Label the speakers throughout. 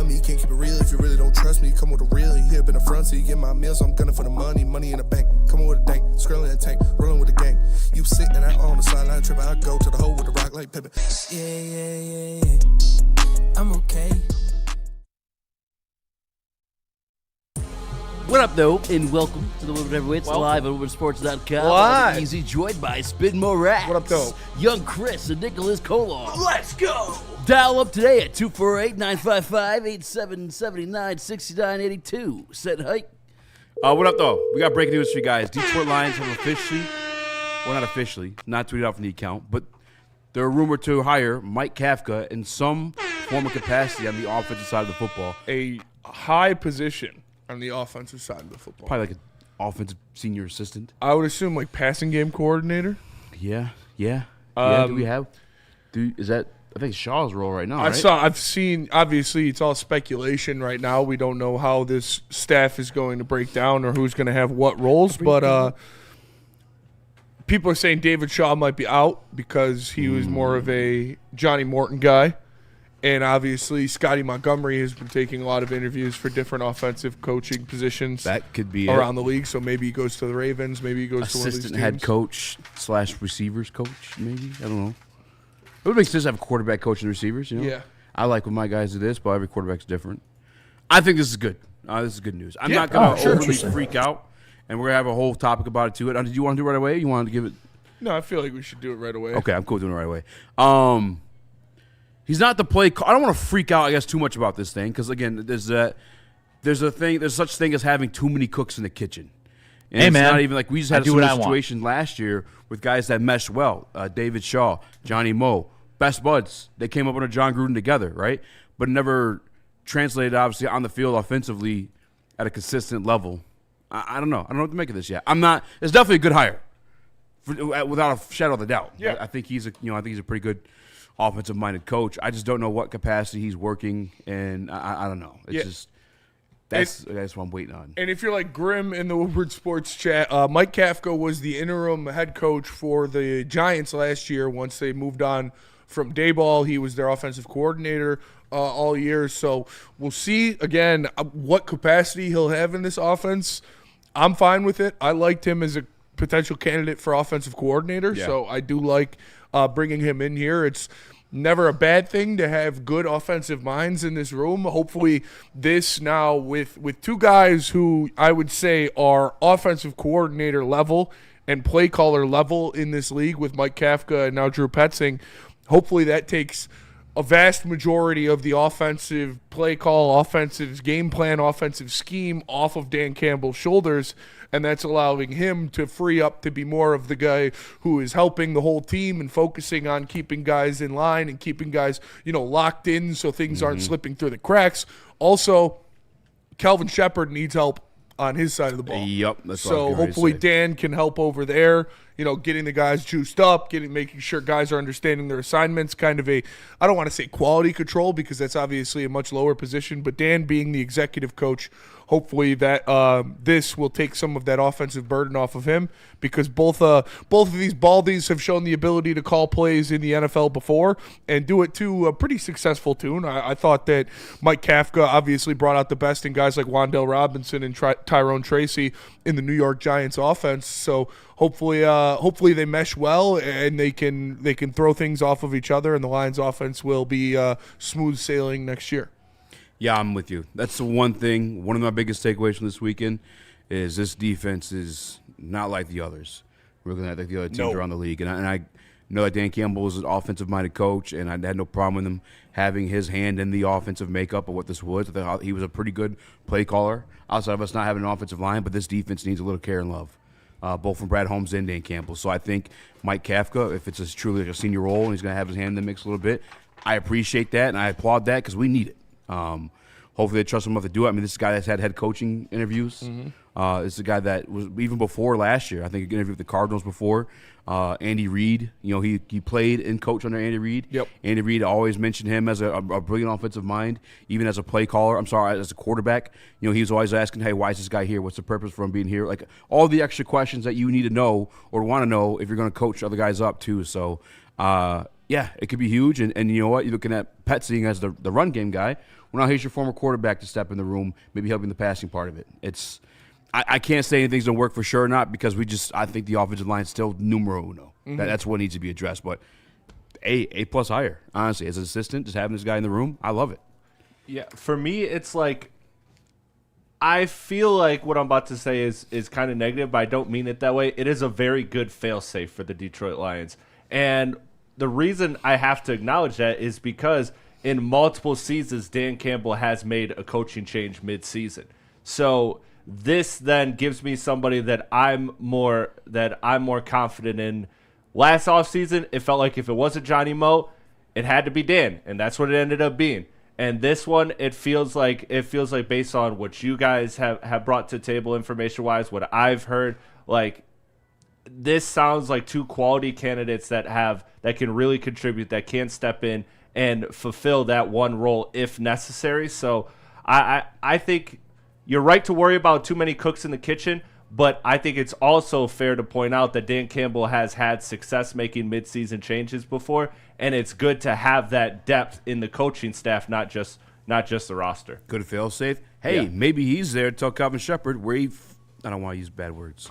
Speaker 1: love me. Can't keep it real if you really don't trust me. Come with a real, you hip in the front, so you get my meals. I'm gunning for the money, money in the bank. Come on with a dank, scrolling in the tank, rolling with the gang. You sitting out on the sideline tripping, I go to the hole with the rock like Pippin. Yeah. I'm okay.
Speaker 2: What up, though, and welcome to the Woodward Heavyweights live at WoodwardSports.com.
Speaker 3: Live.
Speaker 2: Easy, joined by Spin Morax.
Speaker 3: What up, though?
Speaker 2: Young Chris and Nicholas Kohloff.
Speaker 3: Let's go.
Speaker 2: Dial up today at 248-955-8779-6982. Set hike.
Speaker 4: What up, though? We got breaking news for you guys. Detroit Lions have officially, well, not officially, not tweeted out from the account, but they're rumored to hire Mike Kafka in some form of capacity on the offensive side of the football.
Speaker 3: A high position on the offensive side of the football.
Speaker 4: Probably like an offensive senior assistant.
Speaker 3: I would assume like passing game coordinator.
Speaker 4: Yeah. Do we have? Is that? I think Shaw's role right now.
Speaker 3: I've seen. Obviously, it's all speculation right now. We don't know how this staff is going to break down or who's going to have what roles. But people are saying David Shaw might be out because he was more of a Johnny Morton guy. And obviously, Scotty Montgomery has been taking a lot of interviews for different offensive coaching positions.
Speaker 4: That could be
Speaker 3: around the league. So maybe he goes to the Ravens. Maybe he goes to one of these
Speaker 4: assistant
Speaker 3: teams.
Speaker 4: head coach / receivers coach. Maybe, I don't know. It would make sense to have a quarterback coaching receivers. You know.
Speaker 3: Yeah.
Speaker 4: I like when my guys do this, but every quarterback's different. I think this is good. This is good news. I'm not going to overly freak out, and we're going to have a whole topic about it too. Did you want to do it right away? You wanted to give it?
Speaker 3: No, I feel like we should do it right away.
Speaker 4: Okay, I'm cool doing it right away. He's not the play. I don't want to freak out, I guess, too much about this thing because again, there's such thing as having too many cooks in the kitchen. And
Speaker 5: hey
Speaker 4: it's
Speaker 5: man,
Speaker 4: not even like we just had a similar situation last year with guys that meshed well. David Shaw, Johnny Moe, best buds. They came up under John Gruden together, right? But never translated obviously on the field offensively at a consistent level. I don't know. I don't know what to make of this yet. I'm not. It's definitely a good hire, without a shadow of a doubt.
Speaker 3: Yeah,
Speaker 4: I think he's a pretty good offensive-minded coach. I just don't know what capacity he's working, and I don't know. It's just that's what I'm waiting on.
Speaker 3: And if you're like Grim in the Woodward Sports chat, Mike Kafka was the interim head coach for the Giants last year. Once they moved on from Dayball, he was their offensive coordinator all year. So we'll see again what capacity he'll have in this offense. I'm fine with it. I liked him as a potential candidate for offensive coordinator, so I do like bringing him in here. It's never a bad thing to have good offensive minds in this room. Hopefully this now with two guys who I would say are offensive coordinator level and play caller level in this league with Mike Kafka and now Drew Petzing, hopefully that takes a vast majority of the offensive play call, offensive game plan, offensive scheme off of Dan Campbell's shoulders, and that's allowing him to free up to be more of the guy who is helping the whole team and focusing on keeping guys in line and keeping guys, locked in so things aren't slipping through the cracks. Also, Kelvin Shepard needs help on his side of the ball.
Speaker 4: Yep. That's
Speaker 3: so hopefully Dan can help over there, getting the guys juiced up, making sure guys are understanding their assignments, kind of I don't want to say quality control because that's obviously a much lower position, but Dan being the executive coach, hopefully that this will take some of that offensive burden off of him because both of these baldies have shown the ability to call plays in the NFL before and do it to a pretty successful tune. I thought that Mike Kafka obviously brought out the best in guys like Wan'Dale Robinson and Tyrone Tracy in the New York Giants offense. So hopefully they mesh well and they can throw things off of each other and the Lions offense will be smooth sailing next year.
Speaker 4: Yeah, I'm with you. That's the one thing. One of my biggest takeaways from this weekend is this defense is not like the others. We're looking at like the other teams around the league. And I know that Dan Campbell is an offensive-minded coach, and I had no problem with him having his hand in the offensive makeup of what this was. I thought he was a pretty good play caller outside of us not having an offensive line, but this defense needs a little care and love, both from Brad Holmes and Dan Campbell. So I think Mike Kafka, if it's truly like a senior role and he's going to have his hand in the mix a little bit, I appreciate that, and I applaud that because we need it. Hopefully they trust him enough to do it. I mean, this is a guy that's had head coaching interviews. This is a guy that was even before last year. I think he interviewed with the Cardinals before. Andy Reid, he played and coached under Andy Reid.
Speaker 3: Yep.
Speaker 4: Andy Reid always mentioned him as a brilliant offensive mind, even as a play caller. As a quarterback. He was always asking, hey, why is this guy here? What's the purpose for him being here? Like all the extra questions that you need to know or want to know if you're going to coach other guys up too. So Yeah, it could be huge. And you know what? You're looking at Petzing as the run game guy. Well, now here's your former quarterback to step in the room, maybe helping the passing part of it. I can't say anything's going to work for sure or not because I think the offensive line is still numero uno. That's what needs to be addressed. But A+ higher, honestly. As an assistant, just having this guy in the room, I love it.
Speaker 5: Yeah, for me, it's like I feel like what I'm about to say is kind of negative, but I don't mean it that way. It is a very good fail-safe for the Detroit Lions. And the reason I have to acknowledge that is because in multiple seasons, Dan Campbell has made a coaching change mid-season. So this then gives me somebody that I'm more confident in. Last offseason, it felt like if it wasn't Johnny Moe, it had to be Dan, and that's what it ended up being. And this one, it feels like based on what you guys have brought to the table information-wise, what I've heard, like this sounds like two quality candidates that can really contribute, that can step in and fulfill that one role if necessary. So I think you're right to worry about too many cooks in the kitchen, but I think it's also fair to point out that Dan Campbell has had success making midseason changes before, and it's good to have that depth in the coaching staff, not just the roster.
Speaker 4: Good fail safe. Hey, maybe he's there to tell Calvin Shepard where I don't want to use bad words.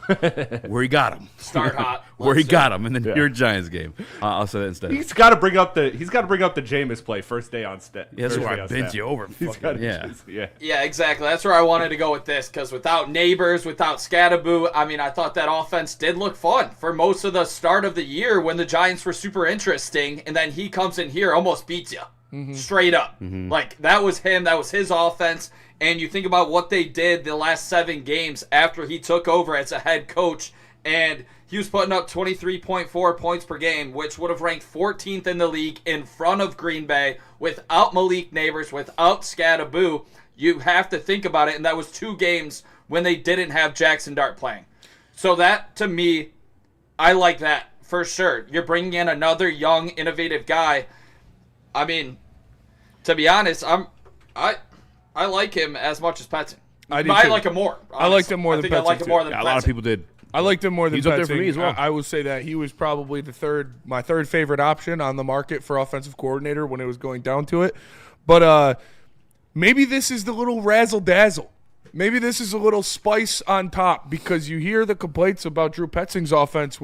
Speaker 4: Where he got him.
Speaker 6: Start hot.
Speaker 4: Where he got him in the New York Giants game. I'll say that instead.
Speaker 5: He's got to bring up the Jameis play first day on stat.
Speaker 4: Yeah, that's where I bent you over.
Speaker 6: Yeah, exactly. That's where I wanted to go with this, because without Neighbors, without Scattaboo, I thought that offense did look fun for most of the start of the year when the Giants were super interesting, and then he comes in here, almost beats you. Straight up. Like, that was him. That was his offense. And you think about what they did the last 7 games after he took over as a head coach, and he was putting up 23.4 points per game, which would have ranked 14th in the league in front of Green Bay without Malik Neighbors, without Scattaboo. You have to think about it, and that was 2 games when they didn't have Jackson Dart playing. So that, to me, I like that for sure. You're bringing in another young, innovative guy. To be honest, I like him as much as Petzing. I like him more. Honestly.
Speaker 3: I liked him more than Petzing.
Speaker 6: I liked him more than
Speaker 4: A
Speaker 6: Petzing.
Speaker 4: lot of people did.
Speaker 3: I liked him more than
Speaker 4: He's
Speaker 3: Petzing.
Speaker 4: up there for me as well.
Speaker 3: I would say that he was probably my third favorite option on the market for offensive coordinator when it was going down to it. But maybe this is the little razzle-dazzle. Maybe this is a little spice on top, because you hear the complaints about Drew Petzing's offense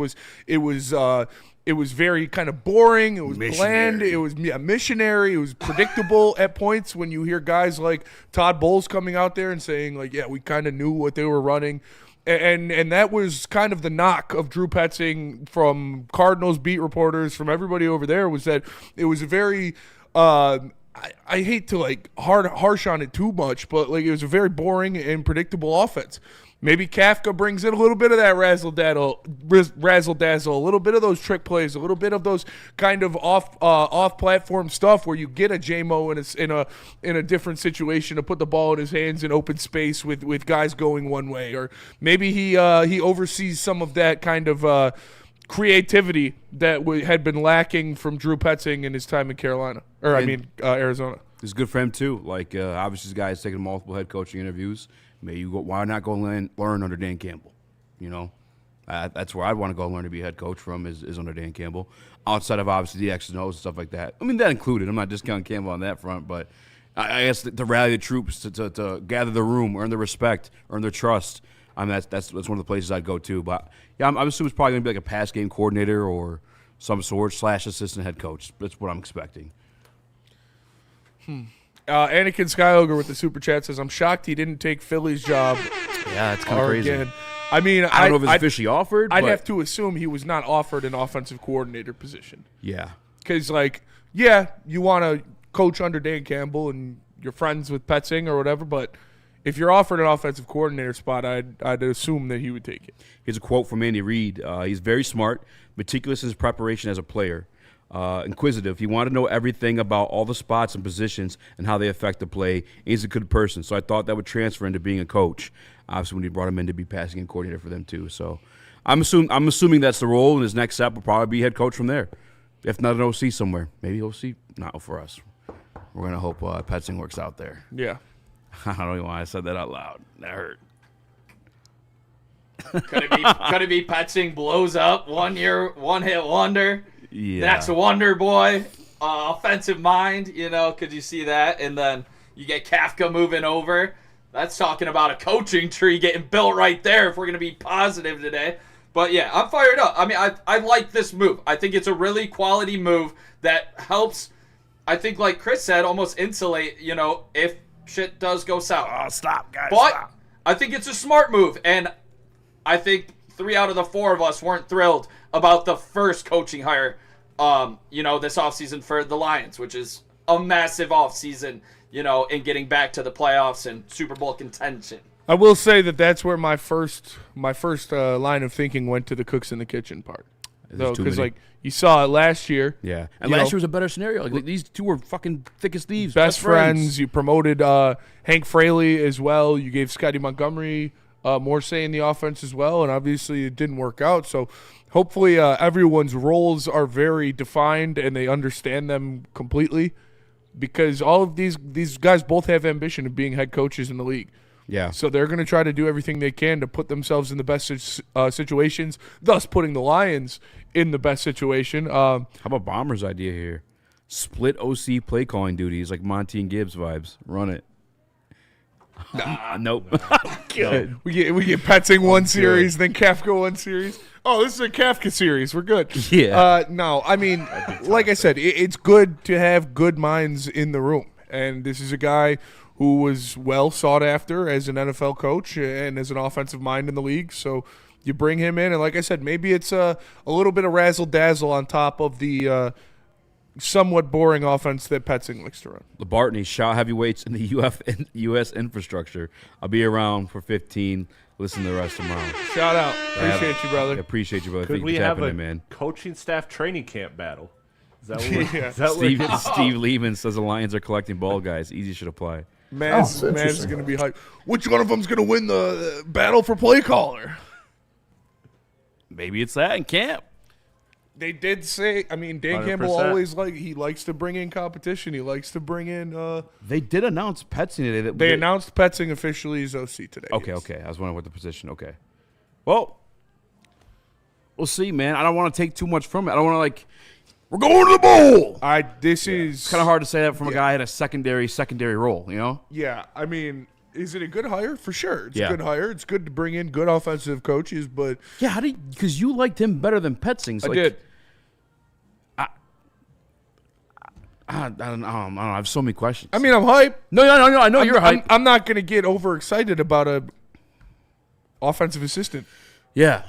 Speaker 3: it was very kind of boring. It was bland. It was missionary. It was predictable at points when you hear guys like Todd Bowles coming out there and saying, like, yeah, we kind of knew what they were running. And that was kind of the knock of Drew Petzing from Cardinals beat reporters, from everybody over there, was that it was a very I hate to harsh on it too much, but it was a very boring and predictable offense. Maybe Kafka brings in a little bit of that razzle-dazzle, a little bit of those trick plays, a little bit of those kind of off-platform stuff where you get a J-Mo in a different situation to put the ball in his hands in open space with guys going one way. Or maybe he oversees some of that kind of creativity that had been lacking from Drew Petzing in his time in Arizona.
Speaker 4: It's good for him, too. Obviously, this guy has taken multiple head coaching interviews. Why not go learn under Dan Campbell? That's where I'd want to go learn to be a head coach from is under Dan Campbell. Outside of obviously the X's and O's and stuff like that. That included. I'm not discounting Campbell on that front, but I guess to rally the troops, to gather the room, earn their respect, earn their trust. That's one of the places I'd go to. But yeah, I'm assuming it's probably going to be like a pass game coordinator or some sort / assistant head coach. That's what I'm expecting.
Speaker 3: Anakin Skyogre with the super chat says, "I'm shocked he didn't take Philly's job."
Speaker 4: Yeah, it's kind of crazy.
Speaker 3: Again.
Speaker 4: I don't know if it's officially offered.
Speaker 3: I'd have to assume he was not offered an offensive coordinator position.
Speaker 4: Yeah,
Speaker 3: because you want to coach under Dan Campbell and you're friends with Petzing or whatever, but if you're offered an offensive coordinator spot, I'd assume that he would take it.
Speaker 4: Here's a quote from Andy Reid. He's very smart, meticulous in his preparation as a player. Inquisitive. He wanted to know everything about all the spots and positions and how they affect the play. He's a good person, so I thought that would transfer into being a coach. Obviously, when he brought him in to be passing game coordinator for them too. So I'm assuming that's the role, and his next step will probably be head coach from there. If not an OC somewhere, maybe OC. Not for us. We're gonna hope Petzing works out there.
Speaker 3: Yeah.
Speaker 4: I don't know why I said that out loud. That hurt.
Speaker 6: Could it be Petzing blows up 1 year, one hit wonder? Next Wonder Boy, offensive mind, could you see that? And then you get Kafka moving over. That's talking about a coaching tree getting built right there if we're going to be positive today. But yeah, I'm fired up. I mean, I like this move. I think it's a really quality move that helps, I think like Chris said, almost insulate, if shit does go south.
Speaker 3: Oh, stop, guys,
Speaker 6: but
Speaker 3: stop.
Speaker 6: I think it's a smart move, and I think 3 out of the 4 of us weren't thrilled about the first coaching hire, this offseason for the Lions, which is a massive offseason, in getting back to the playoffs and Super Bowl contention.
Speaker 3: I will say that's where my first line of thinking went to the cooks in the kitchen part. Because you saw it last year.
Speaker 4: Yeah, and last year was a better scenario. Like, these two were fucking thick as thieves.
Speaker 3: Best friends. You promoted Hank Fraley as well. You gave Scotty Montgomery more say in the offense as well, and obviously it didn't work out. So hopefully everyone's roles are very defined and they understand them completely, because all of these guys both have ambition of being head coaches in the league.
Speaker 4: Yeah.
Speaker 3: So they're going to try to do everything they can to put themselves in the best situations, thus putting the Lions in the best situation.
Speaker 4: How about Bomber's idea here? Split OC play calling duties, like Monty and Gibbs vibes. Run it. Nope.
Speaker 3: We get Petzing one series, then Kafka one series. Oh, this is a Kafka series. We're good.
Speaker 4: Yeah.
Speaker 3: No, I mean, like I said, it's good to have good minds in the room. And this is a guy who was well sought after as an NFL coach and as an offensive mind in the league. So you bring him in, and like I said, maybe it's a little bit of razzle-dazzle on top of the somewhat boring offense that Petzing likes to run.
Speaker 4: LaBartney, shout heavyweights in the U.S. infrastructure. I'll be around for 15. Listen to the rest tomorrow.
Speaker 3: Shout out. Appreciate you, brother.
Speaker 4: I appreciate you, brother.
Speaker 5: Could
Speaker 4: Thank
Speaker 5: we
Speaker 4: you for
Speaker 5: have
Speaker 4: tapping
Speaker 5: a
Speaker 4: in, man.
Speaker 5: coaching staff training camp battle? Is that what
Speaker 4: Steve Lehman says the Lions are collecting ball guys. Easy should apply.
Speaker 3: Man's is going to be hyped. Which one of them's going to win the battle for play caller?
Speaker 4: Maybe it's that in camp.
Speaker 3: They did say, Dan
Speaker 5: 100%.
Speaker 3: Campbell always he likes to bring in competition. He likes to bring in.
Speaker 4: They did announce Petzing today.
Speaker 3: They announced Petzing officially as OC today.
Speaker 4: Okay. I was wondering what the position. Okay. Well, we'll see, man. I don't want to take too much from it. I don't want to we're going to the bowl.
Speaker 3: It's
Speaker 4: kind of hard to say that from a guy in a secondary role,
Speaker 3: Yeah, is it a good hire? For sure. It's
Speaker 4: Yeah.
Speaker 3: a good hire. It's good to bring in good offensive coaches, but
Speaker 4: Yeah, because you liked him better than Petzing. So
Speaker 3: I did.
Speaker 4: I don't know. I have so many questions.
Speaker 3: I'm hyped.
Speaker 4: No. I know you're hyped.
Speaker 3: I'm not going to get overexcited about a offensive assistant.
Speaker 4: Yeah.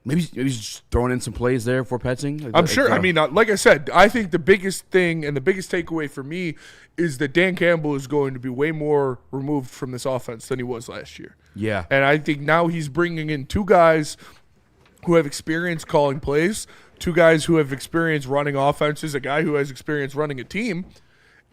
Speaker 4: Maybe he's just throwing in some plays there for Petzing.
Speaker 3: I'm sure. Like I said, I think the biggest thing and the biggest takeaway for me is that Dan Campbell is going to be way more removed from this offense than he was last year.
Speaker 4: Yeah.
Speaker 3: And I think now he's bringing in 2 guys who have experience calling plays, 2 guys who have experience running offenses, a guy who has experience running a team,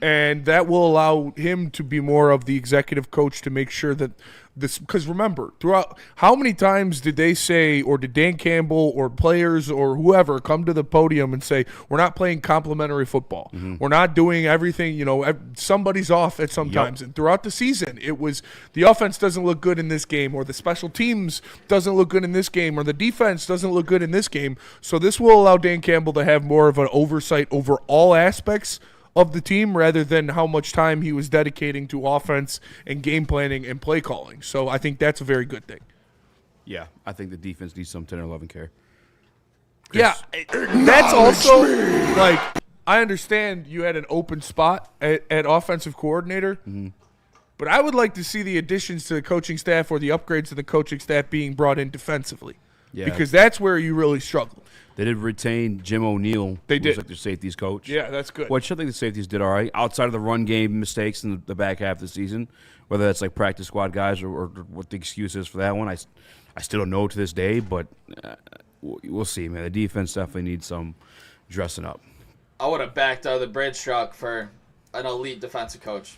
Speaker 3: and that will allow him to be more of the executive coach to make sure that this, because remember, throughout, how many times did they say, or did Dan Campbell or players or whoever come to the podium and say, we're not playing complimentary football.
Speaker 4: Mm-hmm.
Speaker 3: We're not doing everything, somebody's off at some times. And throughout the season, it was the offense doesn't look good in this game, or the special teams doesn't look good in this game, or the defense doesn't look good in this game. So this will allow Dan Campbell to have more of an oversight over all aspects of the team rather than how much time he was dedicating to offense and game planning and play calling. So I think that's a very good thing.
Speaker 4: Yeah, I think the defense needs some 10 or 11 care.
Speaker 3: Yeah, that's also, I understand you had an open spot at offensive coordinator, but I would like to see the additions to the coaching staff or the upgrades to the coaching staff being brought in defensively.
Speaker 4: Yeah.
Speaker 3: Because that's where you really struggle.
Speaker 4: They did retain Jim O'Neill.
Speaker 3: They
Speaker 4: who
Speaker 3: did.
Speaker 4: was like their safeties coach.
Speaker 3: Yeah, that's good.
Speaker 4: Which I think the safeties did all right. Outside of the run game mistakes in the back half of the season, whether that's practice squad guys or what the excuse is for that one, I still don't know to this day, but we'll see, man. The defense definitely needs some dressing up.
Speaker 6: I would have backed out of the bridge truck for an elite defensive coach.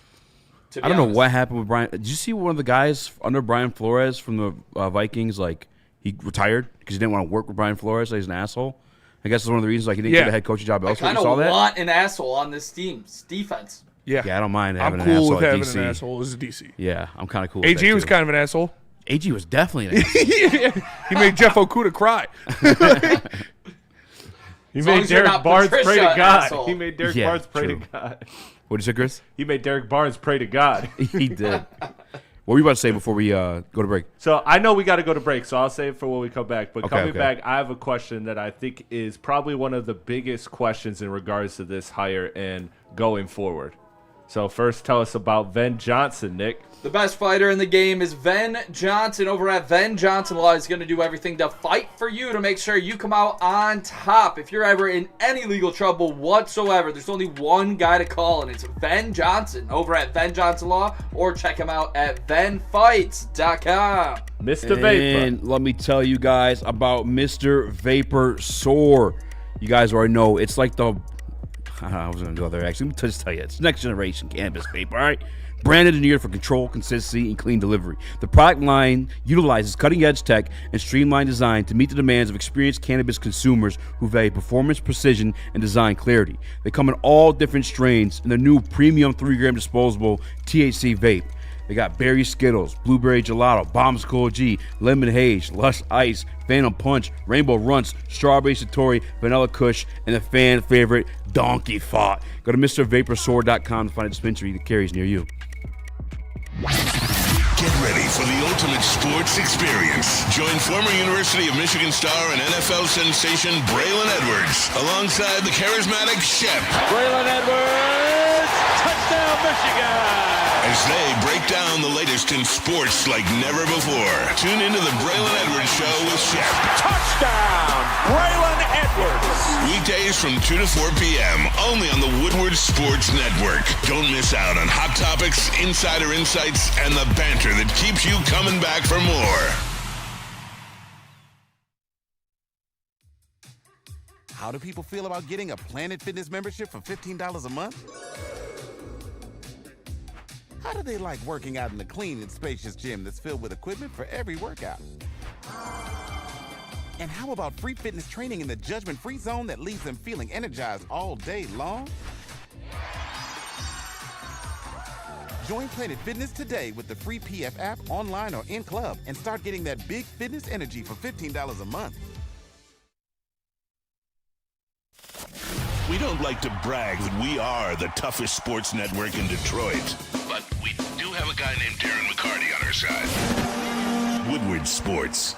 Speaker 4: I don't know what happened with Brian. Did you see one of the guys under Brian Flores from the Vikings, he retired because he didn't want to work with Brian Flores. He's an asshole. I guess that's one of the reasons he didn't get a head coaching job elsewhere.
Speaker 6: I kind of want an asshole on this team's defense.
Speaker 3: Yeah,
Speaker 4: I don't mind having
Speaker 3: I'm
Speaker 4: an
Speaker 3: cool
Speaker 4: asshole
Speaker 3: with
Speaker 4: at
Speaker 3: having
Speaker 4: DC.
Speaker 3: an asshole as a DC.
Speaker 4: Yeah, I'm kind of cool with that,
Speaker 3: AG was
Speaker 4: too.
Speaker 3: kind of an asshole.
Speaker 4: AG was definitely an asshole.
Speaker 3: He made Jeff Okuda cry.
Speaker 5: He made Derek Barnes pray to God.
Speaker 6: Asshole.
Speaker 5: He made Derek Barnes pray to God.
Speaker 4: What did you say, Chris?
Speaker 5: He made Derek Barnes pray to God.
Speaker 4: He did. What were you about to say before we go to break?
Speaker 5: So I know we got to go to break, so I'll save it for when we come back. But coming
Speaker 4: okay.
Speaker 5: back, I have a question that I think is probably one of the biggest questions in regards to this hire and going forward. So first, tell us about Ven Johnson, Nick.
Speaker 6: The best fighter in the game is Ven Johnson over at Ven Johnson Law. He's going to do everything to fight for you to make sure you come out on top. If you're ever in any legal trouble whatsoever, there's only one guy to call, and it's Ven Johnson over at Ven Johnson Law, or check him out at venfights.com.
Speaker 5: Mr. Vapor.
Speaker 4: And let me tell you guys about Mr. Vapor Soar. You guys already know it's like the... I was going to go there, actually. Let me just tell you, it's next generation cannabis vape, all right? Branded and engineered for control, consistency, and clean delivery. The product line utilizes cutting-edge tech and streamlined design to meet the demands of experienced cannabis consumers who value performance, precision, and design clarity. They come in all different strains in the new premium 3-gram disposable THC vape. They got berry Skittles, blueberry gelato, Bombskull G, lemon haze, lush ice, phantom punch, rainbow runts, strawberry satori, vanilla kush, and the fan favorite donkey fought. Go to MrVaporSword.com to find a dispensary that carries near you.
Speaker 7: Get ready for the ultimate sports experience. Join former University of Michigan star and NFL sensation Braylon Edwards alongside the charismatic Shep.
Speaker 8: Braylon Edwards, touchdown Michigan!
Speaker 7: As they break down the latest in sports like never before. Tune into the Braylon Edwards Show with Shep.
Speaker 8: Touchdown, Braylon Edwards!
Speaker 7: Weekdays from 2 to 4 p.m. only on the Woodward Sports Network. Don't miss out on hot topics, insider insights, and the banter that keeps you coming back for more.
Speaker 9: How do people feel about getting a Planet Fitness membership for $15 a month? How do they like working out in a clean and spacious gym that's filled with equipment for every workout? And how about free fitness training in the judgment-free zone that leaves them feeling energized all day long? Join Planet Fitness today with the free PF app, online or in club, and start getting that big fitness energy for $15 a month.
Speaker 7: We don't like to brag that we are the toughest sports network in Detroit, but we do have a guy named Darren McCarty on our side. Woodward Sports.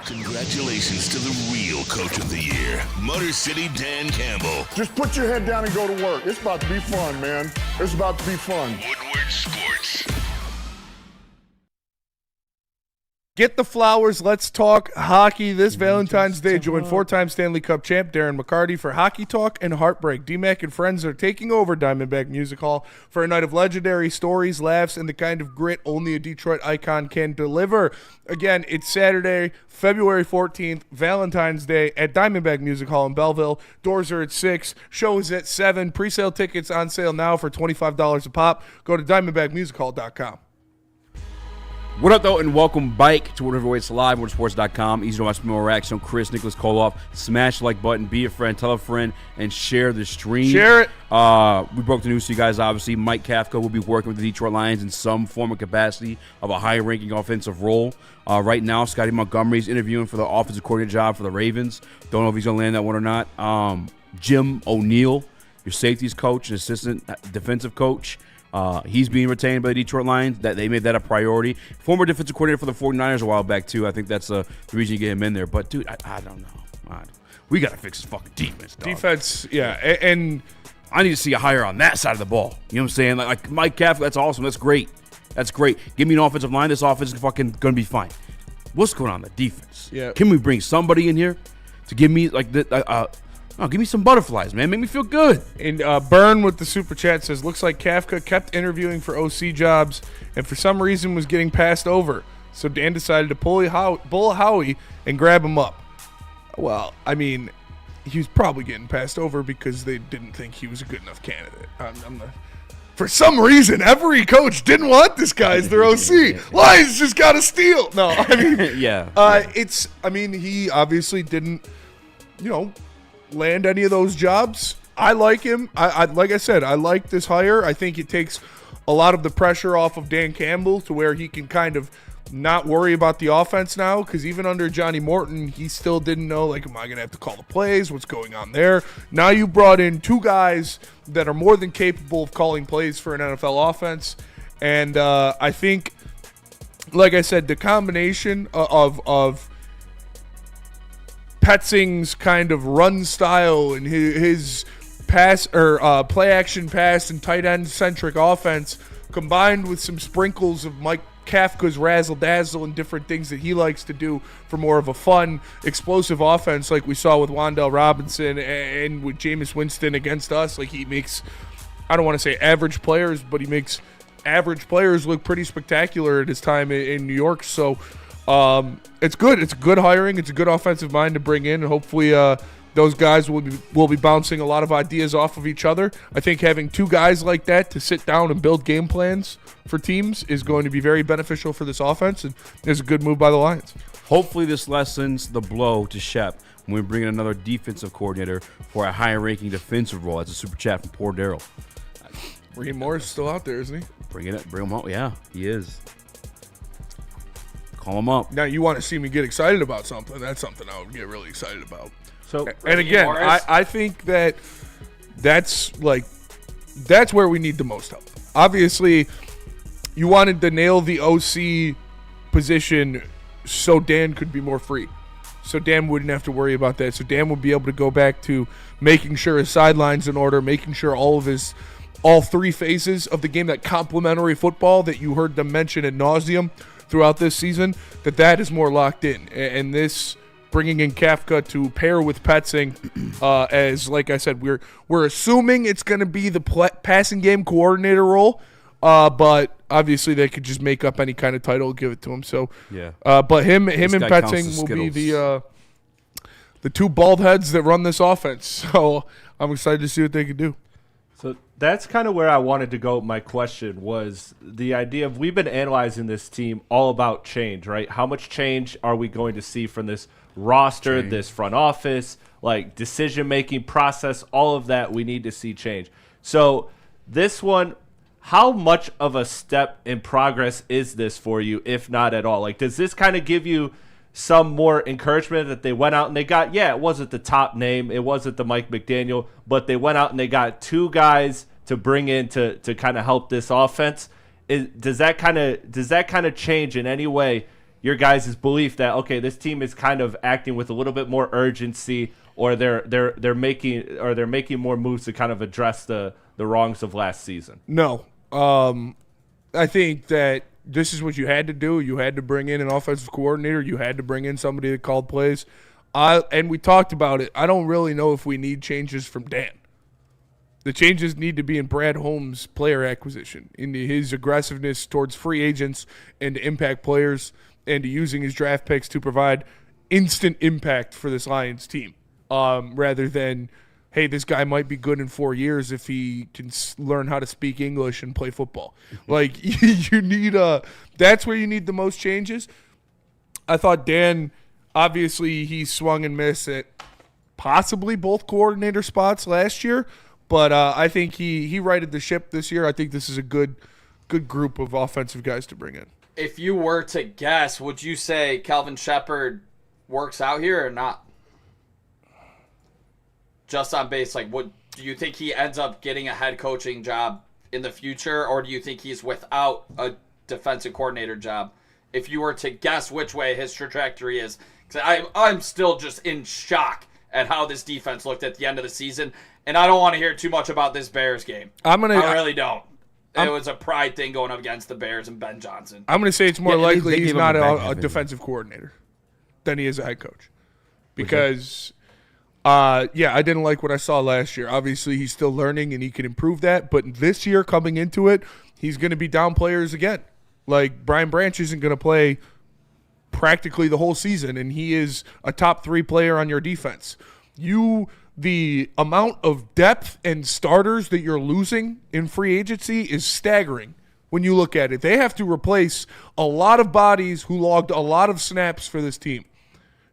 Speaker 7: Congratulations to the real coach of the year, Motor City Dan Campbell.
Speaker 10: Just put your head down and go to work. It's about to be fun, man. It's about to be fun.
Speaker 7: Woodward Sports.
Speaker 3: Get the flowers. Let's talk hockey this Valentine's Day. Join 4-time Stanley Cup champ Darren McCarty for Hockey Talk and Heartbreak. D-Mac and friends are taking over Diamondback Music Hall for a night of legendary stories, laughs, and the kind of grit only a Detroit icon can deliver. Again, it's Saturday, February 14th, Valentine's Day at Diamondback Music Hall in Belleville. Doors are at 6. Show is at 7. Pre-sale tickets on sale now for $25 a pop. Go to DiamondbackMusicHall.com.
Speaker 4: What up, though, and welcome back to Woodward Heavyweights Live, WoodWardSports.com. Easy to watch more Raxter, Chris, Nicholas Kohloff. Smash the like button, be a friend, tell a friend, and share the stream.
Speaker 3: Share it.
Speaker 4: We broke the news to you guys, obviously. Mike Kafka will be working with the Detroit Lions in some form or capacity of a high-ranking offensive role. Right now, Scotty Montgomery's interviewing for the offensive coordinator job for the Ravens. Don't know if he's going to land that one or not. Jim O'Neill, your safeties coach and assistant defensive coach. He's being retained by the Detroit Lions. That they made that a priority. Former defensive coordinator for the 49ers a while back, too. I think that's the reason you get him in there. But, dude, I don't know. We got to fix this fucking defense, dog.
Speaker 3: Defense, yeah. And
Speaker 4: I need to see a hire on that side of the ball. You know what I'm saying? Like Mike Kafka, that's awesome. That's great. That's great. Give me an offensive line. This offense is fucking going to be fine. What's going on the defense?
Speaker 3: Yeah.
Speaker 4: Can we bring somebody in here to give me, like, give me some butterflies, man. Make me feel good.
Speaker 3: And Byrne with the super chat says, looks like Kafka kept interviewing for OC jobs and for some reason was getting passed over. So Dan decided to bull Howie and grab him up. Well, I mean, he was probably getting passed over because they didn't think he was a good enough candidate. For some reason, every coach didn't want this guy as their OC. Lions just got to steal. No, I mean,
Speaker 4: yeah.
Speaker 3: He obviously didn't, land any of those jobs. I like him. I like I said, I like this hire. I think it takes a lot of the pressure off of Dan Campbell to where he can kind of not worry about the offense now, because even under Johnny Morton, he still didn't know, like, am I going to have to call the plays? What's going on there? Now you brought in two guys that are more than capable of calling plays for an NFL offense. And I think, like I said, the combination of Petzing's kind of run style and his pass or play action pass and tight end centric offense, combined with some sprinkles of Mike Kafka's razzle dazzle and different things that he likes to do for more of a fun, explosive offense, like we saw with Wan'Dale Robinson and with Jameis Winston against us. Like, he makes, I don't want to say average players, but he makes average players look pretty spectacular at his time in New York. So it's good. It's good hiring. It's a good offensive mind to bring in, and hopefully those guys will be bouncing a lot of ideas off of each other. I think having two guys like that to sit down and build game plans for teams is going to be very beneficial for this offense, and it's a good move by the Lions.
Speaker 4: Hopefully this lessens the blow to Shep when we bring in another defensive coordinator for a higher-ranking defensive role. That's a super chat from poor Daryl.
Speaker 3: Raheem Morris is still out there, isn't he?
Speaker 4: Bring him out. Yeah, he is. Call him up.
Speaker 3: Now, you want to see me get excited about something. That's something I would get really excited about.
Speaker 5: So,
Speaker 3: and again, I think that's where we need the most help. Obviously, you wanted to nail the OC position so Dan could be more free. So Dan wouldn't have to worry about that. So Dan would be able to go back to making sure his sideline's in order, making sure all three phases of the game, that complementary football that you heard them mention ad nauseum throughout this season, that is more locked in. And this bringing in Kafka to pair with Petzing, as like I said, we're assuming it's going to be the passing game coordinator role, but obviously they could just make up any kind of title and give it to him. So
Speaker 4: yeah,
Speaker 3: but him and Petzing will be the two bald heads that run this offense. So I'm excited to see what they can do.
Speaker 5: So that's kind of where I wanted to go. My question was the idea of, we've been analyzing this team all about change, right? How much change are we going to see from this roster, this front office, like decision-making process, all of that we need to see change. So this one, how much of a step in progress is this for you, if not at all? Like, does this kind of give you some more encouragement that they went out and they got, it wasn't the top name, it wasn't the Mike McDaniel, but they went out and they got two guys to bring in to kind of help this offense? Does that kind of change in any way your guys' belief that, okay, this team is kind of acting with a little bit more urgency, or they're making more moves to kind of address the wrongs of last season?
Speaker 3: No. I think that this is what you had to do. You had to bring in an offensive coordinator. You had to bring in somebody that called plays. And we talked about it. I don't really know if we need changes from Dan. The changes need to be in Brad Holmes' player acquisition, in his aggressiveness towards free agents and to impact players, and to using his draft picks to provide instant impact for this Lions team, rather than, hey, this guy might be good in 4 years if he can learn how to speak English and play football. Like, you need that's where you need the most changes. I thought Dan, obviously, he swung and missed at possibly both coordinator spots last year, but I think he righted the ship this year. I think this is a good group of offensive guys to bring in.
Speaker 6: If you were to guess, would you say Calvin Shepard works out here or not? Just on base, like, what do you think he ends up getting a head coaching job in the future, or do you think he's without a defensive coordinator job? If you were to guess which way his trajectory is, because I'm still just in shock at how this defense looked at the end of the season, and I don't want to hear too much about this Bears game. I really don't. It was a pride thing going up against the Bears and Ben Johnson.
Speaker 3: I'm going to say it's more likely he's not a defensive coordinator than he is a head coach, because. I didn't like what I saw last year. Obviously, he's still learning and he can improve that. But this year, coming into it, he's going to be down players again. Like, Brian Branch isn't going to play practically the whole season, and he is a top 3 player on your defense. The amount of depth and starters that you're losing in free agency is staggering when you look at it. They have to replace a lot of bodies who logged a lot of snaps for this team.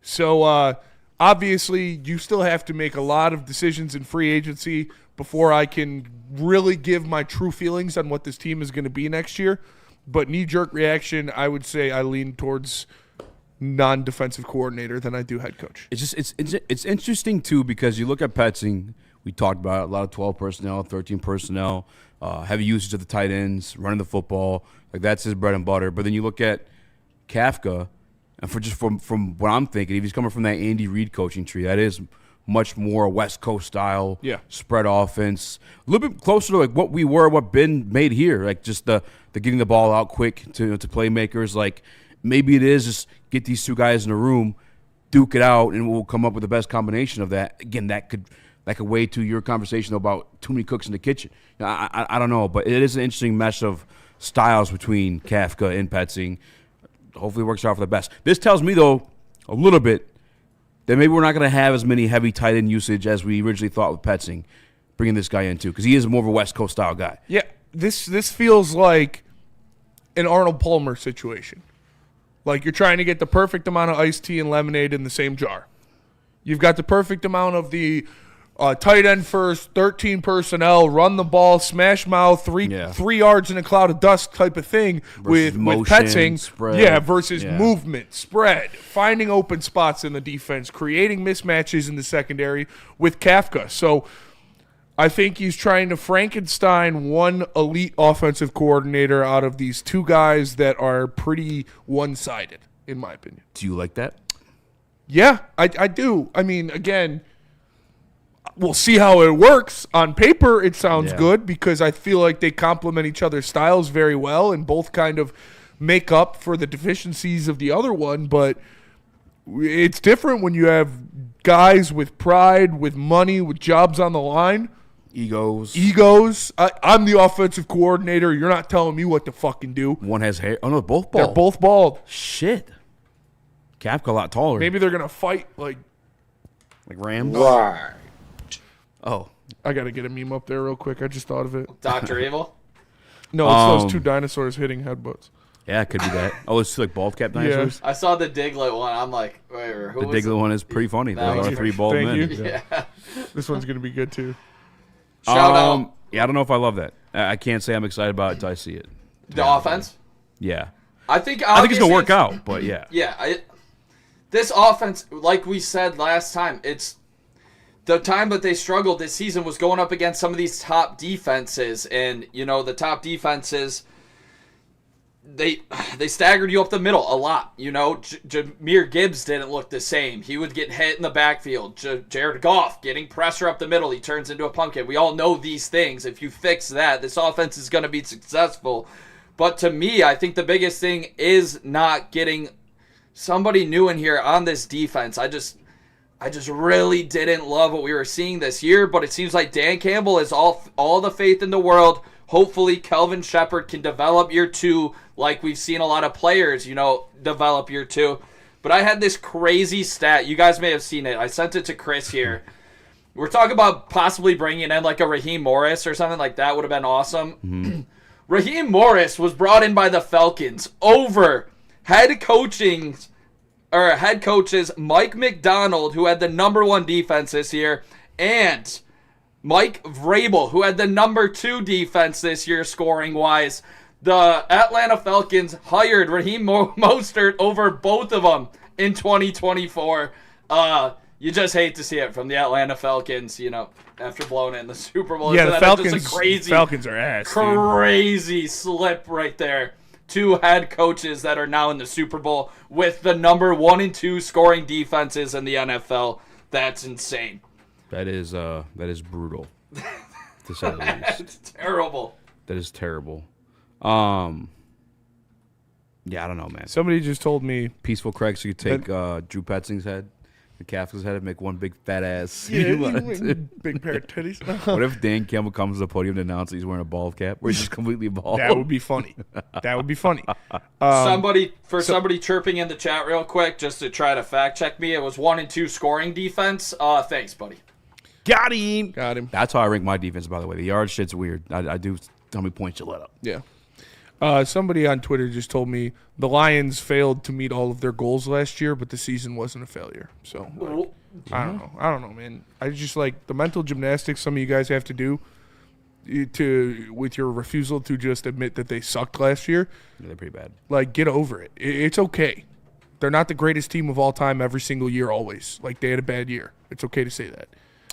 Speaker 3: So, obviously, you still have to make a lot of decisions in free agency before I can really give my true feelings on what this team is going to be next year. But knee-jerk reaction, I would say I lean towards non-defensive coordinator than I do head coach.
Speaker 4: It's interesting, too, because you look at Petzing. We talked about it, a lot of 12 personnel, 13 personnel, heavy usage of the tight ends, running the football. Like, that's his bread and butter. But then you look at Kafka, and from what I'm thinking, if he's coming from that Andy Reid coaching tree, that is much more West Coast style, spread offense, a little bit closer to like what Ben made here, like just the getting the ball out quick to playmakers. Like maybe it is just get these two guys in a room, duke it out, and we'll come up with the best combination of that. Again, that could weigh to your conversation about too many cooks in the kitchen. I don't know, but it is an interesting mesh of styles between Kafka and Petzing. Hopefully it works out for the best. This tells me, though, a little bit that maybe we're not going to have as many heavy tight end usage as we originally thought with Petzing, bringing this guy in, too, because he is more of a West Coast style guy.
Speaker 3: Yeah, this feels like an Arnold Palmer situation. Like you're trying to get the perfect amount of iced tea and lemonade in the same jar. You've got the perfect amount of the tight end first, 13 personnel, run the ball, smash mouth, three yards in a cloud of dust type of thing with Petzing.
Speaker 4: Spread.
Speaker 3: Versus movement, spread, finding open spots in the defense, creating mismatches in the secondary with Kafka. So I think he's trying to Frankenstein one elite offensive coordinator out of these two guys that are pretty one-sided, in my opinion.
Speaker 4: Do you like that?
Speaker 3: Yeah, I do. I mean, again, we'll see how it works. On paper, it sounds good because I feel like they complement each other's styles very well and both kind of make up for the deficiencies of the other one. But it's different when you have guys with pride, with money, with jobs on the line. Egos. I'm the offensive coordinator. You're not telling me what to fucking do.
Speaker 4: One has hair. Oh, no, both bald.
Speaker 3: They're both bald.
Speaker 4: Shit. Kafka a lot taller.
Speaker 3: Maybe they're going to fight like
Speaker 4: Rams?
Speaker 6: Right.
Speaker 4: Oh.
Speaker 3: I got to get a meme up there real quick. I just thought of it.
Speaker 6: Dr. Evil?
Speaker 3: No, it's those two dinosaurs hitting headbutts.
Speaker 4: Yeah, it could be that. Oh, it's like bald cap dinosaurs?
Speaker 6: I saw the Diglett one. I'm like, wait, who
Speaker 4: the
Speaker 6: was
Speaker 4: Diglett one is pretty funny.
Speaker 6: That
Speaker 4: Those are three bald
Speaker 3: Thank
Speaker 4: men.
Speaker 3: you.
Speaker 6: Yeah.
Speaker 3: This one's going to be good, too.
Speaker 6: Shout out.
Speaker 4: Yeah, I don't know if I love that. I can't say I'm excited about it until I see it.
Speaker 6: The offense?
Speaker 4: Yeah.
Speaker 6: I think
Speaker 4: it's going to work out, but yeah.
Speaker 6: Yeah. This offense, like we said last time, it's the time that they struggled this season was going up against some of these top defenses. And, the top defenses, they staggered you up the middle a lot. Jahmyr Gibbs didn't look the same. He would get hit in the backfield. Jared Goff getting pressure up the middle. He turns into a pumpkin. We all know these things. If you fix that, this offense is going to be successful. But to me, I think the biggest thing is not getting somebody new in here on this defense. I just really didn't love what we were seeing this year, but it seems like Dan Campbell has all the faith in the world. Hopefully, Kelvin Shepherd can develop year two like we've seen a lot of players, develop year two. But I had this crazy stat. You guys may have seen it. I sent it to Chris here. We're talking about possibly bringing in like a Raheem Morris or something like that. Would have been awesome. Mm-hmm. Raheem Morris was brought in by the Falcons over head coaches Mike McDonald, who had the number 1 defense this year, and Mike Vrabel, who had the number 2 defense this year scoring-wise. The Atlanta Falcons hired Raheem Mostert over both of them in 2024. You just hate to see it from the Atlanta Falcons, after blowing it in the Super Bowl.
Speaker 3: Yeah, the Falcons,
Speaker 6: just a crazy,
Speaker 3: Falcons are ass.
Speaker 6: Crazy slip right there. 2 head coaches that are now in the Super Bowl with the number 1 and 2 scoring defenses in the NFL. That's insane.
Speaker 4: That is brutal, to say the least.
Speaker 6: It's terrible.
Speaker 4: That is terrible. Yeah, I don't know, man.
Speaker 3: Somebody just told me
Speaker 4: Peaceful Craig, so you take Drew Petzing's head, the Kafka's head, and make one big fat ass.
Speaker 3: Big pair of titties.
Speaker 4: What if Dan Campbell comes to the podium and announces he's wearing a bald cap, or he's just completely bald?
Speaker 3: That would be funny.
Speaker 6: Somebody chirping in the chat real quick just to try to fact check me. It was 1 and 2 scoring defense. Thanks, buddy.
Speaker 3: Got him.
Speaker 4: That's how I rank my defense, by the way. The yard shit's weird. I do how many points you let up.
Speaker 3: Yeah. Somebody on Twitter just told me the Lions failed to meet all of their goals last year, but the season wasn't a failure. So, I don't know, man. I just like the mental gymnastics some of you guys have to do. with your refusal to just admit that they sucked last year.
Speaker 4: Yeah, they're pretty bad.
Speaker 3: Like, get over it. It's okay. They're not the greatest team of all time every single year, always. Like, they had a bad year. It's okay to say that.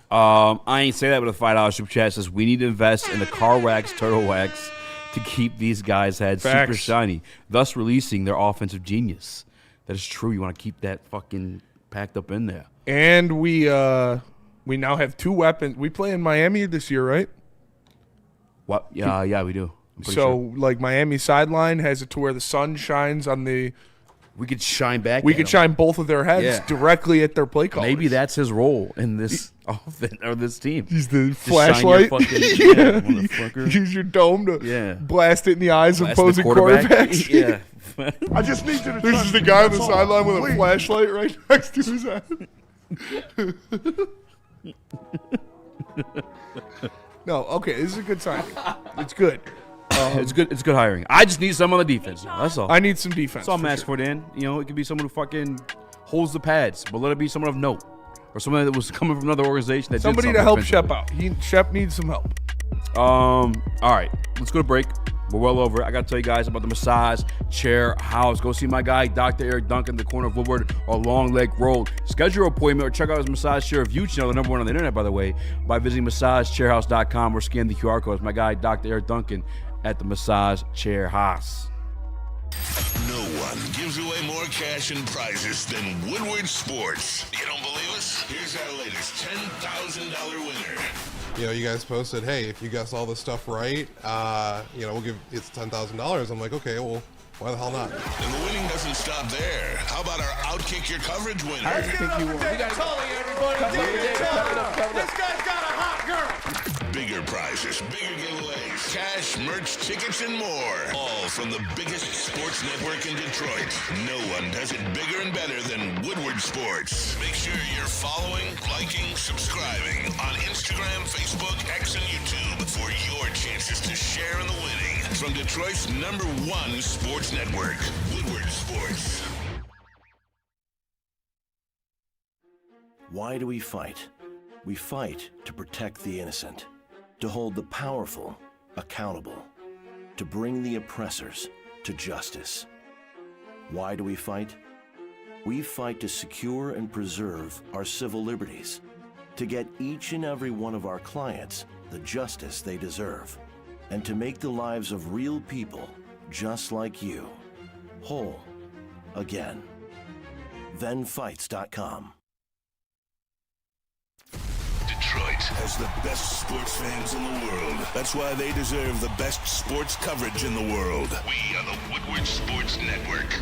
Speaker 4: I ain't say that with a $5 super chat. It says we need to invest in the car wax, turtle wax to keep these guys' heads super shiny, thus releasing their offensive genius. That is true. You want to keep that fucking packed up in there.
Speaker 3: And we now have 2 weapons. We play in Miami this year, right?
Speaker 4: What? Yeah, we do.
Speaker 3: Like, Miami sideline has it to where the sun shines on the.
Speaker 4: We could shine back.
Speaker 3: We could shine both of their heads directly at their play callers.
Speaker 4: Maybe that's his role in this offense or this team.
Speaker 3: He's the flashlight. Use your dome to blast it in the eyes of opposing quarterbacks.
Speaker 4: Yeah.
Speaker 10: I just need you to
Speaker 3: This is the guy on the sideline with a flashlight right next to his head. No, okay, this is a good sign. It's good.
Speaker 4: It's good. It's good hiring. I just need someone on the defense. That's all.
Speaker 3: I need some defense.
Speaker 4: That's all I'm asking for, Dan. You know, it could be someone who fucking holds the pads, but let it be someone of note, or someone that was coming from another organization that
Speaker 3: somebody
Speaker 4: did
Speaker 3: to help
Speaker 4: Shep
Speaker 3: out. Shep needs some help.
Speaker 4: All right, let's go to break. We're well over it. I got to tell you guys about the massage chair house. Go see my guy, Dr. Eric Duncan, the corner of Woodward or Long Lake Road. Schedule your appointment or check out his massage chair review channel, the #1 on the internet, by the way, by visiting massagechairhouse.com or scan the QR code. It's my guy, Dr. Eric Duncan, at the Massage Chair House.
Speaker 7: No one gives away more cash and prizes than Woodward Sports. You don't believe us? Here's our latest $10,000 winner.
Speaker 11: You know, you guys posted, hey, if you guess all this stuff right, we'll give it's $10,000. I'm like, okay, well, why the hell not?
Speaker 7: And the winning doesn't stop there. How about our Outkick Your Coverage winner?
Speaker 8: I think you won. We got Tully, everybody. This guy's got a hot girl.
Speaker 7: Bigger prizes, bigger giveaways, cash, merch, tickets, and more. All from the biggest sports network in Detroit. No one does it bigger and better than Woodward Sports. Make sure you're following, liking, subscribing on Instagram, Facebook, X, and YouTube for your chances to share in the winning. From Detroit's #1 sports network, Woodward Sports.
Speaker 12: Why do we fight? We fight to protect the innocent, to hold the powerful accountable, to bring the oppressors to justice. Why do we fight? We fight to secure and preserve our civil liberties, to get each and every one of our clients the justice they deserve, and to make the lives of real people just like you whole again. ThenFights.com.
Speaker 7: Detroit has the best sports fans in the world. That's why they deserve the best sports coverage in the world. We are the Woodward Sports Network.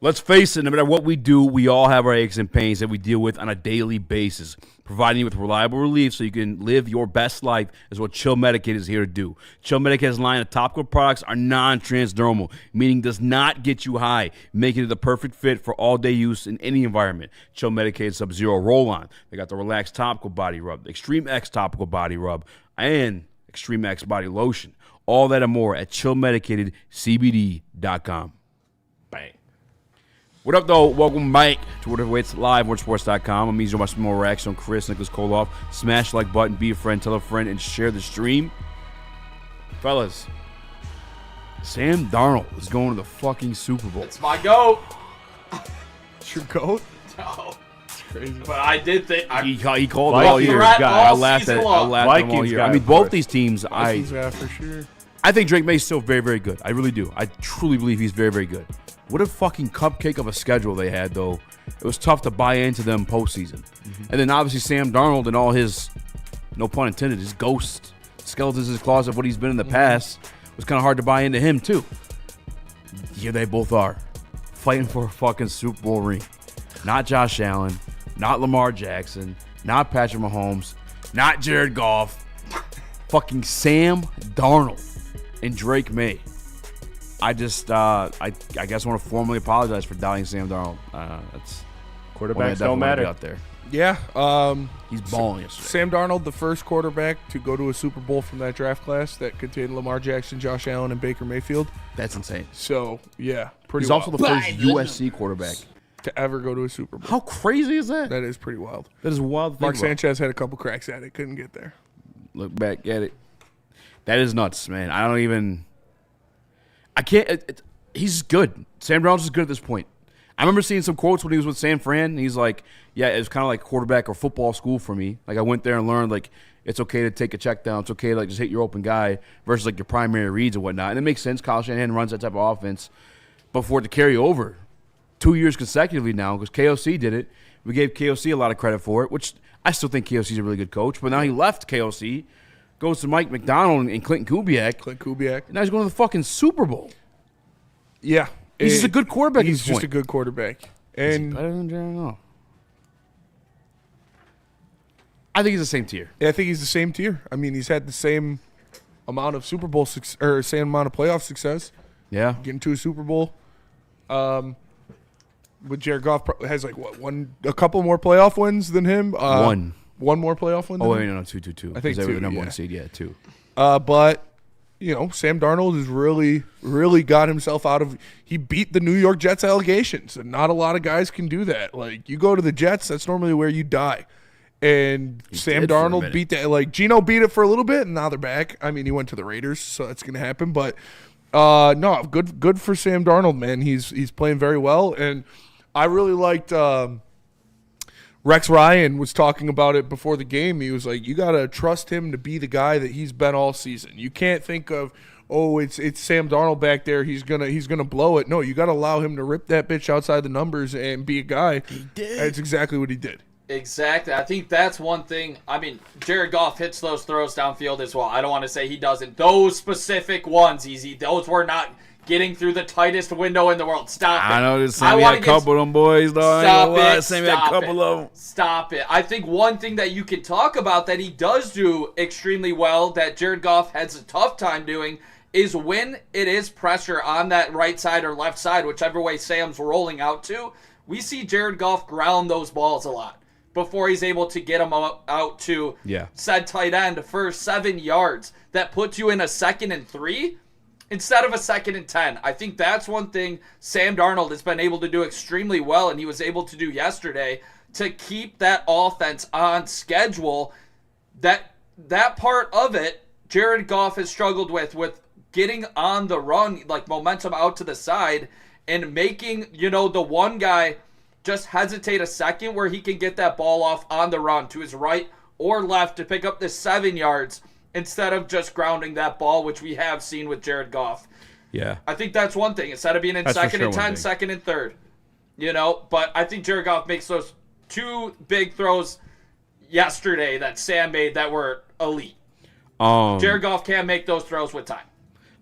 Speaker 4: Let's face it, no matter what we do, we all have our aches and pains that we deal with on a daily basis. Providing you with reliable relief so you can live your best life is what Chill Medicaid is here to do. Chill Medicaid's line of topical products are non-transdermal, meaning does not get you high, making it the perfect fit for all-day use in any environment. Chill Medicaid Sub-Zero Roll-On. They got the Relaxed Topical Body Rub, the Extreme X Topical Body Rub, and Extreme X Body Lotion. All that and more at chillmedicatedcbd.com.
Speaker 5: Bang.
Speaker 4: What up, though? Welcome, Mike, to Woodward Waits Live, WoodSports.com. I'm Eazy, my small Raxter, I'm Chris, Nicholas Kohloff. Smash the like button, be a friend, tell a friend, and share the stream. Fellas, Sam Darnold is going to the fucking Super Bowl.
Speaker 6: It's my GOAT.
Speaker 3: It's your GOAT?
Speaker 6: No.
Speaker 3: It's crazy.
Speaker 6: But I did think
Speaker 4: He called it all year. I laughed at him all year. I mean, both these teams,
Speaker 3: for sure.
Speaker 4: I think Drake May's still very, very good. I really do. I truly believe he's very, very good. What a fucking cupcake of a schedule they had, though. It was tough to buy into them postseason. Mm-hmm. And then obviously Sam Darnold and all his, no pun intended, his ghost skeletons in his closet of what he's been in the past was kind of hard to buy into him, too. Here they both are, fighting for a fucking Super Bowl ring. Not Josh Allen, not Lamar Jackson, not Patrick Mahomes, not Jared Goff. Fucking Sam Darnold and Drake May. I just, I guess I want to formally apologize for doubting Sam Darnold. That's
Speaker 5: quarterbacks don't matter
Speaker 4: out there.
Speaker 3: Yeah,
Speaker 4: he's balling yesterday.
Speaker 3: Sam Darnold, the first quarterback to go to a Super Bowl from that draft class that contained Lamar Jackson, Josh Allen, and Baker Mayfield.
Speaker 4: That's insane.
Speaker 3: So yeah, pretty.
Speaker 4: He's also the first USC quarterback
Speaker 3: to ever go to a Super Bowl.
Speaker 4: How crazy is that?
Speaker 3: That is pretty wild.
Speaker 4: That is wild.
Speaker 3: Mark Sanchez had a couple cracks at it, couldn't get there.
Speaker 4: Look back at it. That is nuts, man. I can't. He's good. Sam Darnold's is good at this point. I remember seeing some quotes when he was with San Fran. And he's like, yeah, it was kind of like quarterback or football school for me. Like, I went there and learned, like, it's okay to take a check down. It's okay to, like, just hit your open guy versus, like, your primary reads and whatnot. And it makes sense. Kyle Shanahan runs that type of offense. But for it to carry over 2 years consecutively now, because KOC did it, we gave KOC a lot of credit for it, which I still think KOC's a really good coach. But now he left KOC, goes to Mike McDonald and Clinton Kubiak. And now he's going to the fucking Super Bowl.
Speaker 3: Yeah.
Speaker 4: He's just a good quarterback.
Speaker 3: He's just a good quarterback. And
Speaker 4: is he better than Jared Goff? I think he's the same tier.
Speaker 3: Yeah, I think he's the same tier. I mean, he's had the same amount of Super Bowl success, or same amount of playoff success.
Speaker 4: Yeah.
Speaker 3: Getting to a Super Bowl. But Jared Goff has like a couple more playoff wins than him.
Speaker 4: One
Speaker 3: more playoff win.
Speaker 4: Oh wait, no, 2.
Speaker 3: I think
Speaker 4: they were
Speaker 3: 2,
Speaker 4: the number 1 seed. Yeah, 2.
Speaker 3: But Sam Darnold has really got himself out of. He beat the New York Jets allegations, and not a lot of guys can do that. Like, you go to the Jets, that's normally where you die. And Sam Darnold beat that. Like, Geno beat it for a little bit, and now they're back. I mean, he went to the Raiders, so that's going to happen. But no, good for Sam Darnold, man. He's playing very well, and I really liked. Rex Ryan was talking about it before the game. He was like, you got to trust him to be the guy that he's been all season. You can't think of, it's Sam Darnold back there. He's gonna blow it. No, you got to allow him to rip that bitch outside the numbers and be a guy. He did. That's exactly what he did.
Speaker 6: Exactly. I think that's one thing. I mean, Jared Goff hits those throws downfield as well. I don't want to say he doesn't. Those specific ones, Eazy, those were not getting through the tightest window in the world. Stop it.
Speaker 4: I know this same a couple of them boys, though.
Speaker 6: Stop it. I think one thing that you can talk about that he does do extremely well that Jared Goff has a tough time doing is when it is pressure on that right side or left side, whichever way Sam's rolling out to, we see Jared Goff ground those balls a lot before he's able to get them out to said tight end for 7 yards. That puts you in a 2nd and 3 instead of a 2nd and 10. I think that's one thing Sam Darnold has been able to do extremely well, and he was able to do yesterday to keep that offense on schedule. That part of it, Jared Goff has struggled with getting on the run, like momentum out to the side, and making, the one guy just hesitate a second where he can get that ball off on the run to his right or left to pick up the 7 yards instead of just grounding that ball, which we have seen with Jared Goff.
Speaker 4: Yeah.
Speaker 6: I think that's one thing. Instead of being in 2nd and 10, 2nd and 3rd. But I think Jared Goff makes those 2 big throws yesterday that Sam made that were elite. Jared Goff can make those throws with time.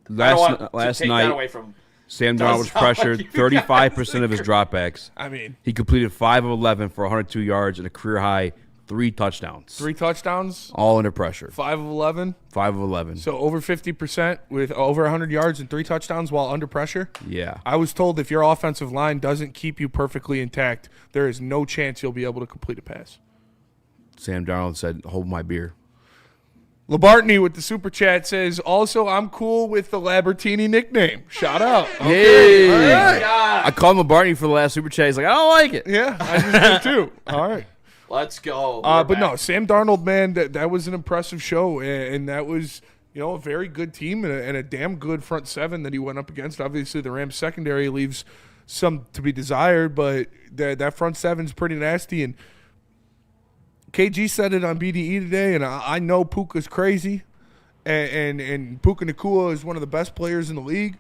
Speaker 4: Last
Speaker 6: take
Speaker 4: night,
Speaker 6: that away from him.
Speaker 4: Sam Darnold was pressured 35% of his dropbacks.
Speaker 3: I mean,
Speaker 4: he completed 5 of 11 for 102 yards and a career high 3 touchdowns.
Speaker 3: 3 touchdowns?
Speaker 4: All under pressure.
Speaker 3: 5 of 11?
Speaker 4: 5 of 11.
Speaker 3: So over 50% with over 100 yards and 3 touchdowns while under pressure?
Speaker 4: Yeah.
Speaker 3: I was told if your offensive line doesn't keep you perfectly intact, there is no chance you'll be able to complete a pass.
Speaker 4: Sam Darnold said, hold my beer.
Speaker 3: Labartney with the super chat says, also, I'm cool with the Labertini nickname. Shout out. Okay.
Speaker 4: Yay.
Speaker 3: All right.
Speaker 4: I called Labartney for the last super chat. He's like, I don't like it.
Speaker 3: Yeah, I just did too. All right.
Speaker 6: Let's go.
Speaker 3: But no, Sam Darnold, man, that was an impressive show, and that was, a very good team and a damn good front seven that he went up against. Obviously, the Rams secondary leaves some to be desired, but that front seven's pretty nasty. And KG said it on BDE today, and I know Puka's crazy, and Puka Nacua is one of the best players in the league.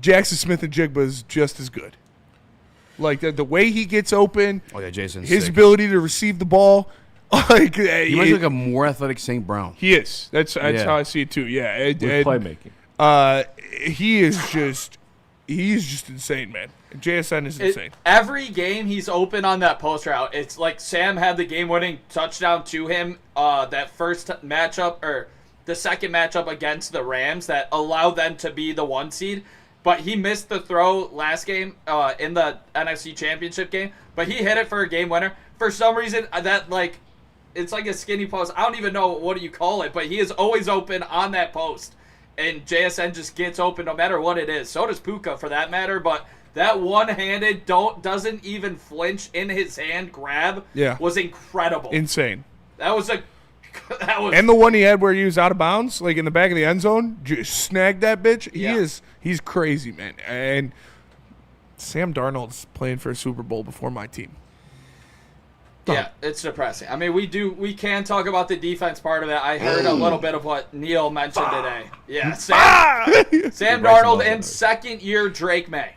Speaker 3: Jackson Smith-Njigba is just as good. Like, the way he gets open,
Speaker 4: Jason's
Speaker 3: his
Speaker 4: sick.
Speaker 3: ability to receive the ball. Like,
Speaker 4: he might be like a more athletic St. Brown.
Speaker 3: He is. That's how I see it, too. Yeah.
Speaker 5: With playmaking.
Speaker 3: He's just insane, man. JSN is insane.
Speaker 6: Every game he's open on that post route. It's like Sam had the game-winning touchdown to him that first matchup, or the second matchup against the Rams that allowed them to be the 1 seed. But he missed the throw last game in the NFC Championship game. But he hit it for a game winner. For some reason, it's like a skinny post. I don't even know what you call it, but he is always open on that post. And JSN just gets open no matter what it is. So does Puka for that matter. But That one-handed, doesn't even flinch in his hand grab was incredible.
Speaker 3: Insane.
Speaker 6: That was
Speaker 3: and the one he had where he was out of bounds, like in the back of the end zone, just snagged that bitch. He's crazy, man. And Sam Darnold's playing for a Super Bowl before my team.
Speaker 6: Yeah, it's depressing. I mean, we can talk about the defense part of it. I heard a little bit of what Neil mentioned today. Yeah, Sam Darnold and second-year Drake May.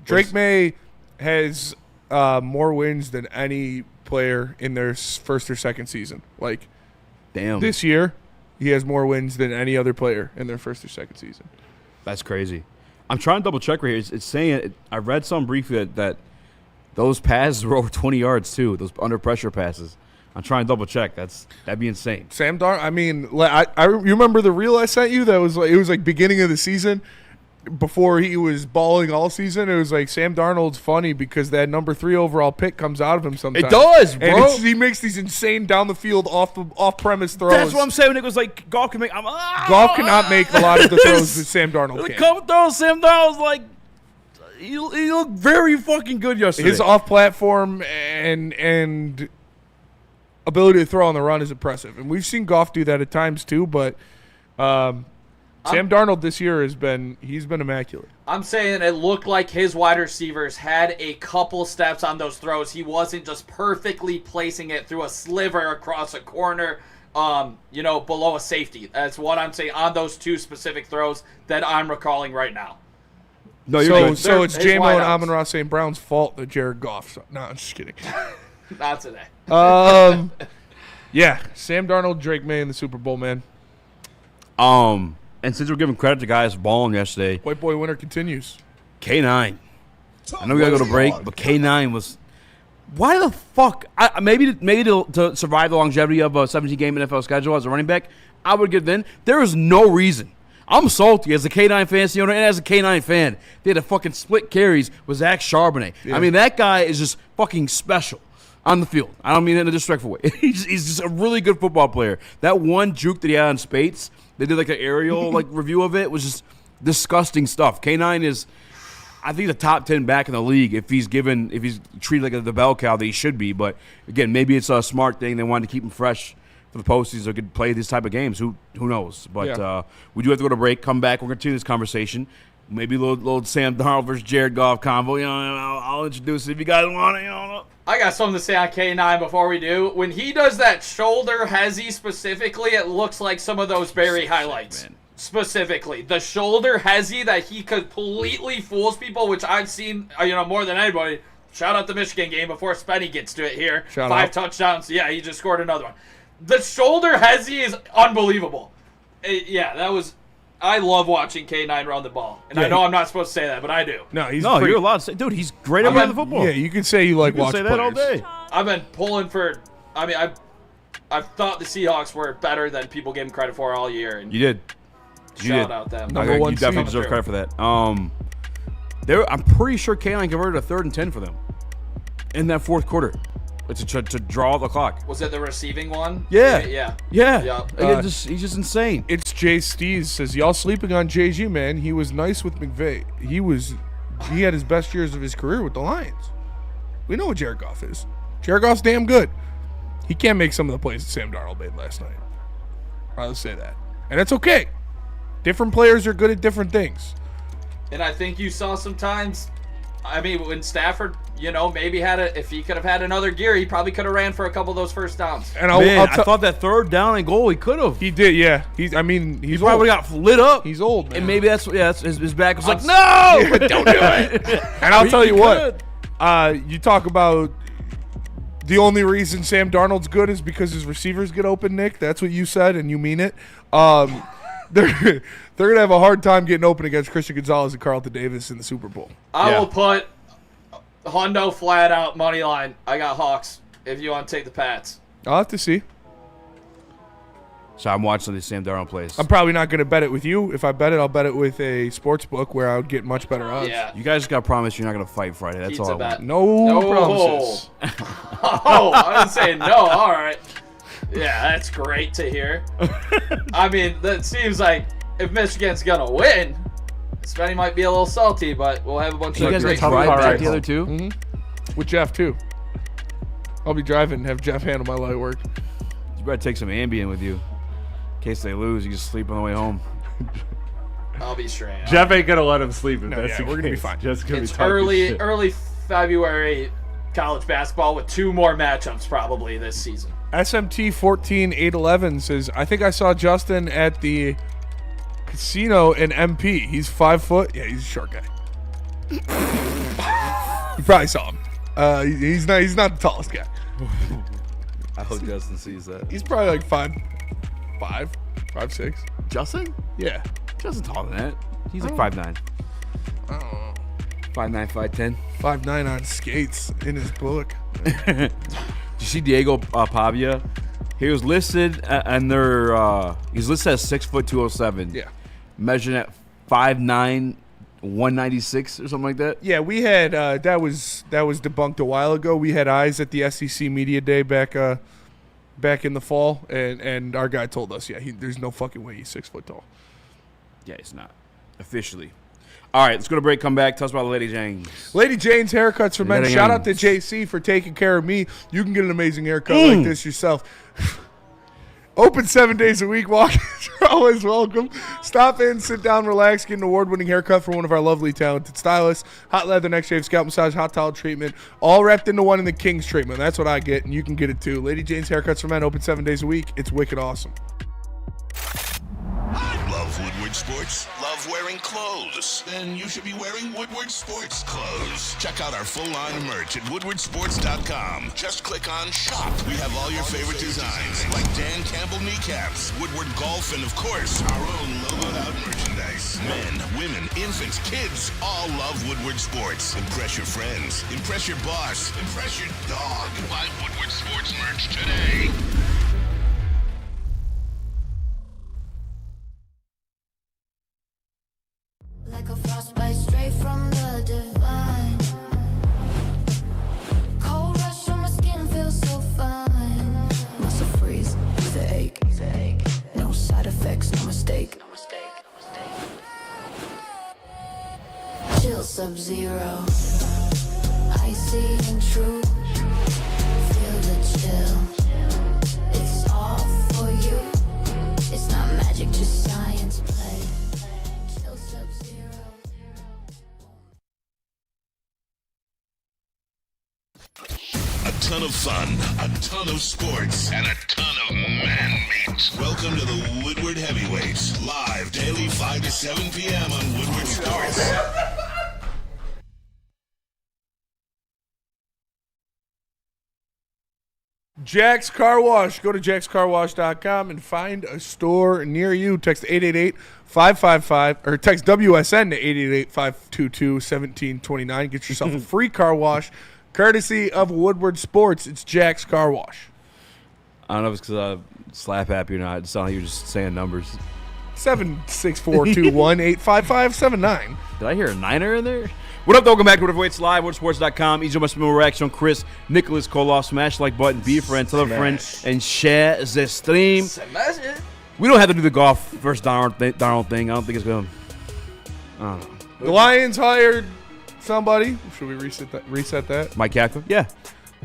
Speaker 3: Drake May has more wins than any player in their first or second season. Like,
Speaker 4: damn,
Speaker 3: this year he has more wins than any other player in their first or second season.
Speaker 4: That's crazy. I'm trying to double check right here. It's saying I read some briefly that those passes were over 20 yards too. Those under pressure passes. I'm trying to double check. That'd be insane.
Speaker 3: Sam Darnold. I mean, you remember the reel I sent you? That was like, it was like beginning of the season. Before he was balling all season, it was like Sam Darnold's funny because that number 3 overall pick comes out of him sometimes.
Speaker 4: It does, bro.
Speaker 3: And he makes these insane down the field off premise throws.
Speaker 4: That's what I'm saying. When it was like Goff can make.
Speaker 3: Goff cannot make a lot of the throws that Sam Darnold can.
Speaker 4: The couple throws, Sam Darnold's like he looked very fucking good yesterday.
Speaker 3: His off-platform and ability to throw on the run is impressive, and we've seen Goff do that at times too. But Sam Darnold this year he's been immaculate.
Speaker 6: I'm saying it looked like his wide receivers had a couple steps on those throws. He wasn't just perfectly placing it through a sliver across a corner, below a safety. That's what I'm saying on those 2 specific throws that I'm recalling right now.
Speaker 3: No, so it's J-Mo and Amon-Ra St. Brown's fault that Jared Goff. No, I'm just kidding.
Speaker 6: Not today.
Speaker 3: Yeah, Sam Darnold, Drake May in the Super Bowl, man.
Speaker 4: And since we're giving credit to guys balling yesterday,
Speaker 3: White Boy winner continues.
Speaker 4: K9. I know we gotta go to break, but K9 was. Why the fuck? Maybe to survive the longevity of a 17-game NFL schedule as a running back, I would give in. There is no reason. I'm salty as a K9 fantasy owner and as a K9 fan. They had a fucking split carries with Zach Charbonnet. Yeah. I mean, that guy is just fucking special on the field. I don't mean that in a disrespectful way. He's just a really good football player. That one juke that he had on Spates, they did like an aerial review of it, was just disgusting stuff. K9 is, I think, the top 10 back in the league if he's treated like the bell cow that he should be. But again, maybe it's a smart thing. They wanted to keep him fresh for the postseason so he could play these type of games. Who knows? But we do have to go to break. Come back. We're going to continue this conversation. Maybe a little Sam Darnold versus Jared Goff combo. I'll introduce it if you guys want it.
Speaker 6: I got something to say on K9 before we do. When he does that shoulder hezzy specifically, it looks like some of those Barry highlights. Man. Specifically, the shoulder hezzy that he completely fools people, which I've seen, more than anybody. Shout out the Michigan game before Spenny gets to it here. 5 touchdowns. Yeah, he just scored another one. The shoulder hezzy is unbelievable. That was. I love watching K9 run the ball, and I know I'm not supposed to say that, but I do.
Speaker 4: You're allowed to say, dude. He's great at running the football.
Speaker 3: Yeah, you can say you like watching
Speaker 4: that all day.
Speaker 6: I've been pulling for. I mean, I've thought the Seahawks were better than people gave them credit for all year. And
Speaker 4: you did.
Speaker 6: Shout out them.
Speaker 4: You definitely deserve credit for that. I'm pretty sure K9 converted a 3rd and 10 for them in that fourth quarter. To draw the clock.
Speaker 6: Was it the receiving one?
Speaker 4: Yeah.
Speaker 6: Yeah.
Speaker 4: He's just insane.
Speaker 3: It's Jay Stees says, y'all sleeping on JG, man. He was nice with McVay. He had his best years of his career with the Lions. We know what Jared Goff is. Jared Goff's damn good. He can't make some of the plays that Sam Darnold made last night. I'll say that. And that's okay. Different players are good at different things.
Speaker 6: And I think you saw sometimes, when Stafford, maybe if he could have had another gear, he probably could have ran for a couple of those first downs.
Speaker 4: And I thought that 3rd down and goal, he could have.
Speaker 3: He did, yeah. He's
Speaker 4: probably got lit up.
Speaker 3: He's old, man.
Speaker 4: And maybe that's his back was like, no, don't do it.
Speaker 3: And I'll tell you what, you talk about the only reason Sam Darnold's good is because his receivers get open, Nick. That's what you said, and you mean it. They're going to have a hard time getting open against Christian Gonzalez and Carlton Davis in the Super Bowl.
Speaker 6: I will put Hondo flat out money line. I got Hawks if you want to take the Pats.
Speaker 3: I'll have to see.
Speaker 4: So I'm watching the Sam Darnold plays.
Speaker 3: I'm probably not going to bet it with you. If I bet it, I'll bet it with a sports book where I would get much better odds.
Speaker 6: Yeah.
Speaker 4: You guys got to promise you're not going to fight Friday. That's all I want.
Speaker 3: No promises.
Speaker 6: I didn't say no. All right. Yeah, that's great to hear. That seems like if Michigan's going to win, Spenny might be a little salty, but we'll have a bunch
Speaker 2: You
Speaker 6: of
Speaker 2: guys
Speaker 6: great
Speaker 2: got to ride
Speaker 6: food.
Speaker 2: back together too?
Speaker 3: Mm-hmm. With Jeff, too. I'll be driving and have Jeff handle my light work.
Speaker 4: You better take some Ambien with you. In case they lose, you just sleep on the way home.
Speaker 6: I'll be straight.
Speaker 5: Jeff ain't gonna let him sleep. If
Speaker 3: No,
Speaker 5: that's
Speaker 3: yeah,
Speaker 5: the
Speaker 3: we're gonna be
Speaker 5: case.
Speaker 3: fine.
Speaker 5: Jeff's gonna
Speaker 6: It's
Speaker 5: be talking shit.
Speaker 6: early February college basketball with 2 more matchups probably this season.
Speaker 3: SMT 14811 says, I think I saw Justin at the casino in MP. He's 5 foot. Yeah, he's a short guy. You probably saw him. He's not the tallest guy.
Speaker 4: I hope Justin sees that.
Speaker 3: He's probably like 5'6".
Speaker 4: Justin?
Speaker 3: Yeah.
Speaker 4: Justin's taller than that. He's like
Speaker 3: Oh.
Speaker 4: 5'9".
Speaker 3: I don't know.
Speaker 4: 5'9", 5'10".
Speaker 3: 5'9" on skates in his book.
Speaker 4: Did you see Diego Pavia? He was listed and he's listed as 6'207".
Speaker 3: Yeah.
Speaker 4: Measuring at 5'9", 196 or something like that.
Speaker 3: Yeah, we had that was debunked a while ago. We had eyes at the SEC Media Day back in the fall, and our guy told us, yeah, there's no fucking way he's 6 foot tall.
Speaker 4: Yeah, he's not. Officially. All right, let's go to break. Come back. Tell us about Lady Jane's.
Speaker 3: Lady Jane's Haircuts for Men.
Speaker 4: Lady
Speaker 3: Shout out to
Speaker 4: Jane's.
Speaker 3: JC for taking care of me. You can get an amazing haircut like this yourself. Open 7 days a week. Walk-ins are always welcome. Stop in, sit down, relax, get an award-winning haircut from one of our lovely, talented stylists. Hot leather, neck shave, scalp massage, hot towel treatment, all wrapped into one in the King's treatment. That's what I get, and you can get it too. Lady Jane's Haircuts for Men. Open 7 days a week. It's wicked awesome.
Speaker 7: Love Woodward Sports? Love wearing clothes? Then you should be wearing Woodward Sports clothes. Check out our full line of merch at woodwardsports.com. Just click on shop. We have all your favorite designs, like Dan Campbell kneecaps, Woodward Golf, and of course, our own logoed out merchandise. Men, women, infants, kids, all love Woodward Sports. Impress your friends. Impress your boss. Impress your dog. Buy Woodward Sports merch today.
Speaker 13: Like a frostbite straight from the divine. Cold rush on my skin feels so fine. Muscle freeze, the ache. No side effects, no mistake. Chill sub-zero. Icy and true. Feel the chill. It's all for you. It's not magic, just science play. Chill sub-zero.
Speaker 7: A ton of fun, a ton of sports, and a ton of man meat. Welcome to the Woodward Heavyweights, live daily 5 to 7 p.m. on Woodward Sports.
Speaker 3: Jack's Car Wash. Go to jackscarwash.com and find a store near you. Text 888-555 or text WSN to 888-522-1729. Get yourself a free car wash courtesy of Woodward Sports. It's Jack's Car Wash.
Speaker 4: I don't know if it's because I slap happy or not. It sounded like you were just saying numbers.
Speaker 3: 76421-85579.
Speaker 4: Did I hear a niner in there? What up, though? Welcome back to Woodward Heavyweights Live, woodsports.com. Easy must be reaction. Chris, Nicholas Kohloff, smash like button, be a friend, tell a friend, and share the stream. We don't have to do the golf versus Donald thing. I don't think it's going to. I don't know.
Speaker 3: The Lions hired somebody. Should we reset that?
Speaker 4: Mike Kafka? Yeah.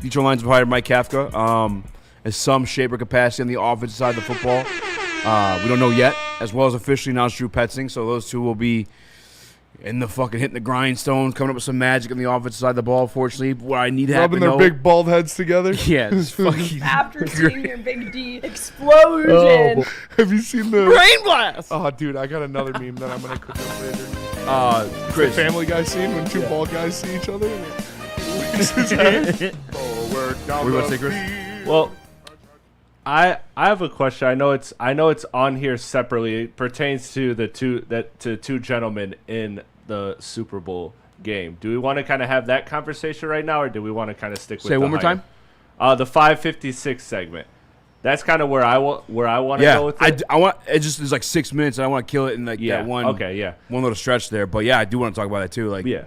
Speaker 4: Detroit Lions have hired Mike Kafka in some shape or capacity on the offensive side of the football. We don't know yet, as well as officially announced Drew Petzing. So those two will be in the fucking hitting the grindstone, coming up with some magic on the offensive side of the ball. Fortunately, what I need to happen,
Speaker 3: rubbing their big bald heads together.
Speaker 4: Yeah, it's fucking
Speaker 14: After seeing your big D explosion.
Speaker 3: Have you seen the
Speaker 14: Brain blast?
Speaker 3: Oh, dude, I got another meme that I'm gonna cook up later.
Speaker 4: Chris,
Speaker 3: the Family Guy scene when two bald guys see each other. Forward down
Speaker 4: What do you want to
Speaker 3: the
Speaker 4: say, Chris?
Speaker 3: field.
Speaker 5: Well, I have a question. I know it's on here separately. It pertains to two gentlemen in the Super Bowl game. Do we want to kind of have that conversation right now, or do we want to kind of stick with
Speaker 4: Say
Speaker 5: the
Speaker 4: one more
Speaker 5: higher?
Speaker 4: time?
Speaker 5: The 556 segment. That's kind of where I want to go with it.
Speaker 4: I want it. Just there's like 6 minutes, and I want to kill it in like that one.
Speaker 5: Okay, yeah.
Speaker 4: One little stretch there, but yeah, I do want to talk about that too. Like,
Speaker 5: yeah.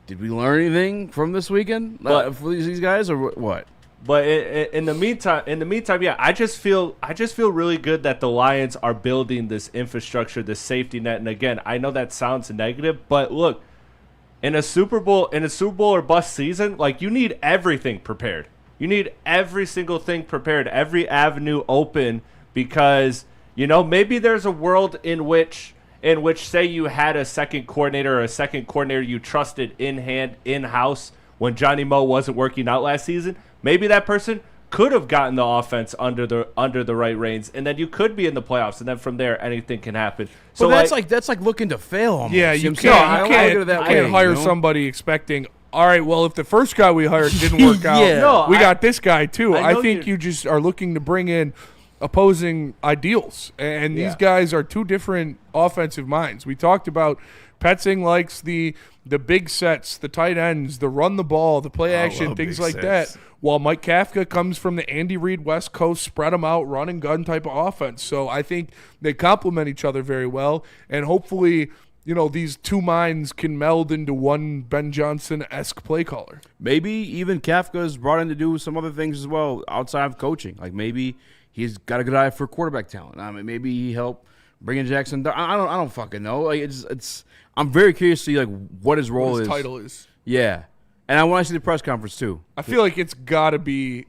Speaker 4: Did we learn anything from this weekend for these guys, or what?
Speaker 5: But in the meantime, yeah, I just feel really good that the Lions are building this infrastructure, this safety net. And again, I know that sounds negative, but look, in a Super Bowl or bust season, like, you need everything prepared. You need every single thing prepared, every avenue open, because maybe there's a world in which say you had a second coordinator you trusted in-house when Johnny Moe wasn't working out last season. Maybe that person could have gotten the offense under the right reins, and then you could be in the playoffs, and then from there anything can happen. So
Speaker 4: that's like looking to fail almost.
Speaker 3: Yeah, you can't hire somebody expecting, all right, well, if the first guy we hired didn't work out, we got this guy too. I think you just are looking to bring in opposing ideals, and these guys are two different offensive minds. We talked about Petzing likes the big sets, the tight ends, the run the ball, the play action, things like that, while Mike Kafka comes from the Andy Reid West Coast spread them out, run and gun type of offense. So I think they complement each other very well, and hopefully these two minds can meld into one Ben Johnson-esque play caller.
Speaker 4: Maybe even Kafka is brought in to do some other things as well outside of coaching. Like maybe he's got a good eye for quarterback talent. I mean, maybe he helped bring in Jackson. I don't fucking know. Like it's. I'm very curious to see what his role is.
Speaker 3: Title is.
Speaker 4: Yeah, and I want to see the press conference too.
Speaker 3: I feel like it's got to be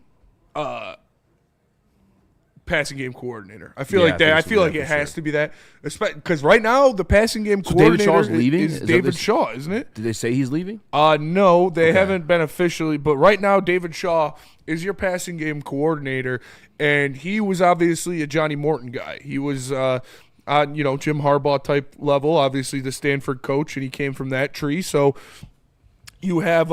Speaker 3: passing game coordinator. I feel like that. I feel like it has to be that, because right now the passing game coordinator
Speaker 4: David Shaw's leaving?
Speaker 3: is David Shaw, isn't it?
Speaker 4: Did they say he's leaving?
Speaker 3: No, they haven't been officially. But right now, David Shaw is your passing game coordinator, and he was obviously a Johnny Morton guy. He was on Jim Harbaugh type level, obviously the Stanford coach, and he came from that tree. So you have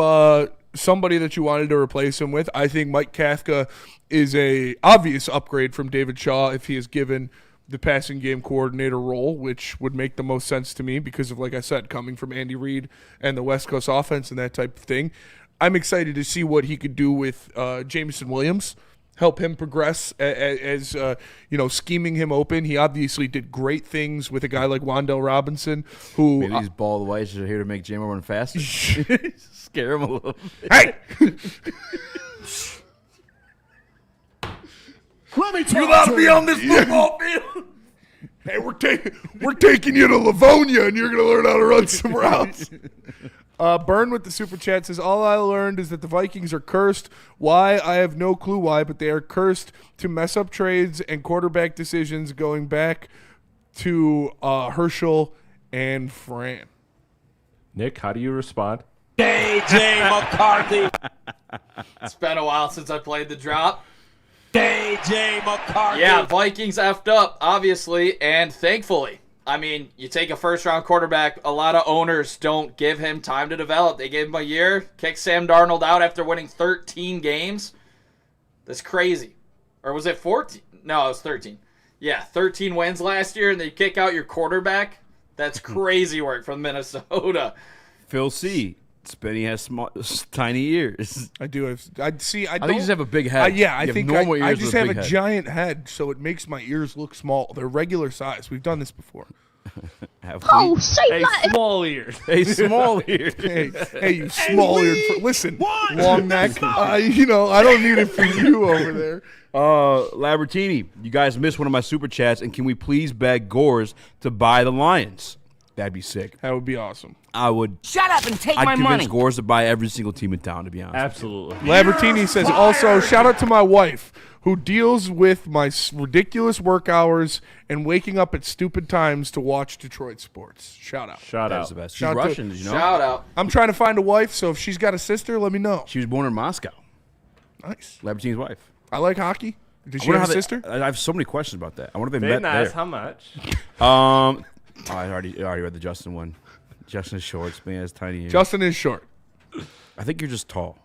Speaker 3: somebody that you wanted to replace him with. I think Mike Kafka is a obvious upgrade from David Shaw if he is given the passing game coordinator role, which would make the most sense to me because of, like I said, coming from Andy Reid and the West Coast offense and that type of thing. I'm excited to see what he could do with Jameson Williams, help him progress as scheming him open. He obviously did great things with a guy like Wan'Dale Robinson, who
Speaker 4: maybe these ball whites are here to make Jamo run faster. Scare him a little bit.
Speaker 3: Hey!
Speaker 8: Let me
Speaker 3: you allowed to be on this football field? Hey, we're taking you to Livonia, and you're going to learn how to run somewhere else. Burn with the super chat says, all I learned is that the Vikings are cursed. Why? I have no clue why, but they are cursed to mess up trades and quarterback decisions going back to Herschel and Fran.
Speaker 5: Nick, how do you respond?
Speaker 8: DJ McCarthy.
Speaker 6: It's been a while since I played the drop.
Speaker 8: DJ McCarthy.
Speaker 6: Yeah, Vikings effed up, obviously, and thankfully. I mean, you take a first-round quarterback, a lot of owners don't give him time to develop. They gave him a year, kicked Sam Darnold out after winning 13 games. That's crazy. Or was it 14? No, it was 13. Yeah, 13 wins last year, and they kick out your quarterback? That's crazy work from Minnesota.
Speaker 4: Phil C. Spenny has tiny ears.
Speaker 3: I do. I think you
Speaker 4: just have a big head.
Speaker 3: I think I just have a giant head, so it makes my ears look small. They're regular size. We've done this before.
Speaker 14: Say that.
Speaker 5: Small ears.
Speaker 4: Hey, small ears.
Speaker 3: Hey, you small eared. Listen, long neck. I don't need it for you over there.
Speaker 4: Labertini, you guys missed one of my super chats, and can we please beg Gores to buy the Lions? That'd be sick.
Speaker 3: That would be awesome.
Speaker 4: I would.
Speaker 14: Shut up and take my money.
Speaker 4: I'd convince Gores to buy every single team in town, to be honest.
Speaker 5: Absolutely.
Speaker 3: Labertini says, also, shout out to my wife, who deals with my ridiculous work hours and waking up at stupid times to watch Detroit sports. Shout out.
Speaker 5: Shout out.
Speaker 4: The best. She's Russian, did you know?
Speaker 6: Shout out.
Speaker 3: I'm trying to find a wife, so if she's got a sister, let me know.
Speaker 4: She was born in Moscow.
Speaker 3: Nice.
Speaker 4: Labertini's wife.
Speaker 3: I like hockey. Did she have a sister?
Speaker 4: I have so many questions about that. I wonder if they
Speaker 5: Very
Speaker 4: met
Speaker 5: nice.
Speaker 4: there.
Speaker 5: How much?
Speaker 4: I already read the Justin one. Justin is short. Man has tiny ears.
Speaker 3: Justin is short.
Speaker 4: I think you're just tall.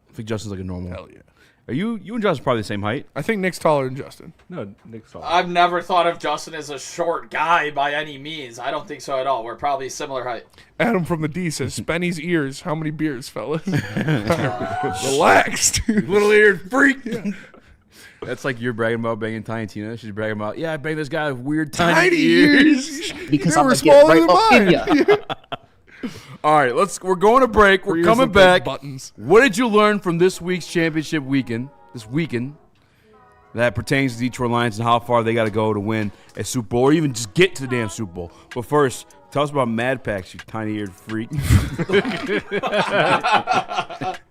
Speaker 4: I think Justin's like a normal.
Speaker 3: Hell yeah.
Speaker 4: Are you and Justin probably the same height?
Speaker 3: I think Nick's taller than Justin.
Speaker 5: No, Nick's taller.
Speaker 6: I've never thought of Justin as a short guy by any means. I don't think so at all. We're probably similar height.
Speaker 3: Adam from the D says, Spenny's ears. How many beers, fellas? Relaxed.
Speaker 4: Little-eared freak. Yeah. That's like you're bragging about banging Tiny Tina. She's bragging about, I banged this guy with weird tiny ears.
Speaker 14: Because
Speaker 3: they
Speaker 14: I'm
Speaker 3: were
Speaker 14: going to get
Speaker 3: smaller
Speaker 14: right
Speaker 3: than
Speaker 14: up in
Speaker 3: mine.
Speaker 14: ya.
Speaker 4: All right, we're going to break. We're coming back. Buttons. What did you learn from this week's championship weekend? That pertains to Detroit Lions and how far they got to go to win a Super Bowl or even just get to the damn Super Bowl. But first, tell us about Mad Packs, you tiny-eared freak.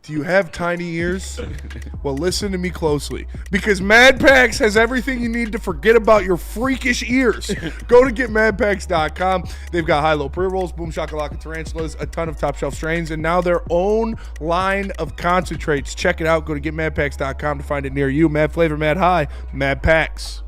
Speaker 3: Do you have tiny ears? Well, listen to me closely. Because Mad Packs has everything you need to forget about your freakish ears. Go to getmadpacks.com. They've got high-low pre-rolls, boom shakalaka tarantulas, a ton of top-shelf strains, and now their own line of concentrates. Check it out. Go to getmadpacks.com to find it near you. Mad flavor, mad high, Mad Packs.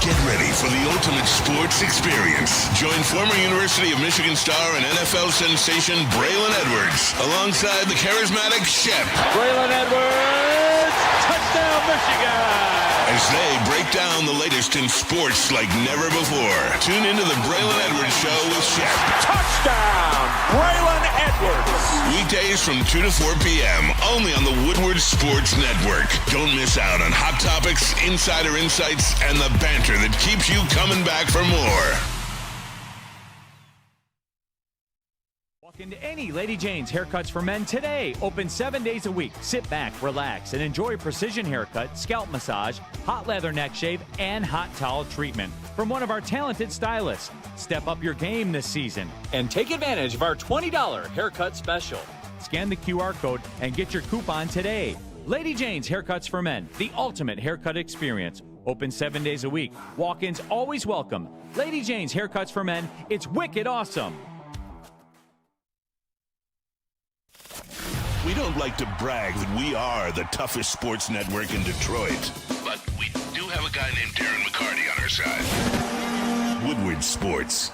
Speaker 7: Get ready for the ultimate sports experience. Join former University of Michigan star and NFL sensation Braylon Edwards alongside the charismatic Shep.
Speaker 8: Braylon Edwards, touchdown Michigan!
Speaker 7: As they break down the latest in sports like never before. Tune into the Braylon Edwards Show with Shep.
Speaker 8: Touchdown, Braylon Edwards!
Speaker 7: Weekdays from 2 to 4 p.m. only on the Woodward Sports Network. Don't miss out on hot topics, insider insights, and the banter that keeps you coming back for more.
Speaker 15: Walk into any Lady Jane's Haircuts for Men today. Open 7 days a week. Sit back, relax, and enjoy precision haircut, scalp massage, hot leather neck shave, and hot towel treatment from one of our talented stylists. Step up your game this season and take advantage of our $20 haircut special. Scan the QR code and get your coupon today. Lady Jane's Haircuts for Men, the ultimate haircut experience. Open 7 days a week. Walk-ins always welcome. Lady Jane's Haircuts for Men. It's wicked awesome.
Speaker 7: We don't like to brag that we are the toughest sports network in Detroit, but we do have a guy named Darren McCarty on our side. Woodward Sports.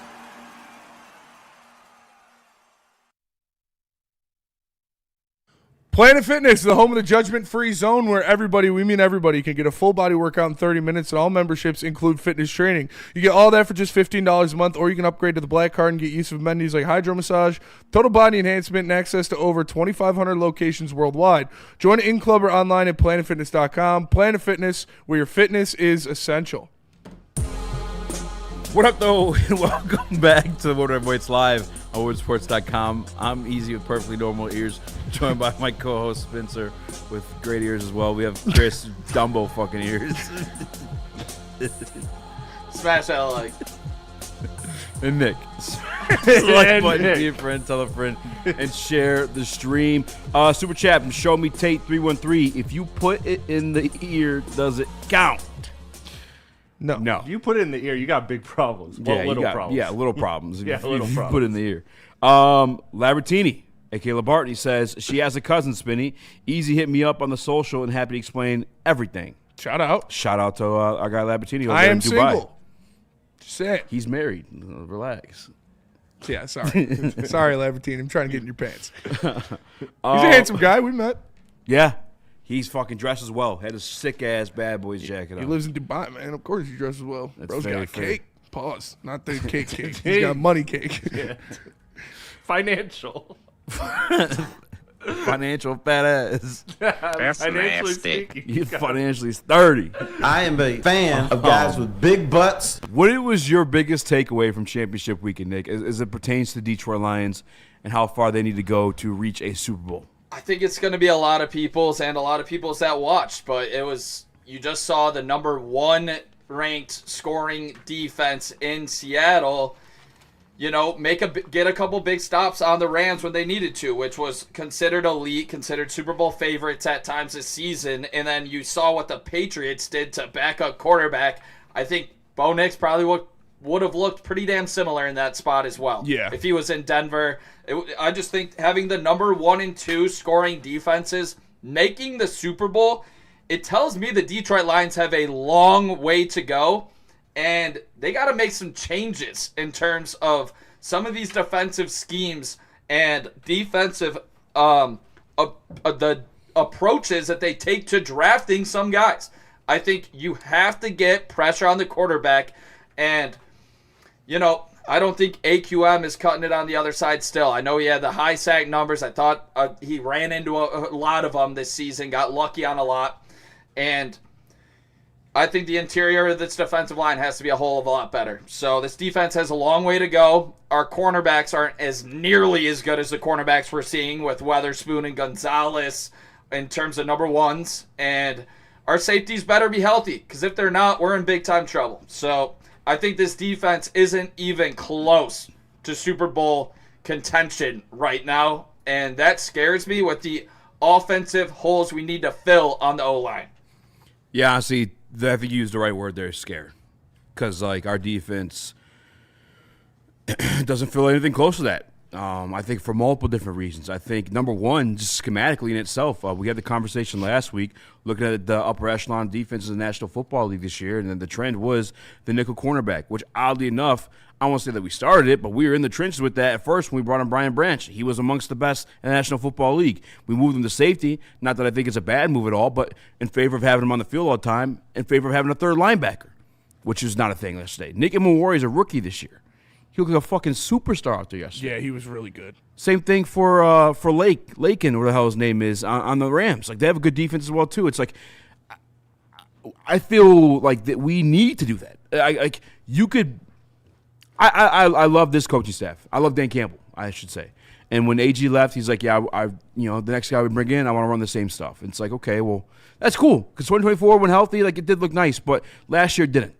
Speaker 3: Planet Fitness, the home of the judgment-free zone where everybody, we mean everybody, can get a full body workout in 30 minutes, and all memberships include fitness training. You get all that for just $15 a month, or you can upgrade to the Black Card and get use of amenities like hydro massage, total body enhancement, and access to over 2,500 locations worldwide. Join in club or online at planetfitness.com. Planet Fitness, where your fitness is essential.
Speaker 4: What up, though? Welcome back to the Woodward Voice Live on woodsports.com. I'm Eazy with perfectly normal ears, joined by my co-host Spencer with great ears as well. We have Chris Dumbo fucking ears.
Speaker 6: Smash that like.
Speaker 4: And Nick. Like button, be a friend, tell a friend, and share the stream. Super chat from Show Me Tate 313. If you put it in the ear, does it count?
Speaker 3: No.
Speaker 5: If you put it in the ear, you got big problems. Well,
Speaker 4: Yeah,
Speaker 5: little problems.
Speaker 4: Yeah, little problems.
Speaker 5: Yeah,
Speaker 4: if
Speaker 5: little
Speaker 4: you
Speaker 5: problems.
Speaker 4: put it in the ear. Labertini, a.k.a. Labartini, says, she has a cousin, Spinny. Easy hit me up on the social and happy to explain everything.
Speaker 3: Shout out.
Speaker 4: Shout out to our guy Labertini over
Speaker 3: I
Speaker 4: there
Speaker 3: am
Speaker 4: in Dubai.
Speaker 3: single. Just saying.
Speaker 4: He's married. Relax.
Speaker 3: Yeah, sorry. Sorry, Labertine. I'm trying to get in your pants. He's a handsome guy. We met.
Speaker 4: Yeah. He's fucking dressed as well. Had a sick-ass Bad Boys jacket on.
Speaker 3: He lives in Dubai, man. Of course he dresses well.
Speaker 4: That's
Speaker 3: Bro's
Speaker 4: very
Speaker 3: got
Speaker 4: fair.
Speaker 3: cake. Pause. Not the cake. He's got money cake.
Speaker 5: Yeah. Financial.
Speaker 4: Financial fat ass.
Speaker 5: That's financially speaking.
Speaker 4: He's financially sturdy.
Speaker 16: I am a fan of guys with big butts.
Speaker 4: What was your biggest takeaway from championship weekend, Nick, as it pertains to Detroit Lions and how far they need to go to reach a Super Bowl?
Speaker 6: I think it's going to be a lot of people's and a lot of people's that watched, but it was, you just saw the number one ranked scoring defense in Seattle, you know, get a couple big stops on the Rams when they needed to, which was considered elite, considered Super Bowl favorites at times this season. And then you saw what the Patriots did to backup quarterback. I think Bo Nix probably would have looked pretty damn similar in that spot as well.
Speaker 3: Yeah.
Speaker 6: If he was in Denver. I just think having the number 1 and 2 scoring defenses making the Super Bowl, it tells me the Detroit Lions have a long way to go, and they got to make some changes in terms of some of these defensive schemes and defensive the approaches that they take to drafting some guys. I think you have to get pressure on the quarterback, and you know, I don't think AQM is cutting it on the other side still. I know he had the high sack numbers. I thought he ran into a lot of them this season, got lucky on a lot. And, I think the interior of this defensive line has to be a whole of a lot better. So this defense has a long way to go. Our cornerbacks aren't as nearly as good as the cornerbacks we're seeing with Weatherspoon and Gonzalez in terms of number ones. And our safeties better be healthy, because if they're not, we're in big-time trouble. So I think this defense isn't even close to Super Bowl contention right now, and that scares me with the offensive holes we need to fill on the O-line.
Speaker 4: Yeah, honestly, I think you used the right word there, scared. Because, like, our defense doesn't feel anything close to that. I think for multiple different reasons. I think, number one, just schematically in itself, we had the conversation last week looking at the upper echelon defenses in the National Football League this year, and then the trend was the nickel cornerback, which, oddly enough, I won't say that we started it, but we were in the trenches with that at first when we brought in Brian Branch. He was amongst the best in the National Football League. We moved him to safety, not that I think it's a bad move at all, but in favor of having him on the field all the time, in favor of having a third linebacker, which is not a thing yesterday. Nick Amon-Ra is a rookie this year. He looked like a fucking superstar out there yesterday.
Speaker 3: Yeah, he was really good.
Speaker 4: Same thing for Lakin, or the hell his name is, on the Rams. Like, they have a good defense as well, too. It's like, I feel like that we need to do that. I love this coaching staff. I love Dan Campbell, I should say. And when AG left, he's like, yeah, the next guy we bring in, I want to run the same stuff. And it's like, okay, well, that's cool. Because 2024, when healthy, like, it did look nice. But last year, it didn't.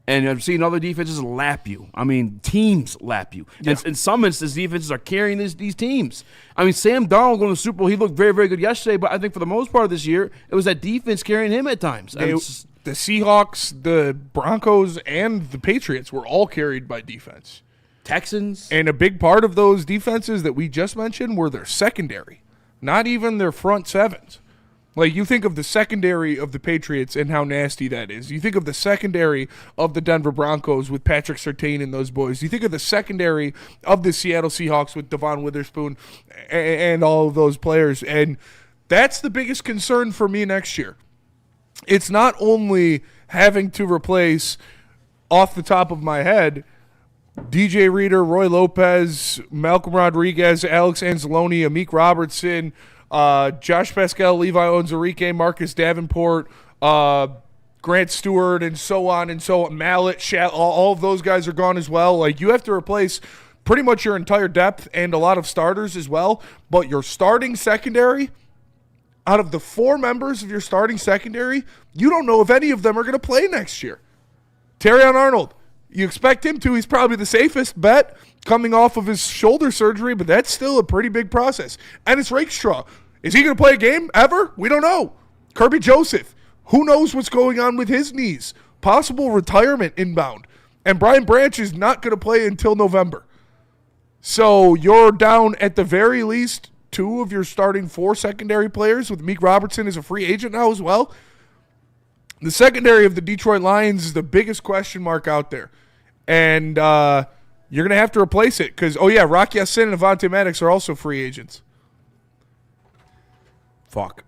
Speaker 4: And I've seen other defenses lap you. I mean, teams lap you. Yeah. And in some instances, defenses are carrying these teams. I mean, Sam Darnold going to the Super Bowl, he looked very, very good yesterday, but I think for the most part of this year, it was that defense carrying him at times.
Speaker 3: The Seahawks, the Broncos, and the Patriots were all carried by defense.
Speaker 4: Texans.
Speaker 3: And a big part of those defenses that we just mentioned were their secondary, not even their front sevens. Like, you think of the secondary of the Patriots and how nasty that is. You think of the secondary of the Denver Broncos with Patrick Surtain and those boys. You think of the secondary of the Seattle Seahawks with Devon Witherspoon and all of those players. And that's the biggest concern for me next year. It's not only having to replace, off the top of my head, DJ Reader, Roy Lopez, Malcolm Rodriguez, Alex Anzalone, Amik Robertson, Josh Pascal, Levi Onwuzurike, Marcus Davenport, Grant Stewart, and so on, Mallet, all of those guys are gone as well. Like, you have to replace pretty much your entire depth and a lot of starters as well. But your starting secondary, out of the 4 members of your starting secondary, you don't know if any of them are going to play next year. Terrion Arnold, you expect him to. He's probably the safest bet coming off of his shoulder surgery, but that's still a pretty big process. And it's Raxter. Is he going to play a game ever? We don't know. Kirby Joseph, who knows what's going on with his knees? Possible retirement inbound. And Brian Branch is not going to play until November. So you're down at the very least 2 of your starting 4 secondary players, with Meek Robertson as a free agent now as well. The secondary of the Detroit Lions is the biggest question mark out there. And you're going to have to replace it because, Rock Ya-Sin and Avonte Maddox are also free agents.
Speaker 4: Fuck.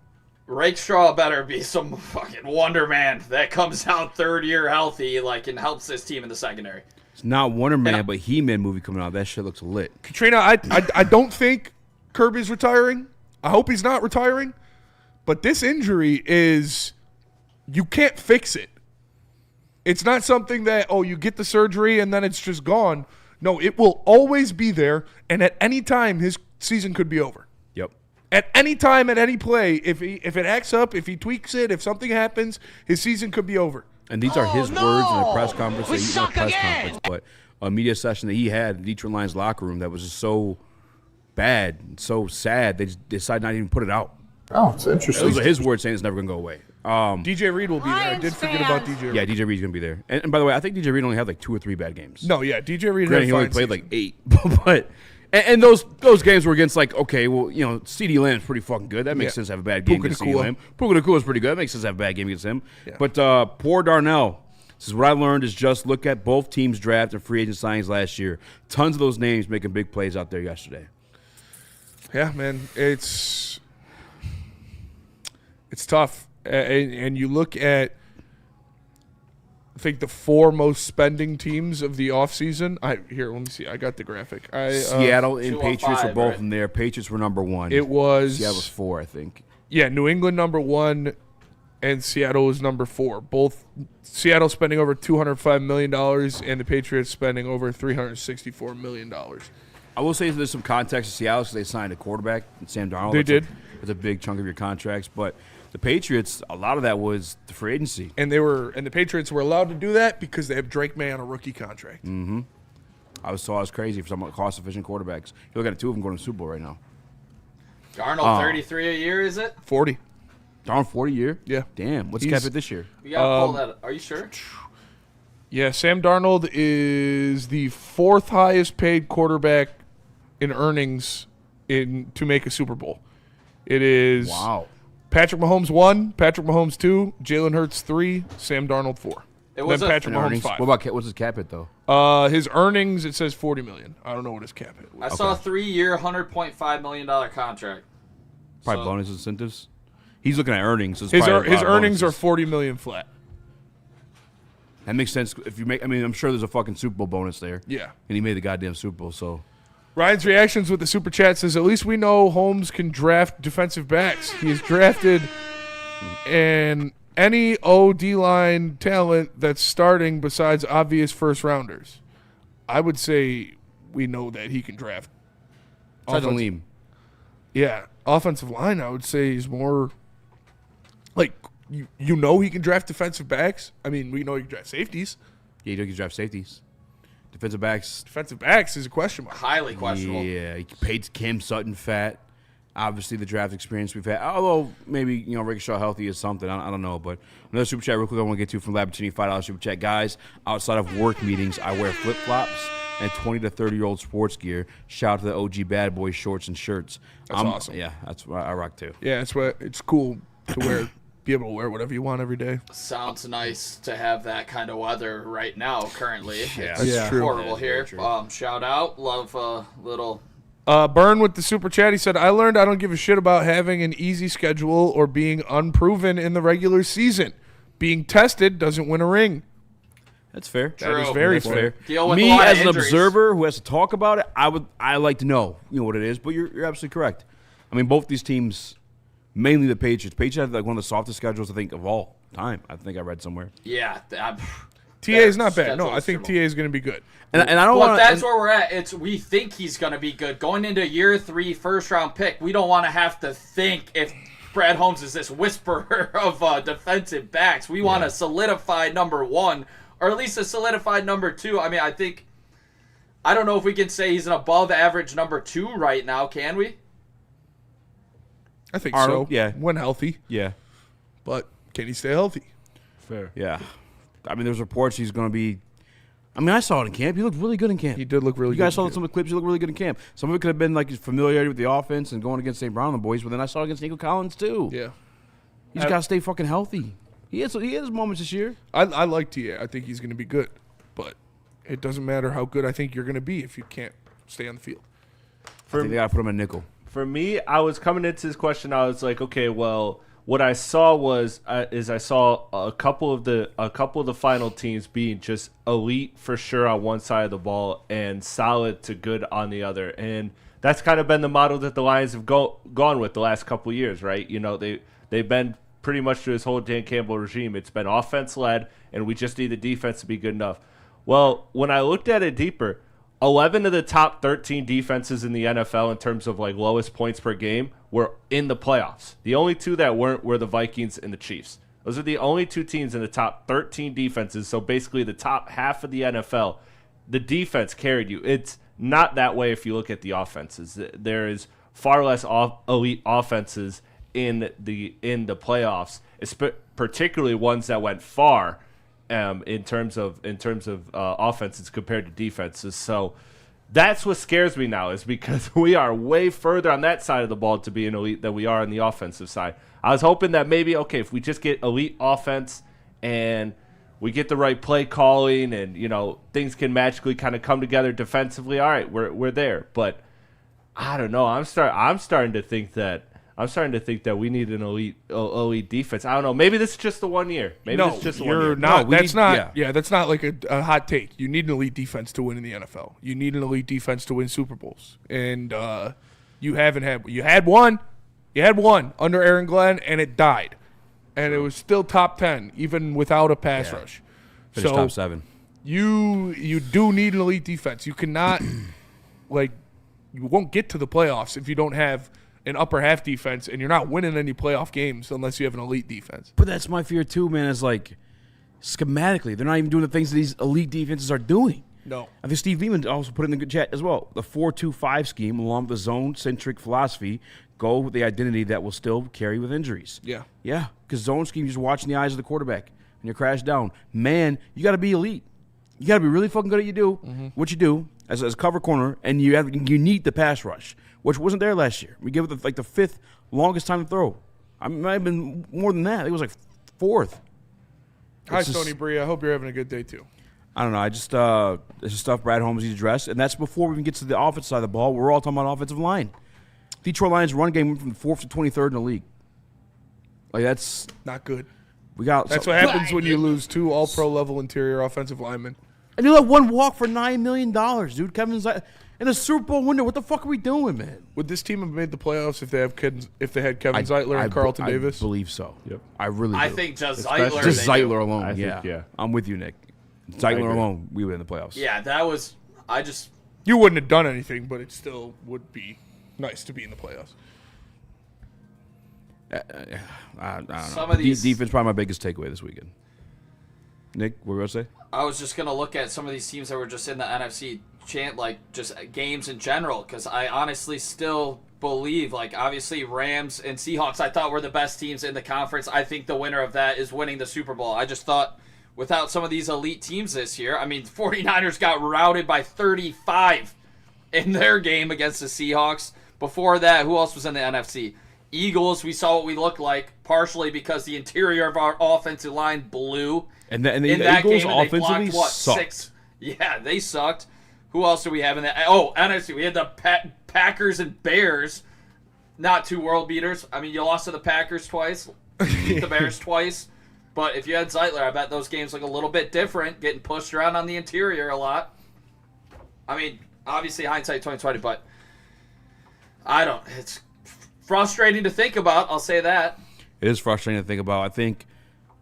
Speaker 6: Rakestraw better be some fucking wonder man that comes out third year healthy, and helps this team in the secondary.
Speaker 4: It's not Wonder Man, but He-Man movie coming out. That shit looks lit.
Speaker 3: Katrina, I don't think Kirby's retiring. I hope he's not retiring. But this injury is, you can't fix it. It's not something that, you get the surgery and then it's just gone. No, it will always be there, and at any time his season could be over.
Speaker 4: Yep.
Speaker 3: At any time, at any play, if it acts up, if he tweaks it, if something happens, his season could be over.
Speaker 4: And these are his words in a press conference. But a media session that he had in the Detroit Lions locker room that was just so bad and so sad, they just decided not to even put it out.
Speaker 10: Oh, it's interesting.
Speaker 4: Those are his words saying it's never going to go away.
Speaker 3: DJ Reed will be there. I did forget about DJ Reed.
Speaker 4: Yeah, DJ Reed's going to be there. And by the way, I think DJ Reed only had 2 or 3 bad games.
Speaker 3: No, yeah, DJ Reed
Speaker 4: he only played 8. But and those games were against CeeDee Lamb's pretty fucking good. That makes sense to have a bad game against CeeDee Lamb. Puka Nacua is pretty good. That makes sense to have a bad game against him. Yeah. But poor Darnell. This is what I learned is just look at both teams' draft and free agent signings last year. Tons of those names making big plays out there yesterday.
Speaker 3: Yeah, man, it's tough. And you look at, I think, the 4 most spending teams of the offseason. Let me see. I got the graphic.
Speaker 4: Seattle and Patriots were both in there. Patriots were number 1.
Speaker 3: It was
Speaker 4: Seattle was 4, I think.
Speaker 3: Yeah, New England number 1, and Seattle is number 4. Both Seattle spending over $205 million and the Patriots spending over $364 million.
Speaker 4: I will say there's some context to Seattle because they signed a quarterback, Sam Darnold.
Speaker 3: They did.
Speaker 4: It's a big chunk of your contracts, but the Patriots, a lot of that was the free agency.
Speaker 3: And the Patriots were allowed to do that because they have Drake May on a rookie contract.
Speaker 4: Mm-hmm. I was crazy for some cost-efficient quarterbacks. You look at 2 of them going to the Super Bowl right now.
Speaker 6: Darnold, 33 a year, is it?
Speaker 3: 40.
Speaker 4: Darnold 40 a year?
Speaker 3: Yeah.
Speaker 4: Damn. What's cap it this year?
Speaker 6: You gotta pull that up. Are you sure?
Speaker 3: Yeah, Sam Darnold is the 4th highest paid quarterback in earnings to make a Super Bowl. It is Patrick Mahomes 1, Patrick Mahomes 2, Jalen Hurts 3, Sam Darnold 4.
Speaker 6: It was
Speaker 3: then Patrick Mahomes 5.
Speaker 4: What about what's his cap hit though?
Speaker 3: His earnings, it says $40 million. I don't know what his cap hit was.
Speaker 6: I saw a 3-year, $100.5 million contract.
Speaker 4: Probably bonus incentives. He's looking at earnings. So
Speaker 3: his earnings are $40 million flat.
Speaker 4: That makes sense. If you make, I'm sure there's a fucking Super Bowl bonus there.
Speaker 3: Yeah.
Speaker 4: And he made the goddamn Super Bowl, so.
Speaker 3: Ryan's reactions with the Super Chat says, at least we know Holmes can draft defensive backs. He has drafted any O-D-line talent that's starting besides obvious first-rounders. I would say we know that he can draft. Yeah. Offensive line, I would say, is more like you know he can draft defensive backs. I mean, we know he can draft safeties.
Speaker 4: Yeah, you know he can draft safeties. Defensive backs
Speaker 3: is a question mark.
Speaker 6: Highly questionable.
Speaker 4: Yeah, he paid Cam Sutton fat. Obviously, the draft experience we've had. Although maybe Rick Shaw healthy is something. I don't know. But another super chat real quick I want to get to from Labertini, $5 super chat. Guys, outside of work meetings, I wear flip flops and 20 to 30-year-old sports gear. Shout out to the OG bad boy shorts and shirts.
Speaker 3: That's awesome.
Speaker 4: Yeah, that's what I rock too.
Speaker 3: Yeah, it's cool to wear. Be able to wear whatever you want every day.
Speaker 6: Sounds nice to have that kind of weather right now. Currently,
Speaker 3: yeah,
Speaker 6: it's horrible here. Shout out, love little.
Speaker 3: Burn with the super chat. He said, "I learned I don't give a shit about having an easy schedule or being unproven in the regular season. Being tested doesn't win a ring."
Speaker 4: That's fair.
Speaker 3: That is very fair.
Speaker 4: Me as an observer who has to talk about it, I like to know what it is. But you're absolutely correct. I mean, both these teams. Mainly the Patriots. Patriots have like one of the softest schedules, I think, of all time. I think I read somewhere.
Speaker 6: Yeah.
Speaker 3: TA is not bad. No, I think TA is going to be good.
Speaker 4: And I don't want.
Speaker 6: That's where we're at. We think he's going to be good. Going into year 3, first-round pick, we don't want to have to think if Brad Holmes is this whisperer of defensive backs. We want a solidified number 1, or at least a solidified number 2. I mean, I don't know if we can say he's an above-average number 2 right now, can we?
Speaker 3: I think so.
Speaker 4: Yeah.
Speaker 3: When healthy.
Speaker 4: Yeah.
Speaker 3: But can he stay healthy?
Speaker 5: Fair.
Speaker 4: Yeah. I mean, there's reports he's going to be. I mean, I saw it in camp. He looked really good in camp.
Speaker 3: He did look really good.
Speaker 4: You guys saw some of the clips. He looked really good in camp. Some of it could have been like his familiarity with the offense and going against St. Brown and the boys, but then I saw it against Nico Collins too.
Speaker 3: Yeah.
Speaker 4: He's got to stay fucking healthy. He has moments this year.
Speaker 3: I like TA. I think he's going to be good. But it doesn't matter how good I think you're going to be if you can't stay on the field.
Speaker 4: I think they got to put him in nickel.
Speaker 5: For me, I was coming into this question. I was like, okay, well, what I saw was I saw a couple of the final teams being just elite for sure on one side of the ball and solid to good on the other, and that's kind of been the model that the Lions have gone with the last couple of years, right? They've been pretty much through this whole Dan Campbell regime. It's been offense led, and we just need the defense to be good enough. Well, when I looked at it deeper. 11 of the top 13 defenses in the NFL in terms of like lowest points per game were in the playoffs. The only 2 that weren't were the Vikings and the Chiefs. Those are the only 2 teams in the top 13 defenses. So basically the top half of the NFL, the defense carried you. It's not that way if you look at the offenses. There is far less elite offenses in the playoffs, particularly ones that went far. In terms of offenses compared to defenses. So that's what scares me now is because we are way further on that side of the ball to be an elite than we are on the offensive side. I was hoping that maybe, okay, if we just get elite offense and we get the right play calling and, things can magically kind of come together defensively, all right, we're there. But I don't know. I'm starting to think that we need an elite defense. I don't know. Maybe this is just the 1 year.
Speaker 3: That's not like a hot take. You need an elite defense to win in the NFL. You need an elite defense to win Super Bowls. And you haven't had – you had one under Aaron Glenn, and it died. and it was still top 10, even without a pass rush.
Speaker 4: Finished top 7.
Speaker 3: You do need an elite defense. You cannot, you won't get to the playoffs if you don't have an upper half defense, and you're not winning any playoff games unless you have an elite defense.
Speaker 4: But that's my fear too, man, is schematically, they're not even doing the things that these elite defenses are doing.
Speaker 3: No.
Speaker 4: I think Steve Beeman also put it in the good chat as well. The 4-2-5 scheme, along with the zone-centric philosophy, go with the identity that will still carry with injuries.
Speaker 3: Yeah.
Speaker 4: Yeah, because zone scheme, you're just watching the eyes of the quarterback, and you're crashed down. Man, you got to be elite. You got to be really fucking good at what you do as a cover corner, and you need the pass rush, which wasn't there last year. We gave it the 5th longest time to throw. It might have been more than that. It was 4th.
Speaker 3: Hi, Stony Bree. I hope you're having a good day, too.
Speaker 4: I don't know. It's just stuff Brad Holmes needs to address, and that's before we even get to the offensive side of the ball. We're all talking about offensive line. Detroit Lions' run game went from 4th to 23rd in the league. That's
Speaker 3: not good.
Speaker 4: That's
Speaker 3: what happens when you lose 2 all-pro level interior offensive linemen.
Speaker 4: And you let one walk for $9 million, dude. Kevin's in a Super Bowl window. What the fuck are we doing, man?
Speaker 3: Would this team have made the playoffs if they had Kevin Zeitler and Carlton Davis?
Speaker 4: I believe so.
Speaker 5: Yep.
Speaker 4: I really do.
Speaker 6: I think just Zeitler.
Speaker 4: Just Zeitler alone.
Speaker 5: I think, yeah.
Speaker 4: I'm with you, Nick. Zeitler alone, we were in the playoffs.
Speaker 6: Yeah, that was.
Speaker 3: You wouldn't have done anything, but it still would be nice to be in the playoffs.
Speaker 4: I don't know.
Speaker 6: Some of these
Speaker 4: defense probably my biggest takeaway this weekend. Nick, what were you going to say?
Speaker 6: I was just going to look at some of these teams that were just in the NFC just games in general, because I honestly still believe, obviously Rams and Seahawks I thought were the best teams in the conference. I think the winner of that is winning the Super Bowl. I just thought without some of these elite teams this year, the 49ers got routed by 35 in their game against the Seahawks. Before that, who else was in the NFC? Eagles, we saw what we looked like, partially because the interior of our offensive line blew.
Speaker 4: And the Eagles offensively sucked.
Speaker 6: 6. Yeah, they sucked. Who else do we have in that? Oh, NFC. We had the Packers and Bears. Not 2 world beaters. You lost to the Packers twice. You beat the Bears twice. But if you had Zeitler, I bet those games look a little bit different, getting pushed around on the interior a lot. Obviously hindsight 2020, but it's frustrating to think about, I'll say that.
Speaker 4: It is frustrating to think about. I think,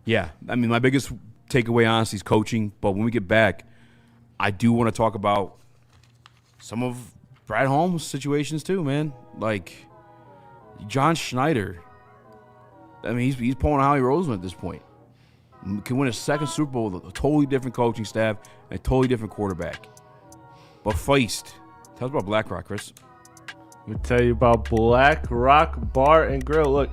Speaker 4: my biggest takeaway, honestly, is coaching. But when we get back, I do want to talk about some of Brad Holmes' situations too, man. John Schneider. He's pulling a Howie Roseman at this point. Can win a second Super Bowl with a totally different coaching staff and a totally different quarterback. But Feist. Tell us about Black Rock, Chris.
Speaker 5: Let me tell you about Black Rock Bar and Grill. Look,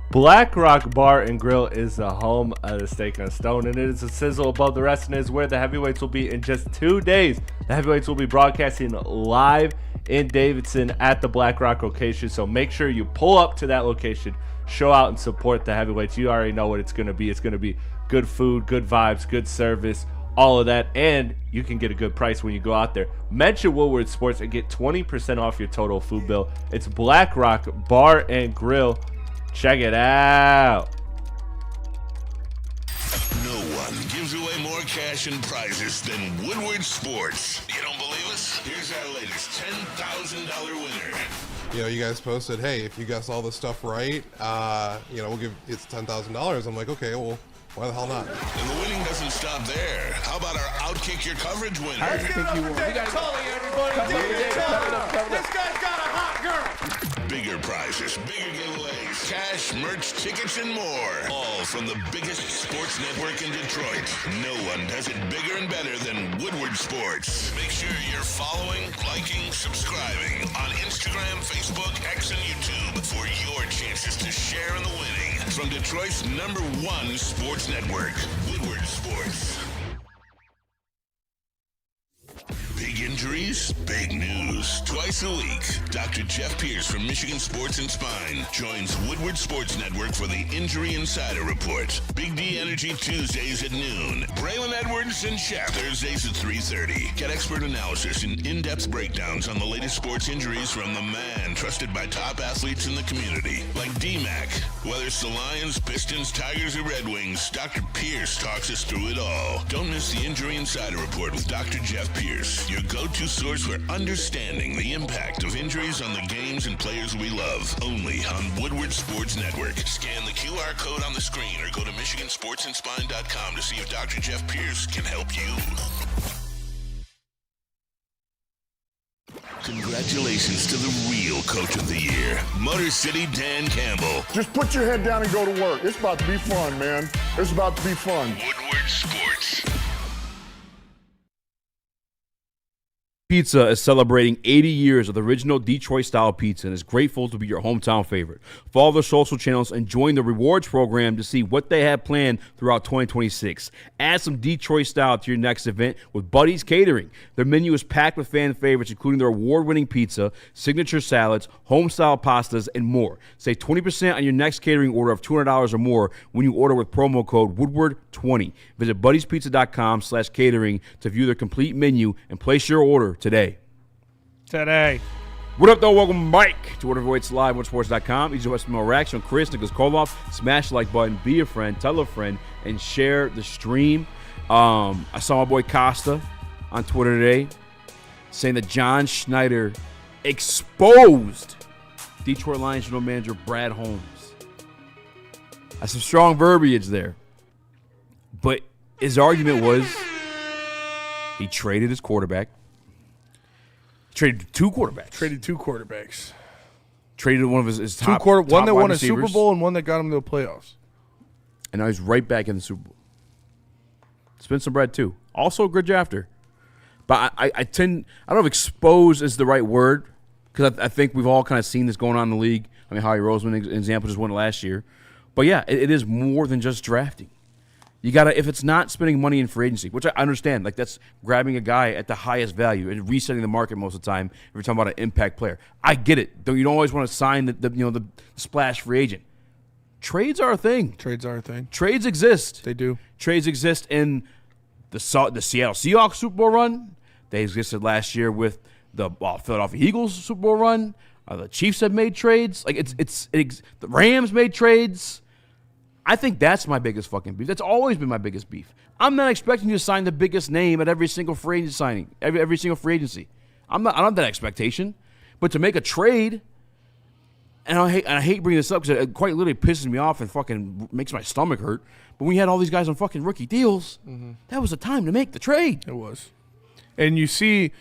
Speaker 5: Black Rock Bar and Grill is the home of the steak and stone, and it is a sizzle above the rest, and it is where the heavyweights will be in just 2 days. The heavyweights will be broadcasting live in Davidson at the Black Rock location, so make sure you pull up to that location, show out and support the heavyweights. You already know what it's going to be. It's going to be good food, good vibes, good service, all of that, and you can get a good price when you go out there. Mention Woodward Sports and get 20% off your total food bill. It's Black Rock Bar and Grill. Check it out.
Speaker 7: No one gives away more cash and prizes than Woodward Sports. You don't believe us? Here's our latest $10,000 winner.
Speaker 11: You guys posted, hey, if you guess all this stuff right, we'll give it's $10,000. I'm like, okay, well, why the hell not?
Speaker 7: And the winning doesn't stop there. How about our Outkick Your Coverage winner?
Speaker 8: Let's give it up for David Tully, everybody. David Tully. This guy's got a hot girl.
Speaker 7: Bigger prizes, bigger giveaways, cash, merch, tickets, and more. All from the biggest sports network in Detroit. No one does it bigger and better than Woodward Sports. Make sure you're following, liking, subscribing on Instagram, Facebook, X, and YouTube for your chances to share in the winning. From Detroit's #1 sports network, Woodward Sports. Big injuries, big news. Twice a week, Dr. Jeff Pierce from Michigan Sports and Spine joins Woodward Sports Network for the Injury Insider Report. Big D Energy Tuesdays at noon. Braylon Edwards and Shep Thursdays at 3:30. Get expert analysis and in-depth breakdowns on the latest sports injuries from the man trusted by top athletes in the community, like D-Mac. Whether it's the Lions, Pistons, Tigers, or Red Wings, Dr. Pierce talks us through it all. Don't miss the Injury Insider Report with Dr. Jeff Pierce. your go-to source for understanding the impact of injuries on the games and players we love. Only on Woodward Sports Network. Scan the QR code on the screen or go to MichiganSportsandSpine.com to see if Dr. Jeff Pierce can help you. Congratulations to the real Coach of the Year, Motor City Dan Campbell.
Speaker 10: Just put your head down and go to work. It's about to be fun, man. It's about to be fun.
Speaker 7: Woodward Sports.
Speaker 4: Pizza is celebrating 80 years of the original Detroit-style pizza and is grateful to be your hometown favorite. Follow their social channels and join the rewards program to see what they have planned throughout 2026. Add some Detroit-style to your next event with Buddy's Catering. Their menu is packed with fan favorites, including their award-winning pizza, signature salads, home-style pastas, and more. Save 20% on your next catering order of $200 or more when you order with promo code Woodward20. Visit buddiespizza.com/catering to view their complete menu and place your order today. What up, though? Welcome, Mike, to Woodward Heavyweights Live, WoodSports.com. Easy West Raxter, Chris, Nicholas Kohloff. Smash the like button, be a friend, tell a friend, and share the stream. I saw my boy Costa on Twitter today saying that John Schneider exposed Detroit Lions general manager Brad Holmes. That's some strong verbiage there. But his argument was he traded his quarterback. Traded two quarterbacks. Traded one of his top
Speaker 3: one that
Speaker 4: wide
Speaker 3: won
Speaker 4: receivers.
Speaker 3: a Super Bowl and one that got him to the playoffs.
Speaker 4: And now he's right back in the Super Bowl. Spin some bread, too. Also a good drafter. But I don't know if expose is the right word, because I think we've all kind of seen this going on in the league. I mean, Howie Roseman, an example, just won it last year. But, yeah, it is more than just drafting. You got to, if it's not spending money in free agency, which I understand, like that's grabbing a guy at the highest value and resetting the market most of the time if you're talking about an impact player. I get it. You don't always want to sign the splash free agent. Trades are a thing. Trades exist.
Speaker 3: They do.
Speaker 4: Trades exist in the Seattle Seahawks Super Bowl run. They existed last year with the Philadelphia Eagles Super Bowl run. The Chiefs have made trades. Like the Rams made trades. I think that's my biggest fucking beef. That's always been my biggest beef. I'm not expecting you to sign the biggest name at every single free agent signing, every single free agency. I don't have that expectation. But to make a trade, and I hate bringing this up because it quite literally pisses me off and fucking makes my stomach hurt. But when you had all these guys on fucking rookie deals, that was the time to make the trade.
Speaker 3: It was. And you see,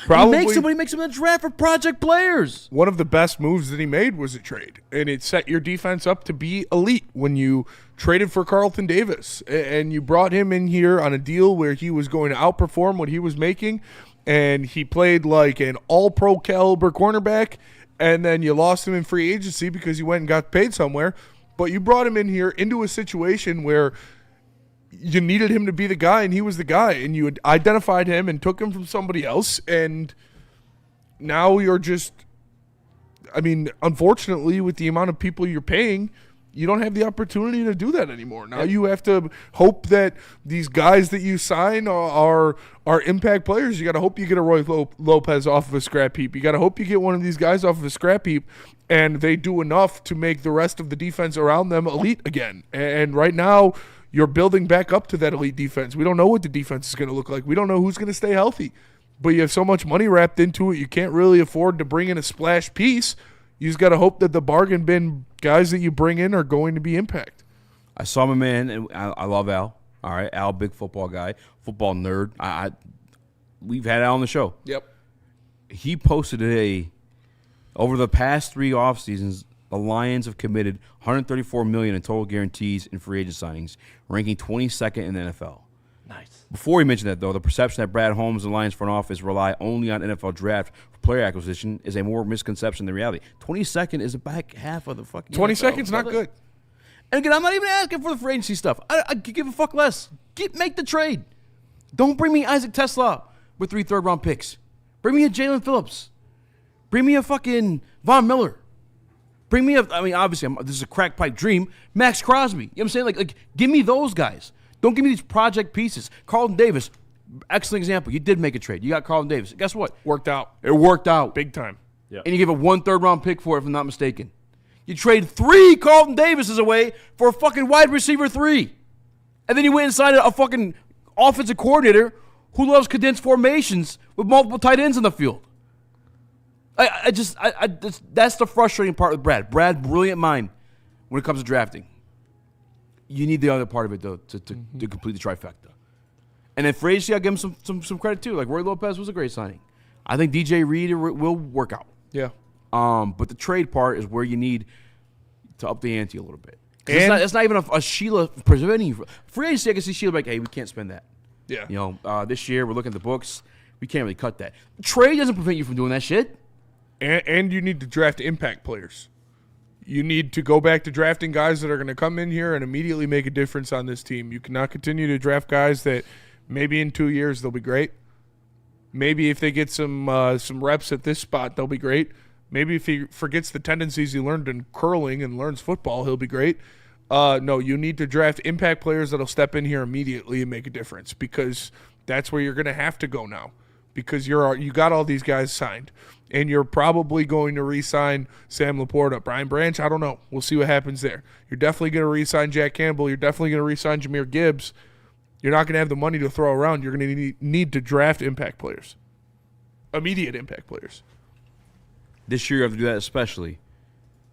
Speaker 3: probably
Speaker 4: he makes him in the draft for project players.
Speaker 3: One of the best moves that he made was a trade, and it set your defense up to be elite when you traded for Carlton Davis, and you brought him in here on a deal where he was going to outperform what he was making, and he played like an all-pro caliber cornerback, and then you lost him in free agency because you went and got paid somewhere, but you brought him in here into a situation where you needed him to be the guy, and he was the guy, and you had identified him and took him from somebody else, and now you're just, I mean, unfortunately, with the amount of people you're paying, you don't have the opportunity to do that anymore. Now you have to hope that these guys that you sign are impact players. You got to hope you get a Roy Lopez off of a scrap heap. You got to hope you get one of these guys off of a scrap heap, and they do enough to make the rest of the defense around them elite again. And right now, you're building back up to that elite defense. We don't know what the defense is going to look like. We don't know who's going to stay healthy. But you have so much money wrapped into it, you can't really afford to bring in a splash piece. You just got to hope that the bargain bin guys that you bring in are going to be impact.
Speaker 4: I saw my man, and I love Al. All right, Al, big football guy, football nerd. We've had Al on the show.
Speaker 3: Yep.
Speaker 4: He posted today, over the past 3 off seasons, the Lions have committed $134 million in total guarantees in free agent signings, ranking 22nd in the NFL.
Speaker 5: Nice.
Speaker 4: Before he mentioned that, though, the perception that Brad Holmes and the Lions front office rely only on NFL draft for player acquisition is a more misconception than reality. 22nd is the back half of the fucking
Speaker 3: 22nd's not good.
Speaker 4: And again, I'm not even asking for the free agency stuff. I could give a fuck less. Make the trade. Don't bring me Isaac Tesla with 3 third-round picks. Bring me a Jalen Phillips. Bring me a fucking Von Miller. Bring me obviously, this is a crack pipe dream. Max Crosby. You know what I'm saying? Like, give me those guys. Don't give me these project pieces. Carlton Davis, excellent example. You did make a trade. You got Carlton Davis. Guess what?
Speaker 3: Worked out.
Speaker 4: It worked out.
Speaker 3: Big time.
Speaker 5: Yeah.
Speaker 4: And you give a 1 third-round pick for it, if I'm not mistaken. You trade 3 Carlton Davises away for a fucking wide receiver 3. And then you went and signed a fucking offensive coordinator Who loves condensed formations with multiple tight ends in the field? That's the frustrating part with Brad. Brad, brilliant mind when it comes to drafting. You need the other part of it, though, to complete the trifecta. And then for agency, I'll give him some credit, too. Like, Roy Lopez was a great signing. I think DJ Reed will work out.
Speaker 3: Yeah.
Speaker 4: But the trade part is where you need to up the ante a little bit. It's not even a Sheila presenting. Free agency, I can see Sheila like, hey, we can't spend that.
Speaker 3: Yeah.
Speaker 4: You know, this year we're looking at the books. We can't really cut that. Trade doesn't prevent you from doing that shit.
Speaker 3: And you need to draft impact players. You need to go back to drafting guys that are going to come in here and immediately make a difference on this team. You cannot continue to draft guys that maybe in 2 years they'll be great. Maybe if they get some reps at this spot, they'll be great. Maybe if he forgets the tendencies he learned in curling and learns football, he'll be great. No, you need to draft impact players that'll step in here immediately and make a difference, because that's where you're going to have to go now, because you got all these guys signed, and you're probably going to re-sign Sam Laporta. Brian Branch, I don't know. We'll see what happens there. You're definitely going to re-sign Jack Campbell. You're definitely going to re-sign Jahmyr Gibbs. You're not going to have the money to throw around. You're going to need to draft impact players, immediate impact players.
Speaker 4: This year you have to do that especially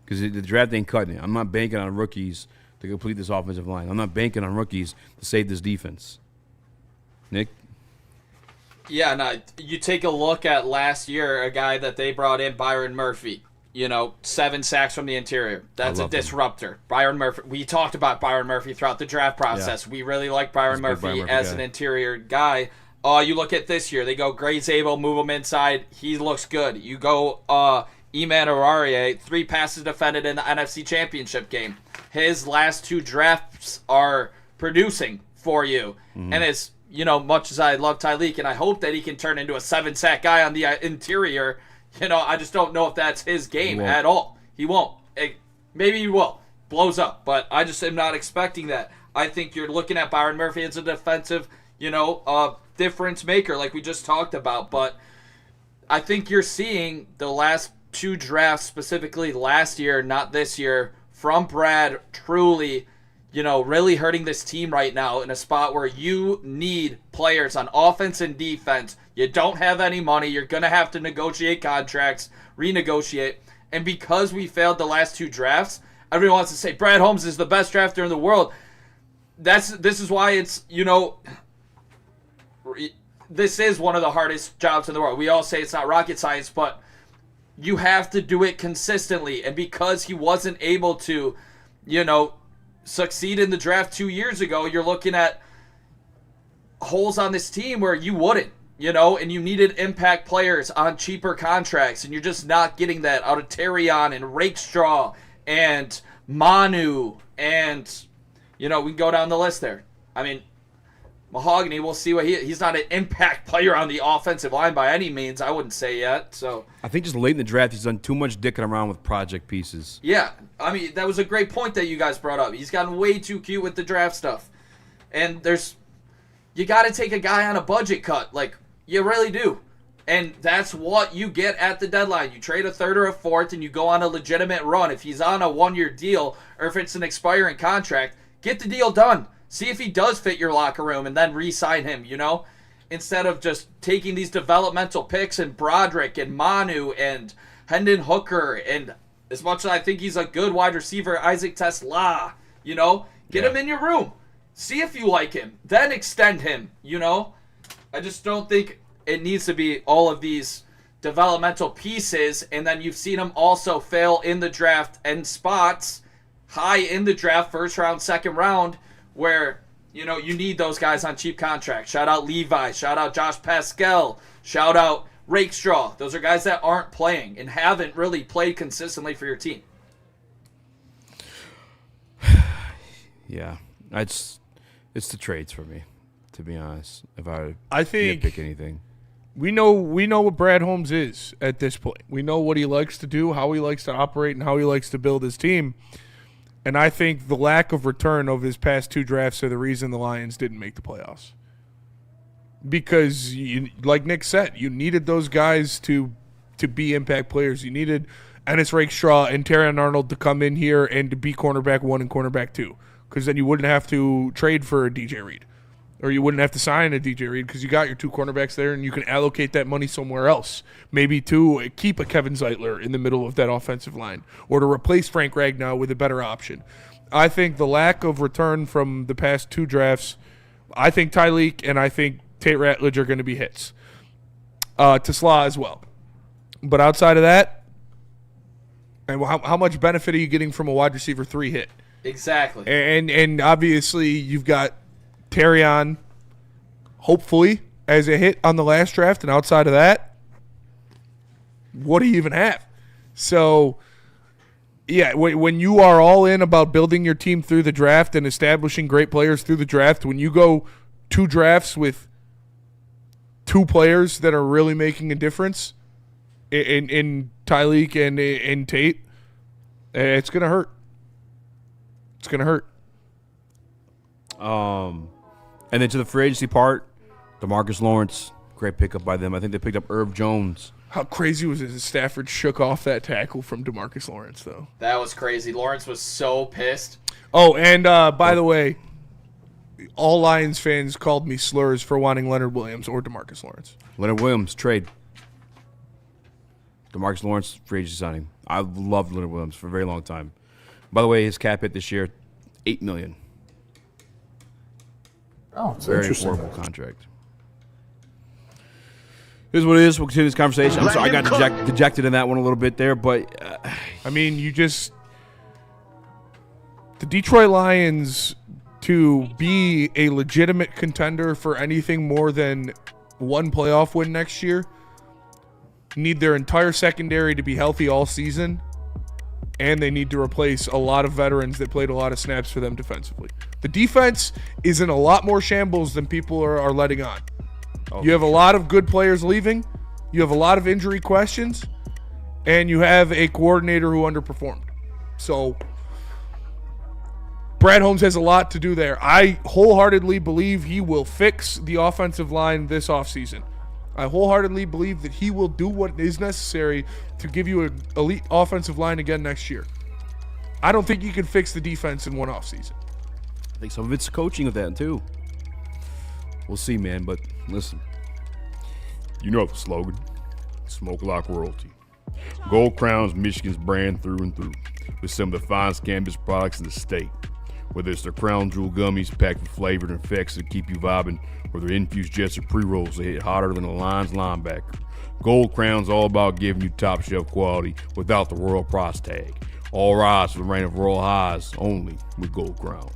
Speaker 4: because the draft ain't cutting it. I'm not banking on rookies to complete this offensive line. I'm not banking on rookies to save this defense. Nick?
Speaker 6: Yeah, no, you take a look at last year, a guy that they brought in, Byron Murphy. 7 sacks from the interior. That's a disruptor. Byron Murphy. We talked about Byron Murphy throughout the draft process. Yeah. We really like Byron Murphy as an interior guy. You look at this year. They go Gray Zabel, move him inside. He looks good. You go Amon-Ra, 3 passes defended in the NFC Championship game. His last 2 drafts are producing for you. Mm-hmm. And as much as I love Tyleek and I hope that he can turn into a 7-sack guy on the interior, I just don't know if that's his game at all. He won't. Maybe he will. Blows up. But I just am not expecting that. I think you're looking at Byron Murphy as a defensive, difference maker like we just talked about. But I think you're seeing the last 2 drafts, specifically last year, not this year, from Brad truly, really hurting this team right now in a spot where you need players on offense and defense. You don't have any money. You're going to have to negotiate contracts, renegotiate. And because we failed the last 2 drafts, everyone wants to say Brad Holmes is the best drafter in the world. This is why it's, this is one of the hardest jobs in the world. We all say it's not rocket science, but you have to do it consistently. And because he wasn't able to, succeed in the draft 2 years ago, you're looking at holes on this team where you wouldn't, and you needed impact players on cheaper contracts, and you're just not getting that out of Terrion and Rakestraw and Manu, and, we can go down the list there. I mean, Mahogany, we'll see what he's not an impact player on the offensive line by any means, I wouldn't say yet. So
Speaker 4: I think just late in the draft, he's done too much dicking around with project pieces.
Speaker 6: Yeah, I mean, that was a great point that you guys brought up. He's gotten way too cute with the draft stuff. And you got to take a guy on a budget cut. Like, you really do. And that's what you get at the deadline. You trade a 3rd or a 4th, and you go on a legitimate run. If he's on a 1-year deal, or if it's an expiring contract, get the deal done. See if he does fit your locker room and then re-sign him, instead of just taking these developmental picks and Broderick and Manu and Hendon Hooker. And as much as I think he's a good wide receiver, Isaac Tesla, get him in your room. See if you like him. Then extend him, I just don't think it needs to be all of these developmental pieces. And then you've seen him also fail in the draft and spots high in the draft, 1st round, 2nd round, where, you need those guys on cheap contracts. Shout out Levi. Shout out Josh Pascal. Shout out Rakestraw. Those are guys that aren't playing and haven't really played consistently for your team.
Speaker 4: Yeah. It's the trades for me, to be honest, if
Speaker 3: I think
Speaker 4: pick anything.
Speaker 3: We know what Brad Holmes is at this point. We know what he likes to do, how he likes to operate, and how he likes to build his team. And I think the lack of return of his past 2 drafts are the reason the Lions didn't make the playoffs. Because, like Nick said, you needed those guys to be impact players. You needed Ennis Rakestraw and Terrion Arnold to come in here and to be cornerback 1 and cornerback 2. Because then you wouldn't have to trade for DJ Reed. Or you wouldn't have to sign a DJ Reed because you got your 2 cornerbacks there, and you can allocate that money somewhere else. Maybe to keep a Kevin Zeitler in the middle of that offensive line, or to replace Frank Ragnow with a better option. I think the lack of return from the past 2 drafts, I think Tyleek and I think Tate Ratledge are going to be hits. Tesla as well. But outside of that, and how much benefit are you getting from a wide receiver 3 hit?
Speaker 6: Exactly.
Speaker 3: And obviously you've got Terrion, hopefully, as a hit on the last draft. And outside of that, what do you even have? So, yeah, when you are all in about building your team through the draft and establishing great players through the draft, when you go 2 drafts with 2 players that are really making a difference in Tyleek and in Tate, it's going to hurt. It's going to hurt.
Speaker 4: And then to the free agency part, DeMarcus Lawrence, great pickup by them. I think they picked up Irv Jones.
Speaker 3: How crazy was it that Stafford shook off that tackle from DeMarcus Lawrence, though?
Speaker 6: That was crazy. Lawrence was so pissed.
Speaker 3: Oh, and by the way, all Lions fans called me slurs for wanting Leonard Williams or DeMarcus Lawrence.
Speaker 4: Leonard Williams, trade. DeMarcus Lawrence, free agency signing. I loved Leonard Williams for a very long time. By the way, his cap hit this year, $8 million.
Speaker 10: Oh, it's
Speaker 4: very
Speaker 10: interesting.
Speaker 4: affordable contract. Here's what it is. We'll continue this conversation. I'm sorry, I got dejected in that one a little bit there, but
Speaker 3: I mean, the Detroit Lions, to be a legitimate contender for anything more than 1 playoff win next year, need their entire secondary to be healthy all season, and they need to replace a lot of veterans that played a lot of snaps for them defensively. The defense is in a lot more shambles than people are letting on. You have a lot of good players leaving. You have a lot of injury questions. And you have a coordinator who underperformed. So Brad Holmes has a lot to do there. I wholeheartedly believe he will fix the offensive line this offseason. I wholeheartedly believe that he will do what is necessary to give you an elite offensive line again next year. I don't think you can fix the defense in one offseason.
Speaker 4: I think some of it's coaching of that, too. We'll see, man, but listen. You know the slogan, smoke like royalty. Gold Crown's Michigan's brand through and through, with some of the finest cannabis products in the state. Whether it's their Crown Jewel gummies packed with flavored effects that keep you vibing, or their infused jets or pre-rolls that hit hotter than a Lions linebacker. Gold Crown's all about giving you top shelf quality without the royal price tag. All rise for the reign of royal highs, only with Gold Crown.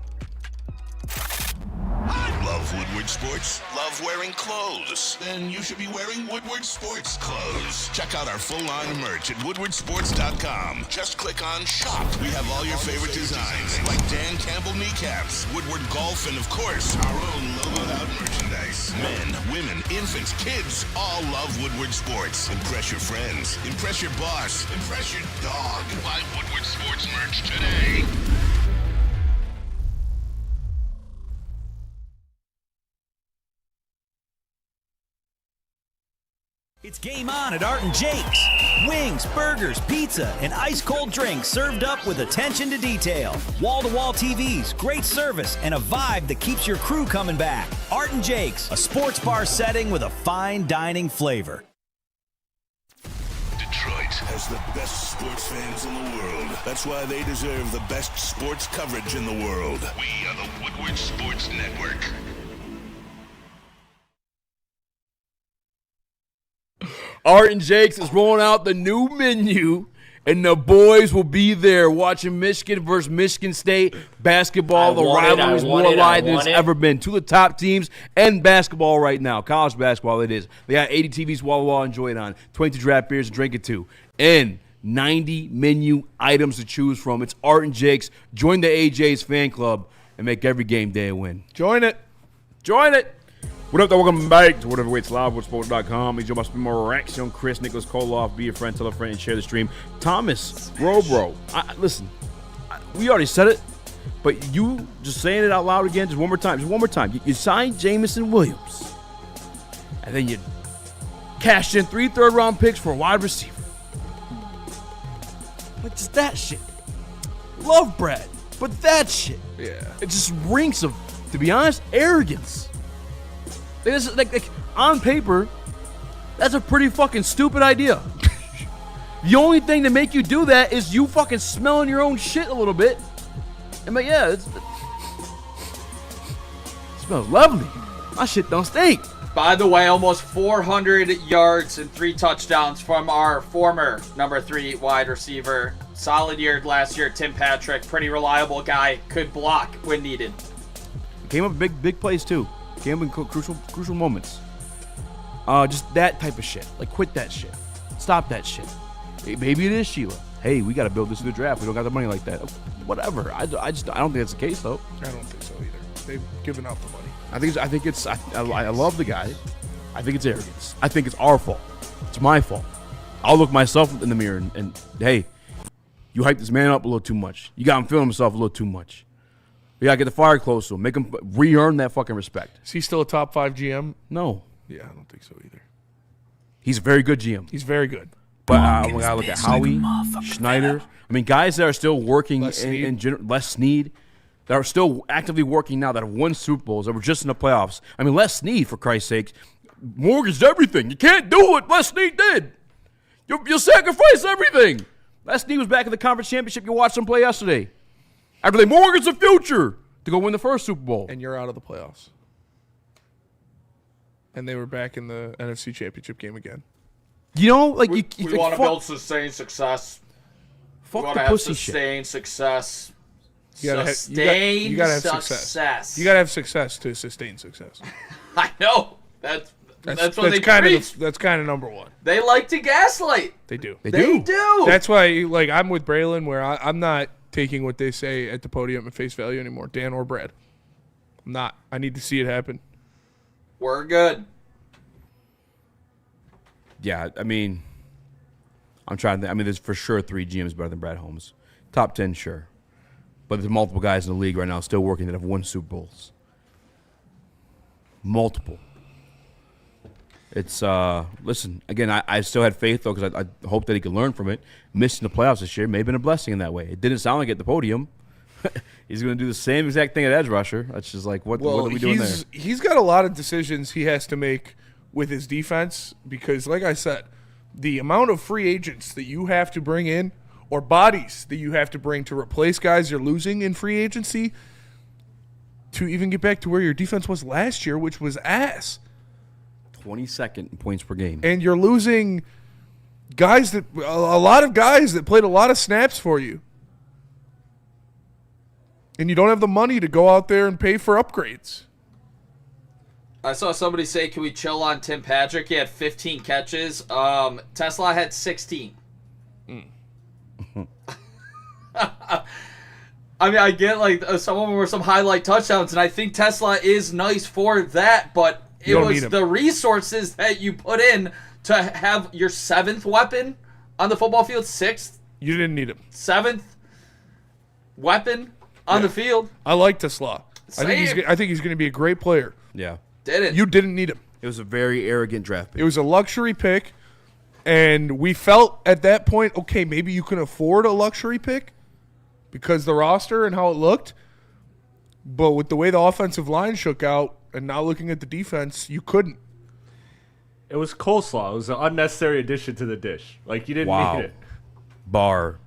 Speaker 7: Love Woodward Sports? Love wearing clothes? Then you should be wearing Woodward Sports clothes. Check out our full line of merch at woodwardsports.com. Just click on shop. We have all your favorite designs, like Dan Campbell kneecaps, Woodward golf, and of course, our own logoed out merchandise. Men, women, infants, kids, all love Woodward Sports. Impress your friends. Impress your boss. Impress your dog. Buy Woodward Sports merch today.
Speaker 17: It's game on at Art and Jake's. Wings, burgers, pizza, and ice-cold drinks served up with attention to detail. Wall-to-wall TVs, great service, and a vibe that keeps your crew coming back. Art and Jake's, a sports bar setting with a fine dining flavor.
Speaker 7: Detroit has the best sports fans in the world. That's why they deserve the best sports coverage in the world. We are the Woodward Sports Network.
Speaker 4: Art and Jake's is rolling out the new menu, and the boys will be there watching Michigan versus Michigan State basketball. The rivalry is more alive than it's ever been. Two of the top teams and basketball right now. College basketball, it is. They got 80 TVs wall-to-wall, enjoy it on. 22 draft beers, drink it too. And 90 menu items to choose from. It's Art and Jake's. Join the AJ's fan club and make every game day a win.
Speaker 3: Join it.
Speaker 4: Join it. What up, though? Welcome back to Whatever Waits Live with Sports.com. He's joined by more Raxter, Chris, Nicholas Kohloff. Be a friend, tell a friend, and share the stream. Thomas, bro. Listen, we already said it, but you just saying it out loud again, just one more time. You signed Jamison Williams, and then you cashed in 3 third-round picks for a wide receiver. Like, just that shit. Love Brad, but that shit.
Speaker 3: Yeah.
Speaker 4: It just reeks of, to be honest, arrogance. Like, on paper, that's a pretty fucking stupid idea. The only thing to make you do that is you fucking smelling your own shit a little bit. And but yeah, it smells lovely. My shit don't stink.
Speaker 6: By the way, almost 400 yards and 3 touchdowns from our former number 3 wide receiver. Solid year last year, Tim Patrick. Pretty reliable guy. Could block when needed.
Speaker 4: Came up big plays too. Came up in crucial moments. Just that type of shit. Like, quit that shit. Stop that shit. Maybe it is Sheila. Hey, we got to build this through the draft. We don't got the money like that. Whatever. I don't think that's the case though.
Speaker 3: I don't think so either. They've given out the money.
Speaker 4: I love the guy. I think it's arrogance. I think it's our fault. It's my fault. I'll look myself in the mirror and hey, you hyped this man up a little too much. You got him feeling himself a little too much. You got to get the fire close to him. Make him re-earn that fucking respect.
Speaker 3: Is he still a top 5 GM?
Speaker 4: No.
Speaker 3: Yeah, I don't think so either.
Speaker 4: He's a very good GM.
Speaker 3: He's very good.
Speaker 4: But we got to look at Howie, Schneider. I mean, guys that are still working Les Snead, that are still actively working now, that have won Super Bowls, that were just in the playoffs. I mean, Les Snead, for Christ's sake, mortgaged everything. You can't do what Les Snead did. You'll sacrifice everything. Les Snead was back in the conference championship. You watched them play yesterday. After they mortgaged the future to go win the first Super Bowl.
Speaker 3: And you're out of the playoffs. And they were back in the NFC Championship game again.
Speaker 4: You know, like
Speaker 6: we want to build sustained success. We want to have sustained success.
Speaker 3: You gotta have success. You gotta have success to sustain success.
Speaker 6: I know. That's what they preach.
Speaker 3: That's kind of number one.
Speaker 6: They like to gaslight.
Speaker 3: They do.
Speaker 6: They do.
Speaker 3: That's why, like, I'm with Braylon, where I'm not taking what they say at the podium at face value anymore, Dan or Brad. I'm not. I need to see it happen.
Speaker 6: We're good.
Speaker 4: Yeah, I mean, I'm trying to. I mean, there's for sure 3 GMs better than Brad Holmes. Top 10, sure. But there's multiple guys in the league right now still working that have won Super Bowls. Multiple. It's, listen, again, I still had faith, though, because I hope that he could learn from it. Missing the playoffs this year may have been a blessing in that way. It didn't sound like at the podium. He's going to do the same exact thing at edge rusher. That's just like, what are we doing there?
Speaker 3: He's got a lot of decisions he has to make with his defense because, like I said, the amount of free agents that you have to bring in or bodies that you have to bring to replace guys you're losing in free agency to even get back to where your defense was last year, which was ass.
Speaker 4: 22nd in points per game.
Speaker 3: And you're losing guys a lot of guys that played a lot of snaps for you. And you don't have the money to go out there and pay for upgrades.
Speaker 6: I saw somebody say, can we chill on Tim Patrick? He had 15 catches. Tesla had 16. I mean, I get like some of them were some highlight touchdowns, and I think Tesla is nice for that, but it was the resources that you put in to have your 7th weapon on the football field, 6th.
Speaker 3: You didn't need him.
Speaker 6: 7th weapon on the field.
Speaker 3: I like Tesla. I think he's going to be a great player.
Speaker 4: Yeah.
Speaker 3: You didn't need him.
Speaker 4: It was a very arrogant draft pick.
Speaker 3: It was a luxury pick, and we felt at that point, okay, maybe you can afford a luxury pick because the roster and how it looked. But with the way the offensive line shook out and now looking at the defense, you couldn't.
Speaker 5: It was coleslaw. It was an unnecessary addition to the dish. Like, you didn't need it.
Speaker 4: Bar.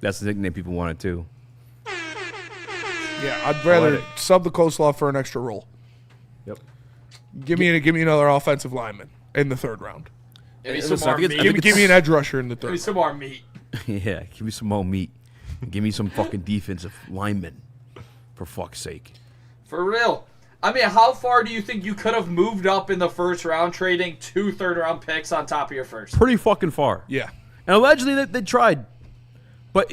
Speaker 4: That's the nickname people wanted, too.
Speaker 3: Yeah, I'd rather sub the coleslaw for an extra roll.
Speaker 5: Yep.
Speaker 3: Give me another offensive lineman in the 3rd round.
Speaker 6: Give me some more meat.
Speaker 3: Give me an edge rusher in the 3rd.
Speaker 6: Give me some more meat.
Speaker 4: Yeah, give me some more meat. Give me some fucking defensive linemen, for fuck's sake.
Speaker 6: For real. I mean, how far do you think you could have moved up in the 1st round trading 2 3rd-round picks on top of your first?
Speaker 4: Pretty fucking far.
Speaker 3: Yeah.
Speaker 4: And allegedly they tried. But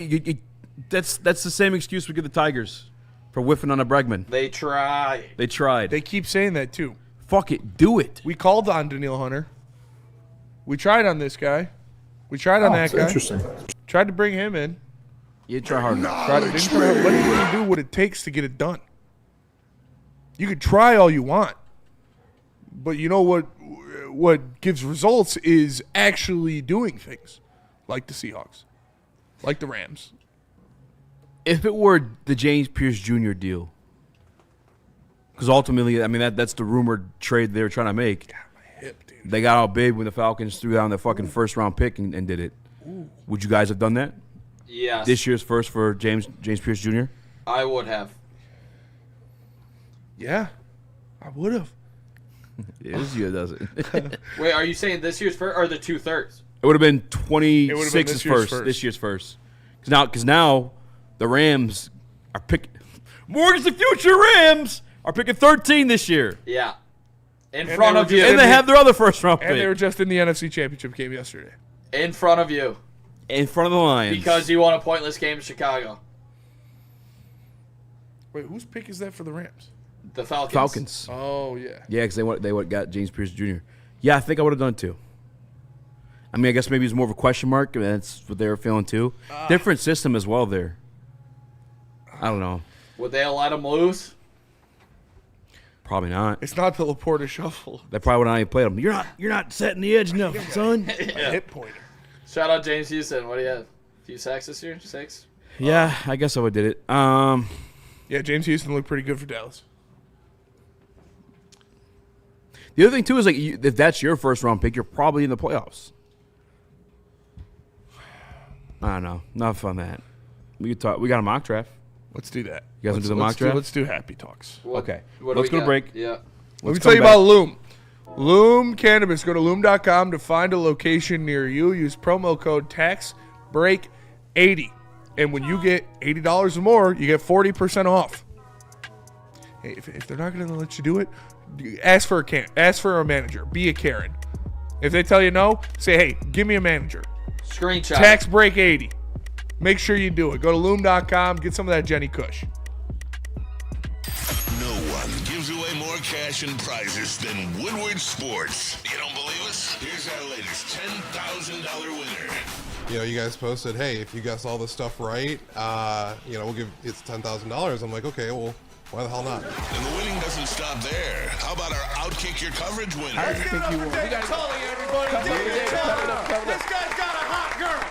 Speaker 4: that's the same excuse we give the Tigers for whiffing on a Bregman.
Speaker 6: They tried.
Speaker 4: They tried.
Speaker 3: They keep saying that, too.
Speaker 4: Fuck it. Do it.
Speaker 3: We called on Daniil Hunter. We tried on this guy. We tried on that guy.
Speaker 10: Interesting.
Speaker 3: Tried to bring him in.
Speaker 4: You try hard enough.
Speaker 3: But he didn't do what it takes to get it done. You could try all you want. But you know what gives results is actually doing things. Like the Seahawks. Like the Rams.
Speaker 4: If it were the James Pierce Jr. deal, Because ultimately, I mean, that's the rumored trade they were trying to make.
Speaker 3: God, my hip, dude.
Speaker 4: They got all big when the Falcons threw down the fucking first-round pick and did it. Ooh. Would you guys have done that?
Speaker 6: Yes.
Speaker 4: This year's first for James Pierce Jr.?
Speaker 6: I would have.
Speaker 3: Yeah, I would have.
Speaker 4: This year doesn't.
Speaker 6: Wait, are you saying this year's first or the 2/3?
Speaker 4: It would have been 26's first. This year's first. Because now the Rams are picking. Mortgage the future Rams are picking 13 this year.
Speaker 6: Yeah. In front of you.
Speaker 4: And they have their other first-round pick.
Speaker 3: And they were just in the NFC Championship game yesterday.
Speaker 6: In front of you.
Speaker 4: In front of the Lions.
Speaker 6: Because you won a pointless game in Chicago.
Speaker 3: Wait, whose pick is that for the Rams?
Speaker 6: The Falcons.
Speaker 4: Falcons.
Speaker 3: Oh, yeah.
Speaker 4: Yeah, because they got James Pierce Jr. Yeah, I think I would have done too. I mean, I guess maybe it's more of a question mark. I mean, that's what they were feeling too. Different system as well there. I don't know.
Speaker 6: Would they have let him loose?
Speaker 4: Probably not.
Speaker 3: It's not the Laporta shuffle.
Speaker 4: They probably would not even play him. You're not setting the edge enough, son.
Speaker 6: Yeah.
Speaker 3: Hip pointer.
Speaker 6: Shout out James Houston. What do you have? A few sacks this year? 6?
Speaker 4: Yeah, I guess I would did it.
Speaker 3: Yeah, James Houston looked pretty good for Dallas.
Speaker 4: The other thing too is like if that's your first-round pick, you're probably in the playoffs. I don't know. Enough on that. We could talk. We got a mock draft.
Speaker 3: Let's do that.
Speaker 4: You guys want to do the mock draft?
Speaker 3: Let's do happy talks.
Speaker 4: Okay.
Speaker 6: What
Speaker 4: Let's go to break.
Speaker 6: Yeah.
Speaker 3: Let me tell you about Loom. Loom Cannabis. Go to loom.com to find a location near you. Use promo code TAXBREAK80. And when you get $80 or more, you get 40% off. Hey, if they're not going to let you do it, ask for a manager. Be a Karen. If they tell you no, say, hey, give me a manager.
Speaker 6: Screenshot.
Speaker 3: TAXBREAK80. Make sure you do it. Go to loom.com. Get some of that Jenny Kush.
Speaker 7: No one gives away more cash and prizes than Woodward Sports. You don't believe us? Here's our latest $10,000 winner.
Speaker 11: You know, you guys posted, hey, if you guess all this stuff right, we'll give it's $10,000. I'm like, okay, well, why the hell not?
Speaker 7: And the winning doesn't stop there. How about our Outkick Your Coverage winner?
Speaker 8: I think you won. Tully, everybody. This guy's got a hot girl.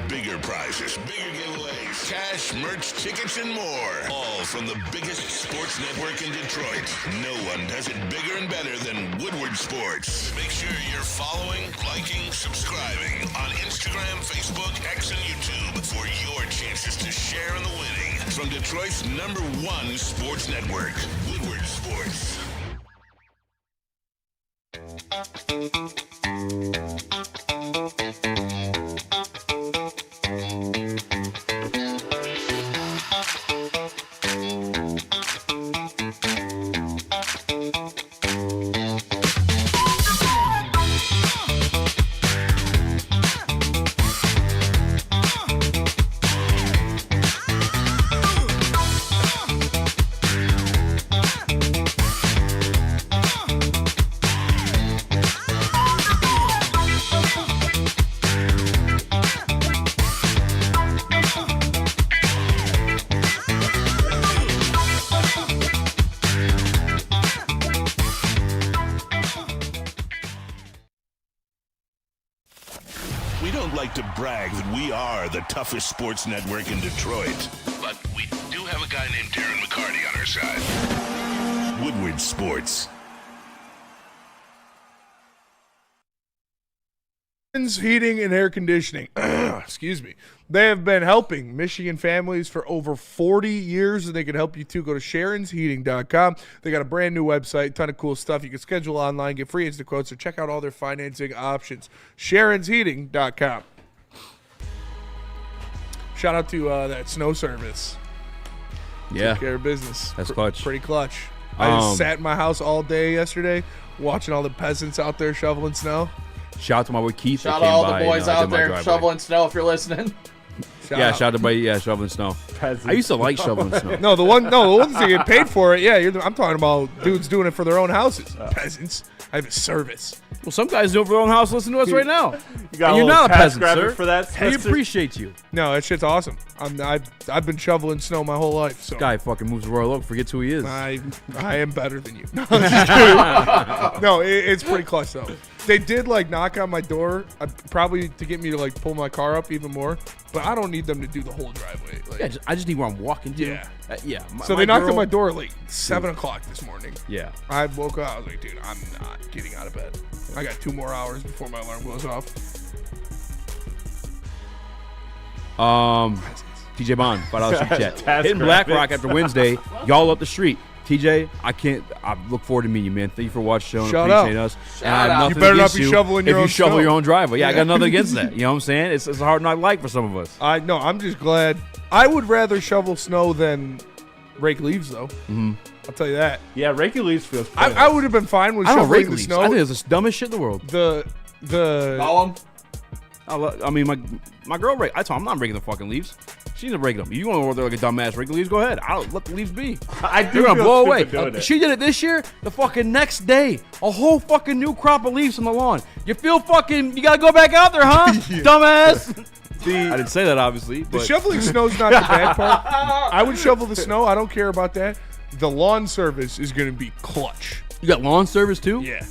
Speaker 7: Bigger prizes, bigger giveaways, cash, merch, tickets, and more. All from the biggest sports network in Detroit. No one does it bigger and better than Woodward Sports. Make sure you're following, liking, subscribing on Instagram, Facebook, X, and YouTube for your chances to share in the winning. From Detroit's #1 sports network, Woodward Sports. Like to brag that we are the toughest sports network in Detroit. But we do have a guy named Darren McCarty on our side. Woodward Sports.
Speaker 3: Heating and air conditioning. Excuse me. They have been helping Michigan families for over 40 years, and they can help you too. Go to SharonsHeating.com. They got a brand new website, ton of cool stuff. You can schedule online, get free instant quotes, or check out all their financing options. SharonsHeating.com. Shout out to that snow service.
Speaker 4: Yeah.
Speaker 3: Took care of business.
Speaker 4: That's clutch.
Speaker 3: Pretty clutch. I just sat in my house all day yesterday watching all the peasants out there shoveling snow.
Speaker 4: Shout out to my boy Keith.
Speaker 6: Shout out all the boys out there shoveling snow if you're listening.
Speaker 4: Shout out to shoveling snow.
Speaker 5: Peasants.
Speaker 4: I used to like shoveling snow.
Speaker 3: No, the ones that get paid for it. Yeah, I'm talking about dudes doing it for their own houses. Peasants. I have a service.
Speaker 4: Well, some guys do it for their own house. Listen to us right now.
Speaker 5: You're
Speaker 4: not a peasant, sir.
Speaker 5: For that,
Speaker 4: we appreciate you.
Speaker 3: No, that shit's awesome. I've been shoveling snow my whole life. So.
Speaker 4: This guy fucking moves the Royal Oak, forgets who he is.
Speaker 3: I am better than you. No, I'm just kidding. No, it's pretty clutch though. They did like knock on my door, probably to get me to like pull my car up even more. But I don't need them to do the whole driveway. Like,
Speaker 4: Yeah, I just need where I'm walking to.
Speaker 3: Yeah.
Speaker 4: Yeah.
Speaker 3: So they knocked on my door at like 7 o'clock this morning.
Speaker 4: Yeah.
Speaker 3: I woke up. I was like, dude, I'm not getting out of bed. I got 2 more hours before my alarm goes off.
Speaker 4: TJ Bond, $5 super chat. Hitting Black Rock after Wednesday. Y'all up the street. TJ, I look forward to meeting you, man. Thank you for watching the show and appreciate us. And I have nothing
Speaker 3: You better not
Speaker 4: against
Speaker 3: be shoveling your
Speaker 4: if
Speaker 3: own
Speaker 4: you shovel
Speaker 3: snow.
Speaker 4: your own driveway. Yeah, I got nothing against that. You know what I'm saying? It's a hard not like for some of us.
Speaker 3: No, I'm just glad. I would rather shovel snow than rake leaves, though.
Speaker 4: Mm-hmm.
Speaker 3: I'll tell you that.
Speaker 5: Yeah, raking leaves feels.
Speaker 3: I would have been fine with
Speaker 4: I don't rake
Speaker 3: shoveling the
Speaker 4: leaves.
Speaker 3: snow.
Speaker 4: I think it's the dumbest shit in the world.
Speaker 3: The
Speaker 6: Mow 'em?
Speaker 4: I mean, my girl rake. I told her I'm not raking the fucking leaves. She's not raking them. You want to over there like a dumbass raking leaves? Go ahead. I'll let the leaves be.
Speaker 5: I do
Speaker 4: You're gonna
Speaker 5: feel
Speaker 4: blow
Speaker 5: stupid
Speaker 4: away.
Speaker 5: doing it.
Speaker 4: She did it this year. The fucking next day, a whole fucking new crop of leaves on the lawn. You feel fucking? You gotta go back out there, huh? Dumbass. I didn't say that obviously.
Speaker 3: The
Speaker 4: But
Speaker 3: shoveling snow's not the bad part. I would shovel the snow. I don't care about that. The lawn service is going to be clutch.
Speaker 4: You got lawn service too?
Speaker 3: Yeah.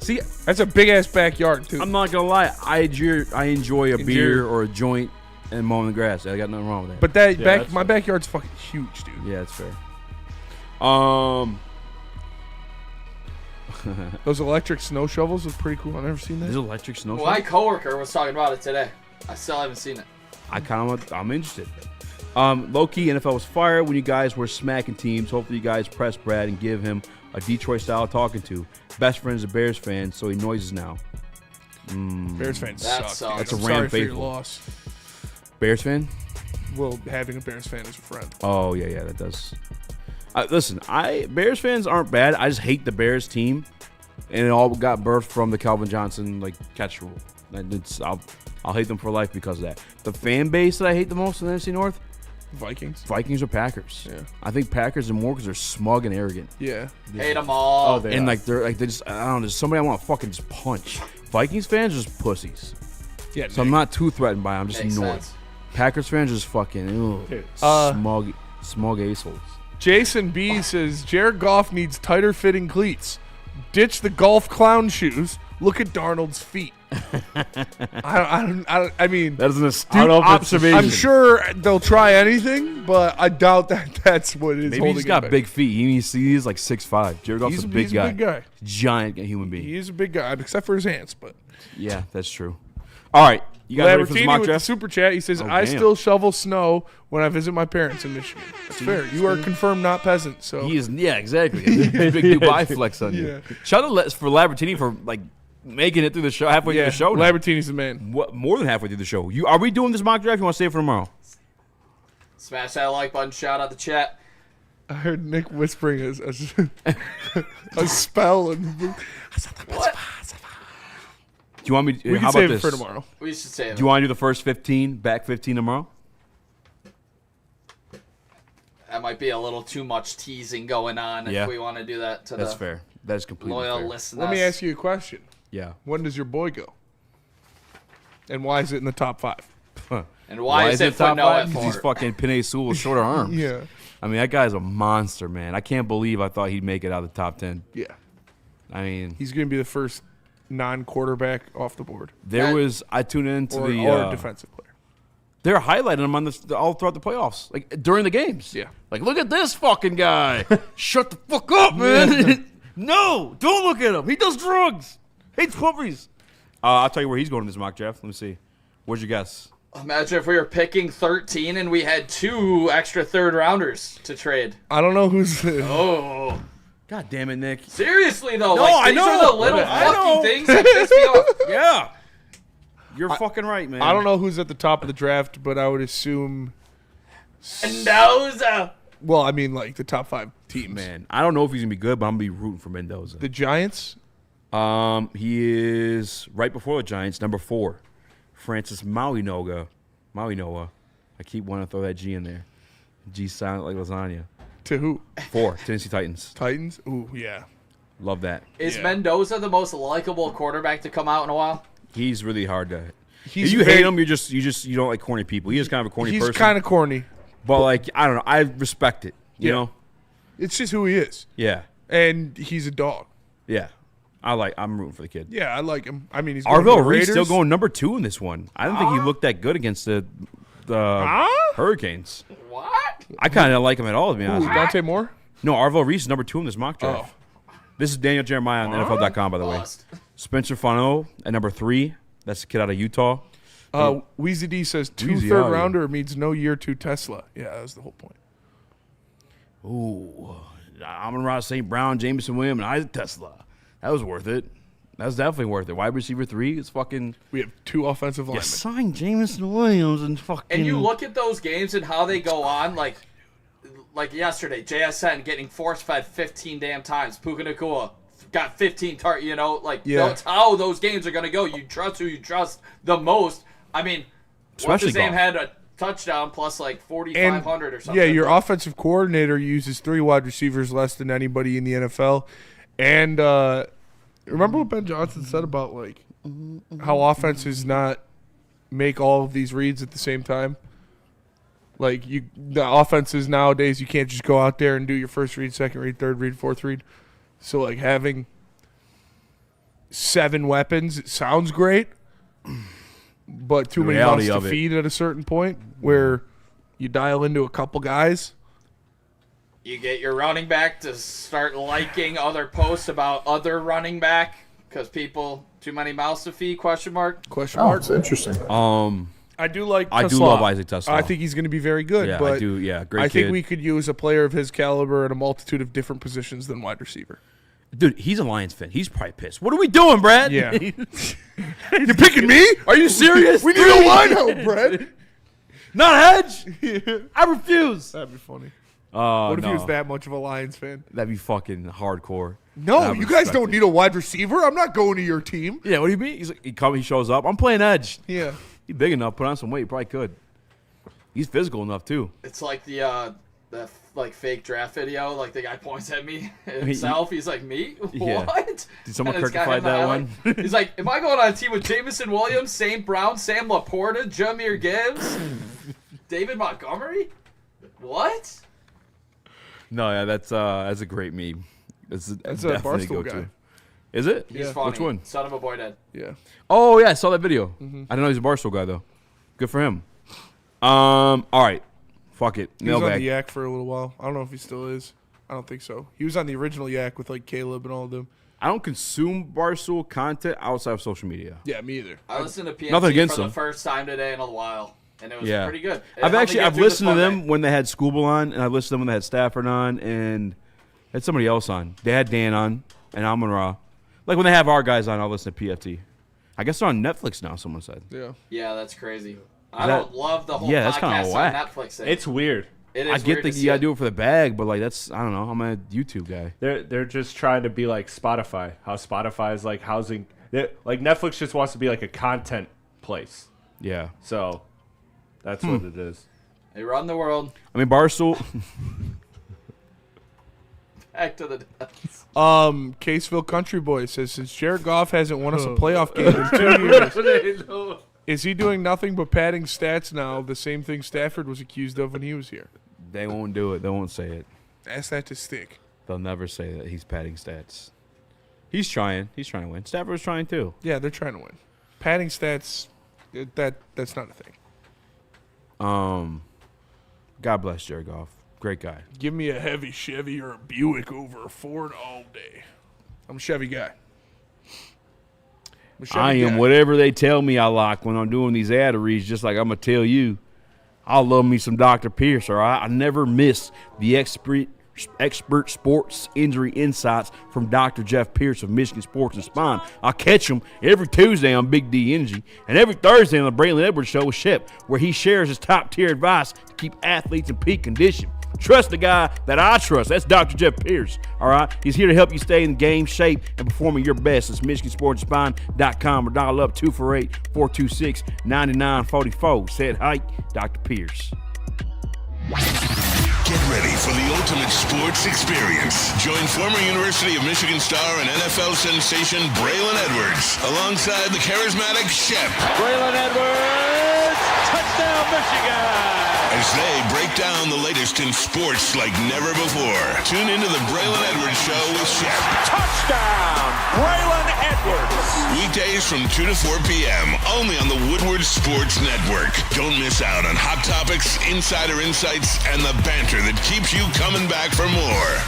Speaker 4: See,
Speaker 3: that's a big ass backyard too.
Speaker 4: I'm not gonna lie. I enjoy a beer or a joint and mowing the grass. I got nothing wrong with that.
Speaker 3: But my backyard's fucking huge, dude.
Speaker 4: Yeah, that's fair.
Speaker 3: Those electric snow shovels was pretty cool. I've never seen that.
Speaker 4: There's electric snow
Speaker 6: Well, my coworker was talking about it today. I still haven't seen it.
Speaker 4: I'm interested. Low key, NFL was fired when you guys were smacking teams. Hopefully, you guys press Brad and give him a Detroit style talking to. Best friend's a Bears fan, so he noises now.
Speaker 3: Bears fans
Speaker 6: That
Speaker 3: suck.
Speaker 6: sucks.
Speaker 3: Dude.
Speaker 4: That's a
Speaker 3: I'm
Speaker 4: Ram
Speaker 3: sorry for your
Speaker 4: faithful.
Speaker 3: loss.
Speaker 4: Bears fan?
Speaker 3: Well, having a Bears fan as a friend.
Speaker 4: Oh yeah, that does. Listen, Bears fans aren't bad. I just hate the Bears team, and it all got birthed from the Calvin Johnson catch rule. And I'll hate them for life because of that. The fan base that I hate the most in the NFC North,
Speaker 3: Vikings
Speaker 4: or Packers.
Speaker 3: Yeah.
Speaker 4: I think Packers are more because they're smug and arrogant.
Speaker 3: Yeah.
Speaker 6: Hate them all.
Speaker 5: Oh, they
Speaker 4: And
Speaker 5: are.
Speaker 4: they just I don't know. There's somebody I want to fucking just punch. Vikings fans are just pussies.
Speaker 3: Yeah.
Speaker 4: So I'm not too threatened by them. I'm just
Speaker 6: Makes
Speaker 4: annoyed.
Speaker 6: sense.
Speaker 4: Packers fans are just fucking
Speaker 5: Dude.
Speaker 4: smug assholes.
Speaker 3: Jason B says Jared Goff needs tighter fitting cleats. Ditch the golf clown shoes. Look at Darnold's feet. I mean,
Speaker 4: That is an
Speaker 5: I
Speaker 4: astute
Speaker 5: don't know if it's-
Speaker 4: observation.
Speaker 3: I'm sure they'll try anything, but I doubt that's what is
Speaker 4: Maybe
Speaker 3: holding
Speaker 4: he's
Speaker 3: him
Speaker 4: got
Speaker 3: back.
Speaker 4: big feet. He's like 6'5". Jared Goff's
Speaker 3: He's
Speaker 4: a big
Speaker 3: he's
Speaker 4: guy.
Speaker 3: a big guy.
Speaker 4: Giant human being.
Speaker 3: He is a big guy, except for his hands. But
Speaker 4: Yeah, that's true. All right. You guys ready for this
Speaker 3: Lambertini
Speaker 4: mock
Speaker 3: with the
Speaker 4: draft?
Speaker 3: super chat. He says,
Speaker 4: Oh,
Speaker 3: "I
Speaker 4: damn.
Speaker 3: still shovel snow when I visit my parents in Michigan." That's fair. You are confirmed not peasant. So
Speaker 4: He is, yeah, exactly. Big Dubai flex on you.
Speaker 3: Yeah.
Speaker 4: Shout out for Lambertini for making it through the show, halfway through the show. now.
Speaker 3: Lambertini's the man.
Speaker 4: What, more than halfway through the show. Are we doing this mock draft? You want to save it for tomorrow?
Speaker 6: Smash that like button. Shout out the chat.
Speaker 3: I heard Nick whispering a spell. And
Speaker 6: What?
Speaker 4: Do you want me? To,
Speaker 3: we
Speaker 4: how
Speaker 3: can save
Speaker 4: about
Speaker 3: it for
Speaker 4: this?
Speaker 3: tomorrow.
Speaker 6: We should save
Speaker 4: Do you
Speaker 6: it.
Speaker 4: want to do the first 15, back 15 tomorrow?
Speaker 6: That might be a little too much teasing going on
Speaker 4: Yeah.
Speaker 6: if we want to do that to
Speaker 4: That's
Speaker 6: the
Speaker 4: fair. That is completely
Speaker 6: loyal
Speaker 4: fair.
Speaker 6: listeners.
Speaker 3: Let me ask you a question.
Speaker 4: Yeah.
Speaker 3: When does your boy go? And why is it in the top 5?
Speaker 6: And why is it
Speaker 4: top
Speaker 6: footnote at
Speaker 4: 5? 'Cause
Speaker 6: 4?
Speaker 4: he's fucking Pinay Sewell with shorter arms.
Speaker 3: Yeah.
Speaker 4: I mean, that guy's a monster, man. I can't believe I thought he'd make it out of the top 10.
Speaker 3: Yeah.
Speaker 4: I mean,
Speaker 3: He's going to be the first non-quarterback off the board.
Speaker 4: I tuned into
Speaker 3: Or,
Speaker 4: the
Speaker 3: or defensive player.
Speaker 4: they're highlighting him on all throughout the playoffs, like during the games.
Speaker 3: Yeah.
Speaker 4: Like, look at this fucking guy. Shut the fuck up, man. No, don't look at him. He does drugs. Hates puppies. I'll tell you where he's going in this mock draft. Let me see. Where's your guess?
Speaker 6: Imagine if we were picking 13 and we had 2 extra third rounders to trade.
Speaker 3: I don't know who's...
Speaker 6: Oh.
Speaker 4: God damn it, Nick.
Speaker 6: Seriously, though.
Speaker 4: No,
Speaker 6: like,
Speaker 4: I
Speaker 6: these
Speaker 4: know.
Speaker 6: are the little
Speaker 4: I
Speaker 6: fucking
Speaker 4: know.
Speaker 6: things that piss me off.
Speaker 4: Yeah. You're fucking right, man.
Speaker 3: I don't know who's at the top of the draft, but I would assume...
Speaker 6: Mendoza.
Speaker 3: Well, I mean, like, the top 5 teams.
Speaker 4: Man, I don't know if he's going to be good, but I'm going to be rooting for Mendoza.
Speaker 3: The Giants?
Speaker 4: He is right before the Giants, number 4. Francis Mauinoga. I keep wanting to throw that G in there. G silent like lasagna.
Speaker 3: To who?
Speaker 4: 4, Tennessee Titans.
Speaker 3: Titans? Ooh, yeah.
Speaker 4: Love that.
Speaker 6: Is
Speaker 3: Yeah.
Speaker 6: Mendoza the most likable quarterback to come out in a while?
Speaker 4: He's really hard to.
Speaker 3: He's
Speaker 4: If you
Speaker 3: very-
Speaker 4: hate him, you don't like corny people. He is kind of a corny
Speaker 3: He's
Speaker 4: person.
Speaker 3: kind of corny.
Speaker 4: But like, I don't know. I respect it. You
Speaker 3: Yeah.
Speaker 4: know?
Speaker 3: It's just who he is.
Speaker 4: Yeah.
Speaker 3: And he's a dog.
Speaker 4: Yeah. I'm rooting for the kid.
Speaker 3: Yeah, I like him. I mean, he's going to
Speaker 4: Arvell
Speaker 3: the
Speaker 4: Reed's
Speaker 3: Raiders.
Speaker 4: still going number 2 in this one. I don't think he looked that good against the Hurricanes.
Speaker 6: What?
Speaker 4: I kind of don't like him at all, to be honest.
Speaker 3: Dante Moore?
Speaker 4: No, Arvell Reed's is number 2 in this mock draft. This is Daniel Jeremiah on NFL.com, by the way. Spencer Fano at number 3. That's the kid out of Utah.
Speaker 3: Weezy D says 2 third-rounder means no year 2 Tesla. Yeah, that was the whole point.
Speaker 4: Ooh. Amon-Ra, St. Brown, Jameson Williams, and Isaac Tesla. That was worth it. That was definitely worth it. Wide receiver 3 is fucking...
Speaker 3: We have 2 offensive linemen.
Speaker 4: You signed Jameson Williams and fucking...
Speaker 6: And you look at those games and how they go on, like yesterday, JSN getting force-fed 15 damn times. Puka Nacua got 15 targets, that's how those games are going to go. You trust who you trust the most. I mean,
Speaker 4: Especially
Speaker 6: What's-His-Name had a touchdown plus 4,500 or something.
Speaker 3: Yeah, your offensive coordinator uses 3 wide receivers less than anybody in the NFL. And remember what Ben Johnson said about how offenses not make all of these reads at the same time? The offenses nowadays, you can't just go out there and do your first read, second read, third read, fourth read. So having 7 weapons, it sounds great, but too many mouths to feed at a certain point where you dial into a couple guys.
Speaker 6: You get your running back to start liking other posts about other running back because too many mouths to feed, question mark?
Speaker 10: It's interesting.
Speaker 3: I do like
Speaker 4: I
Speaker 3: Tesla.
Speaker 4: do love Isaac Tesla.
Speaker 3: I think he's going to be very good.
Speaker 4: Yeah,
Speaker 3: but
Speaker 4: I do. Yeah, great
Speaker 3: I think
Speaker 4: kid.
Speaker 3: we could use a player of his caliber in a multitude of different positions than wide receiver.
Speaker 4: Dude, he's a Lions fan. He's probably pissed. What are we doing, Brad?
Speaker 3: Yeah.
Speaker 4: You're picking me? Are you serious?
Speaker 3: We need a wideout, Brad.
Speaker 4: Not Hedge. I refuse.
Speaker 3: That'd be funny.
Speaker 4: What
Speaker 3: if he was that much of a Lions fan?
Speaker 4: That'd be fucking hardcore.
Speaker 3: No, you guys don't need a wide receiver. I'm not going to your team.
Speaker 4: Yeah, what do you mean? He's he shows up. I'm playing Edge.
Speaker 3: Yeah.
Speaker 4: He's big enough. Put on some weight. He probably could. He's physical enough, too.
Speaker 6: It's like the fake draft video. The guy points at me himself. He's like, me?
Speaker 4: Yeah.
Speaker 6: What?
Speaker 4: Did someone
Speaker 6: And it's got
Speaker 4: certify
Speaker 6: him in the
Speaker 4: that
Speaker 6: highlight.
Speaker 4: one?
Speaker 6: He's like, am I going on a team with Jameson Williams, St. Brown, Sam Laporta, Jameer Gibbs, David Montgomery? What?
Speaker 4: No, yeah, that's a great meme. That's a
Speaker 3: Barstool guy.
Speaker 4: Is it?
Speaker 6: He's funny.
Speaker 4: Which one?
Speaker 6: Son of a boy dead.
Speaker 3: Yeah.
Speaker 4: Oh, yeah, I saw that video. I didn't know he's a Barstool guy, though. Good for him. All right. Fuck it.
Speaker 3: He was on
Speaker 4: Mailbag.
Speaker 3: the Yak for a little while. I don't know if he still is. I don't think so. He was on the original Yak with Caleb and all of them.
Speaker 4: I don't consume Barstool content outside of social media.
Speaker 3: Yeah, me either.
Speaker 6: I listened to PNC
Speaker 4: Nothing against
Speaker 6: for
Speaker 4: them.
Speaker 6: the first time today in a while, and it was pretty good.
Speaker 4: I've listened to them when they had Scooble on, and I've listened to them when they had Stafford on, and had somebody else on. They had Dan on, and Amon-Ra. When they have our guys on, I'll listen to PFT. I guess they're on Netflix now, someone said.
Speaker 3: Yeah.
Speaker 6: Yeah, that's crazy. I don't love the whole
Speaker 4: that's kinda
Speaker 6: podcast on
Speaker 4: whack.
Speaker 6: Netflix thing.
Speaker 5: It's weird.
Speaker 6: It is
Speaker 4: I get
Speaker 6: weird
Speaker 4: that
Speaker 6: to
Speaker 4: you
Speaker 6: see
Speaker 4: gotta
Speaker 6: it.
Speaker 4: do it for the bag, but that's I don't know. I'm a YouTube guy.
Speaker 5: They're just trying to be like Spotify. How Spotify is housing. Netflix just wants to be a content place.
Speaker 4: Yeah.
Speaker 5: So that's what it is.
Speaker 6: They run the world.
Speaker 4: I mean, Barstool.
Speaker 6: Back to the deaths.
Speaker 3: Caseville Country Boy says, since Jared Goff hasn't won us a playoff game in 2 years, is he doing nothing but padding stats now? The same thing Stafford was accused of when he was here.
Speaker 4: They won't do it. They won't say it.
Speaker 3: Ask that to Stick.
Speaker 4: They'll never say that he's padding stats. He's trying. He's trying to win. Stafford was trying too.
Speaker 3: Yeah, they're trying to win. Padding stats, that's not a thing.
Speaker 4: God bless Jared Goff. Great guy.
Speaker 3: Give me a heavy Chevy or a Buick over a Ford all day. I'm a Chevy guy.
Speaker 4: I am whatever they tell me I like when I'm doing these ad reads, just like I'm going to tell you. I love me some Dr. Pierce, all right? I never miss the expert sports injury insights from Dr. Jeff Pierce of Michigan Sports and Spine. I catch him every Tuesday on Big D Energy and every Thursday on the Braylon Edwards Show with Shep, where he shares his top-tier advice to keep athletes in peak condition. Trust the guy that I trust. That's Dr. Jeff Pierce, all right? He's here to help you stay in game shape and performing your best. It's MichiganSportsSpine.com or dial up 248-426-9944. Said hi, Dr. Pierce.
Speaker 7: Get ready for the ultimate sports experience. Join former University of Michigan star and NFL sensation Braylon Edwards alongside the charismatic Shep.
Speaker 8: Braylon Edwards, touchdown Michigan!
Speaker 7: As they break down the latest in sports like never before. Tune into the Braylon Edwards Show with Shep.
Speaker 8: Touchdown, Braylon
Speaker 7: weekdays from 2 to 4 p.m. only on the Woodward Sports Network. Don't miss out on hot topics, insider insights, and the banter that keeps you coming back for more.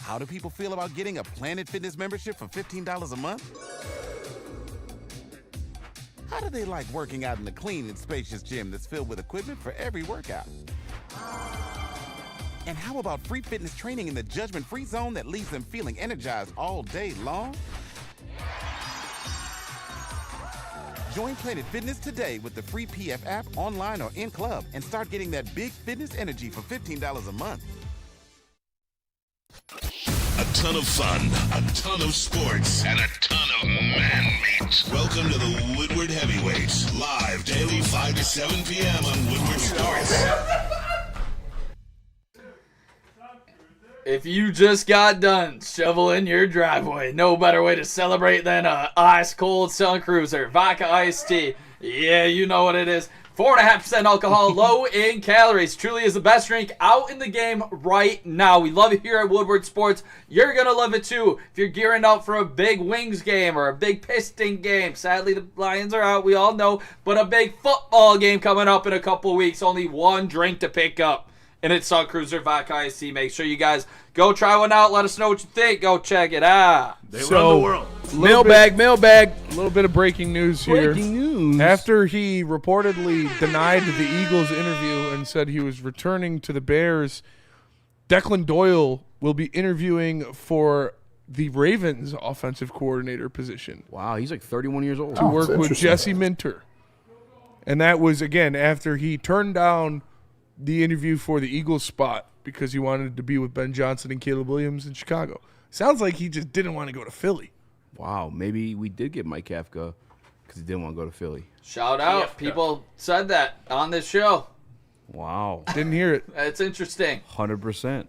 Speaker 9: How do people feel about getting a Planet Fitness membership for $15 a month? How do they like working out in a clean and spacious gym that's filled with equipment for every workout? And how about free fitness training in the judgment-free zone that leaves them feeling energized all day long? Join Planet Fitness today with the free PF app, online or in club, and start getting that big fitness energy for $15 a month.
Speaker 7: A ton of fun, a ton of sports, and a ton of man-meat. Welcome to the Woodward Heavyweights, live daily 5 to 7 p.m. on Woodward Sports.
Speaker 6: If you just got done shoveling your driveway, no better way to celebrate than a ice-cold Sun Cruiser Vodka Iced Tea. Yeah, you know what it is. 4.5% alcohol, low in calories. Truly is the best drink out in the game right now. We love it here at Woodward Sports. You're going to love it too if you're gearing up for a big Wings game or a big Piston game. Sadly, the Lions are out, we all know. But a big football game coming up in a couple weeks. Only one drink to pick up. And it's Sun Cruiser Vodka Iced Tea. Make sure you guys go try one out. Let us know what you think. Go check it out.
Speaker 3: They run the world. Mailbag. A little bit of breaking news here.
Speaker 4: Breaking news.
Speaker 3: After he reportedly denied the Eagles interview and said he was returning to the Bears, Declan Doyle will be interviewing for the Ravens offensive coordinator position.
Speaker 4: Wow, he's like 31 years old.
Speaker 3: To work with Jesse Minter. And that was, again, after he turned down the interview for the Eagles spot because he wanted to be with Ben Johnson and Caleb Williams in Chicago. Sounds like he just didn't want to go to Philly.
Speaker 4: Wow, maybe we did get Mike Kafka because he didn't want to go to Philly.
Speaker 6: Shout out. People said that on this show.
Speaker 4: Wow.
Speaker 3: Didn't hear it.
Speaker 6: That's interesting.
Speaker 4: 100%.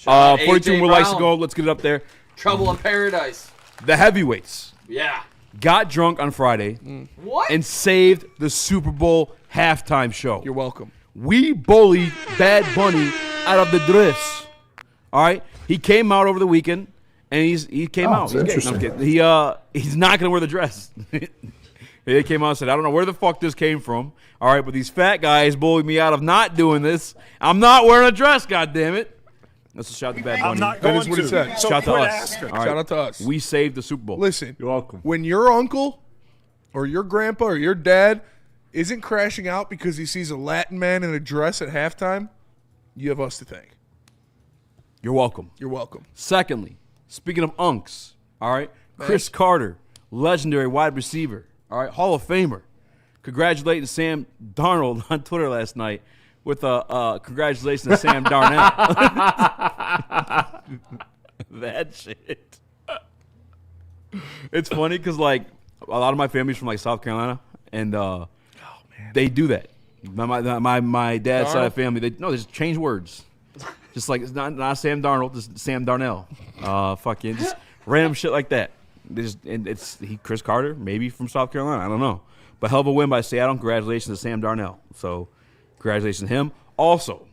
Speaker 6: 42
Speaker 4: more likes to go. Let's get it up there.
Speaker 6: Trouble in Paradise.
Speaker 4: The heavyweights.
Speaker 6: Yeah.
Speaker 4: Got drunk on Friday.
Speaker 6: What?
Speaker 4: And saved the Super Bowl halftime show.
Speaker 3: You're welcome.
Speaker 4: We bullied Bad Bunny out of the dress. All right? He came out over the weekend, and he came out. He's
Speaker 10: interesting.
Speaker 4: He's not going to wear the dress. He came out and said, I don't know where the fuck this came from. All right, but these fat guys bullied me out of not doing this. I'm not wearing a dress, goddammit. Let's just shout to Bad Bunny.
Speaker 10: I'm not
Speaker 3: That
Speaker 10: going
Speaker 3: is what he said.
Speaker 10: So
Speaker 4: Shout to
Speaker 10: quit
Speaker 4: us.
Speaker 10: asking.
Speaker 4: All right.
Speaker 3: Shout out to us.
Speaker 4: We saved the Super Bowl.
Speaker 3: Listen,
Speaker 5: You're welcome.
Speaker 3: when your uncle or your grandpa or your dad isn't crashing out because he sees a Latin man in a dress at halftime, you have us to thank.
Speaker 4: You're welcome.
Speaker 3: You're welcome.
Speaker 4: Secondly, speaking of unks, all right, Chris Carter, legendary wide receiver, all right, Hall of Famer, congratulating Sam Darnold on Twitter last night with a congratulations to Sam Darnell. That shit. It's funny because, like, a lot of my family's from, like, South Carolina, and they do that. My dad's side of the family, they just change words. Just like it's not Sam Darnold, just Sam Darnell. Fucking just random shit like that. Chris Carter, maybe from South Carolina, I don't know. But hell of a win by Seattle. Congratulations to Sam Darnell. So congratulations to him. Also,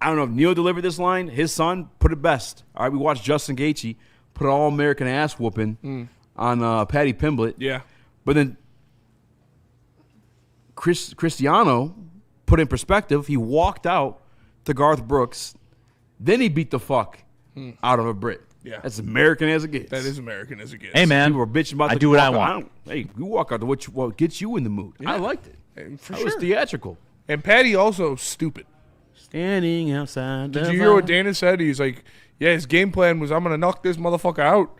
Speaker 4: I don't know if Neil delivered this line. His son put it best. All right, we watched Justin Gaethje put an all-American ass whooping on Patty Pimblett.
Speaker 3: Yeah.
Speaker 4: But then Cristiano put in perspective. He walked out to Garth Brooks, then he beat the fuck out of a Brit.
Speaker 3: Yeah.
Speaker 4: That's American as it gets.
Speaker 3: That is American as it gets.
Speaker 15: Hey, man.
Speaker 4: People were bitching about
Speaker 15: I do what I
Speaker 4: walk out.
Speaker 15: want.
Speaker 4: Hey, you walk out to what gets you in the mood.
Speaker 3: Yeah.
Speaker 4: I liked it.
Speaker 3: For
Speaker 4: That was
Speaker 3: sure.
Speaker 4: theatrical.
Speaker 3: And Patty also stupid.
Speaker 4: Standing outside.
Speaker 3: Did you hear what Dana said? He's like, yeah, his game plan was I'm going to knock this motherfucker out.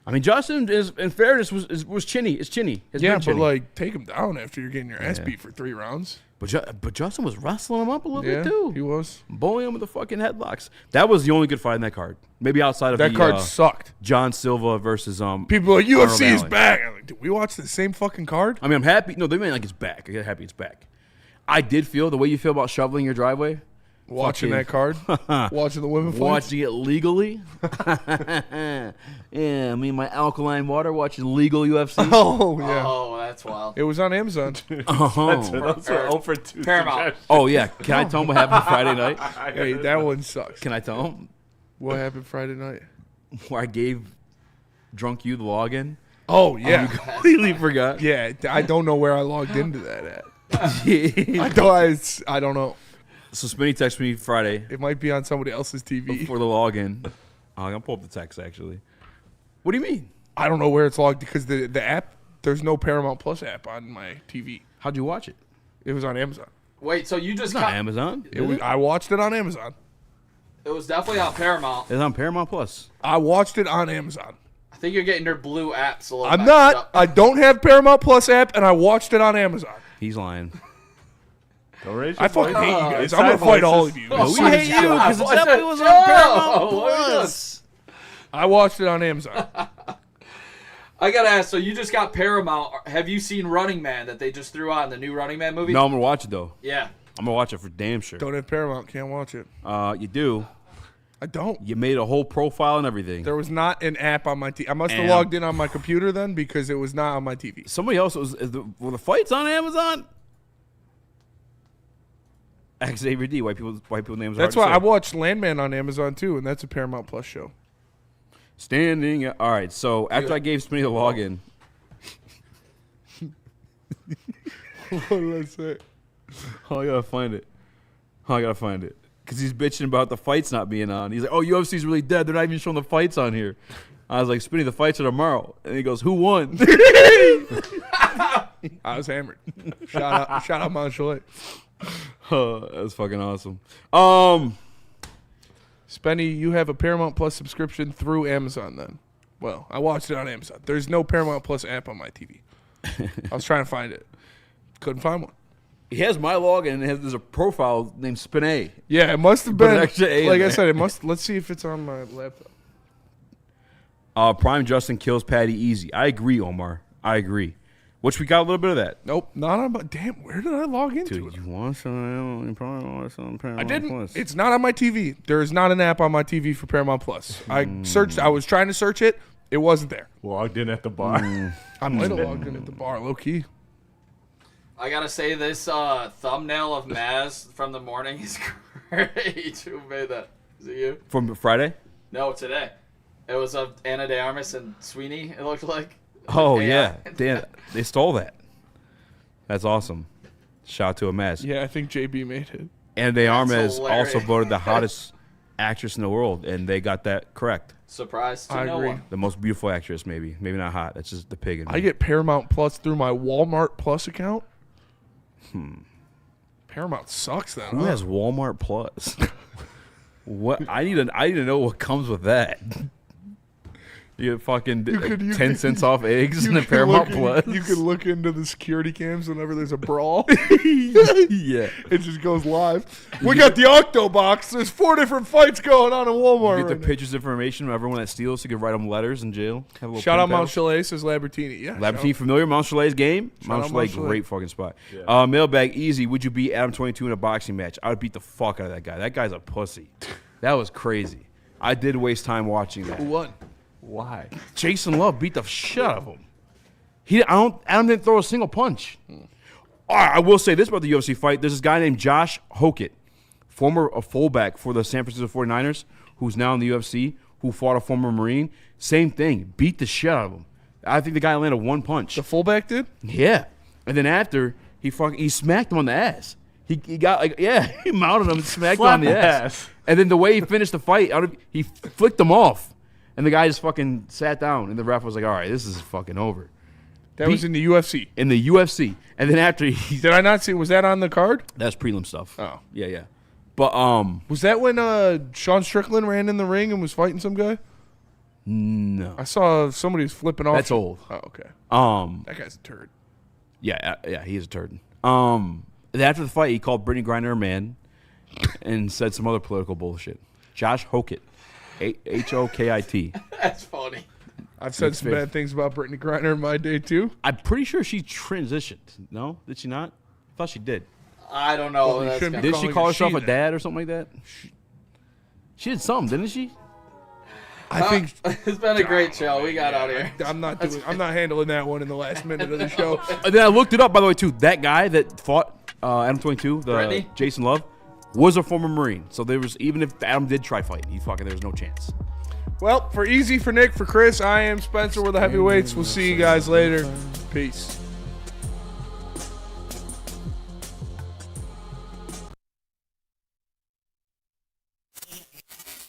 Speaker 4: I mean, Justin, in fairness, was chinny. It's chinny. It's
Speaker 3: Yeah,
Speaker 4: been
Speaker 3: but
Speaker 4: chinny.
Speaker 3: like, take him down after you're getting your ass beat for 3 rounds.
Speaker 4: But Justin was wrestling him up a little bit, too.
Speaker 3: He was.
Speaker 4: Bullying him with the fucking headlocks. That was the only good fight in that card. Maybe outside of
Speaker 3: That card sucked.
Speaker 4: John Silva versus
Speaker 3: People are like, UFC is
Speaker 4: Arnold
Speaker 3: back. I'm like, did we watch the same fucking card?
Speaker 4: I mean, I'm happy. No, they mean like it's back. I get happy it's back. I did feel the way you feel about shoveling your driveway.
Speaker 3: Watching that card? Watching the women fight?
Speaker 4: Watching it legally? Yeah, I mean, my alkaline water watching legal UFC.
Speaker 3: Oh, yeah.
Speaker 6: Oh, that's wild.
Speaker 3: It was on Amazon.
Speaker 5: Those are over 2
Speaker 6: Paramount.
Speaker 4: Oh, yeah. Can I tell them what happened Friday night?
Speaker 3: Hey, that one sucks.
Speaker 4: Can I tell them?
Speaker 3: What happened Friday night?
Speaker 4: where I gave Drunk You the login?
Speaker 3: Oh, yeah.
Speaker 4: I completely forgot.
Speaker 3: Yeah, I don't know where I logged into that at. I don't know.
Speaker 4: So Spinny texted me Friday.
Speaker 3: It might be on somebody else's TV.
Speaker 4: For the login. I'm going to pull up the text, actually. What do you mean?
Speaker 3: I don't know where it's logged because the app, there's no Paramount Plus app on my TV.
Speaker 4: How'd you watch it?
Speaker 3: It was on Amazon.
Speaker 6: Wait, so you just
Speaker 4: It's not Amazon.
Speaker 3: I watched it on Amazon.
Speaker 6: It was definitely on Paramount.
Speaker 4: It's on Paramount Plus.
Speaker 3: I watched it on Amazon.
Speaker 6: I think you're getting your blue apps a little
Speaker 3: I'm
Speaker 6: mixed
Speaker 3: not.
Speaker 6: up.
Speaker 3: I don't have Paramount Plus app, and I watched it on Amazon.
Speaker 4: He's lying.
Speaker 3: I fucking hate you guys. I'm going to fight all of you.
Speaker 4: We hate you because the definitely was on Paramount Plus.
Speaker 3: I watched it on Amazon.
Speaker 6: I got to ask, so you just got Paramount. Have you seen Running Man that they just threw on, the new Running Man movie?
Speaker 4: No, I'm going to watch it, though.
Speaker 6: Yeah.
Speaker 4: I'm going to watch it for damn sure.
Speaker 3: Don't have Paramount. Can't watch it.
Speaker 4: You do.
Speaker 3: I don't.
Speaker 4: You made a whole profile and everything.
Speaker 3: There was not an app on my TV. I must have logged in on my computer then because it was not on my TV.
Speaker 4: Somebody else were the fights on Amazon? Xavier D. White people names.
Speaker 3: That's why I watched Landman on Amazon too, and that's a Paramount Plus show.
Speaker 4: Standing. All right. So after I gave Spinny the login,
Speaker 3: what did I say?
Speaker 4: I gotta find it. Because he's bitching about the fights not being on. He's like, "Oh, UFC's really dead. They're not even showing the fights on here." I was like, "Spinny, the fights are tomorrow." And he goes, "Who won?"
Speaker 3: I was hammered. Shout out Montchelin.
Speaker 4: That's fucking awesome.
Speaker 3: Spenny, you have a Paramount Plus subscription through Amazon then. Well, I watched it on Amazon. There's no Paramount Plus app on my TV. I was trying to find it. Couldn't find one.
Speaker 4: He has my login and there's a profile named Spinay.
Speaker 3: Yeah, it must have
Speaker 4: Put
Speaker 3: been.
Speaker 4: an extra A in
Speaker 3: Like I
Speaker 4: there.
Speaker 3: said, it must. Let's see if it's on my laptop.
Speaker 4: Prime Justin kills Patty Easy. I agree, Omar. I agree. Which we got a little bit of that.
Speaker 3: Nope, not on my. Damn, where did I log into it?
Speaker 4: You want some? You probably want some Paramount
Speaker 3: I didn't.
Speaker 4: Plus.
Speaker 3: It's not on my TV. There is not an app on my TV for Paramount Plus. I searched. I was trying to search it. It wasn't there.
Speaker 5: Logged in at the bar.
Speaker 3: I might have logged in at the bar, low key.
Speaker 6: I gotta say, this thumbnail of Maz from the morning is great. Who made that? Is it you?
Speaker 4: From Friday?
Speaker 6: No, today. It was of Anna de Armas and Sweeney, it looked like.
Speaker 4: Oh, yeah. They stole that. That's awesome. Shout out to Amaz.
Speaker 3: Yeah, I think JB made it.
Speaker 4: Anna de Armas
Speaker 6: hilarious.
Speaker 4: also voted the hottest actress in the world, and they got that correct.
Speaker 6: Surprise to
Speaker 3: I
Speaker 6: no
Speaker 3: agree.
Speaker 6: one.
Speaker 4: The most beautiful actress, maybe. Maybe not hot. That's just the pig in me.
Speaker 3: I get Paramount Plus through my Walmart Plus account. Paramount sucks then.
Speaker 4: Who has Walmart Plus? What? I need to know what comes with that. You get fucking 10 cents off eggs and the Paramount Plus.
Speaker 3: You can look into the security cams whenever there's a brawl.
Speaker 4: Yeah.
Speaker 3: It just goes live. We got the Octo Box. There's 4 different fights going on in Walmart.
Speaker 4: You get the
Speaker 3: right now.
Speaker 4: pictures information of everyone that steals, so you can write them letters in jail. Have a little
Speaker 3: Shout out
Speaker 4: print
Speaker 3: Mount Chalet, says Labertini. Yeah.
Speaker 4: Labertine, familiar? Mount Chalet's game? Mount
Speaker 3: out
Speaker 4: Chalet,
Speaker 3: Mount Chalet.
Speaker 4: great fucking spot. Yeah. Mailbag, Easy. Would you beat Adam 22 in a boxing match? I would beat the fuck out of that guy. That guy's a pussy. That was crazy. I did waste time watching that.
Speaker 3: Who won?
Speaker 5: Why?
Speaker 4: Jason Love beat the shit out of him. Adam didn't throw a single punch. All right, I will say this about the UFC fight. There's this guy named Josh Hokett, former fullback for the San Francisco 49ers, who's now in the UFC, who fought a former Marine. Same thing. Beat the shit out of him. I think the guy landed one punch.
Speaker 3: The fullback did?
Speaker 4: Yeah. And then after, he smacked him on the ass. He got he mounted him and smacked him on the ass. And then the way he finished the fight, he flicked him off. And the guy just fucking sat down, and the ref was like, all right, this is fucking over.
Speaker 3: That was in the UFC.
Speaker 4: In the UFC. And then after he...
Speaker 3: Did I not see? Was that on the card?
Speaker 4: That's prelim stuff.
Speaker 3: Oh.
Speaker 4: Yeah. But,
Speaker 3: Was that when Sean Strickland ran in the ring and was fighting some guy?
Speaker 4: No.
Speaker 3: I saw somebody was flipping off.
Speaker 4: That's old.
Speaker 3: Oh, okay. That guy's a turd.
Speaker 4: Yeah, he is a turd. After the fight, he called Brittany Griner a man and said some other political bullshit. Josh Hokett. Hokit.
Speaker 6: That's funny.
Speaker 3: I've said some bad things about Brittany Griner in my day, too.
Speaker 4: I'm pretty sure she transitioned. No? Did she not? I thought she did.
Speaker 6: I don't know.
Speaker 3: Well,
Speaker 6: That's
Speaker 3: shouldn't
Speaker 6: kinda-
Speaker 4: Did she
Speaker 3: calling
Speaker 4: call
Speaker 3: her
Speaker 4: herself
Speaker 3: she
Speaker 4: a
Speaker 3: then.
Speaker 4: dad or something like that? She did something, didn't she?
Speaker 3: I think
Speaker 6: It's been a great show. We got out here.
Speaker 3: I'm not handling that one in the last minute of the show.
Speaker 4: And then I looked it up, by the way, too. That guy that fought Adam 22,
Speaker 6: Brittany?
Speaker 4: Jason Love, was a former Marine. So there was, even if Adam did try fighting, there was no chance.
Speaker 3: Well, for Eazy, for Nick, for Chris, I am Spencer. We're the heavyweights. We'll see you guys later. Peace.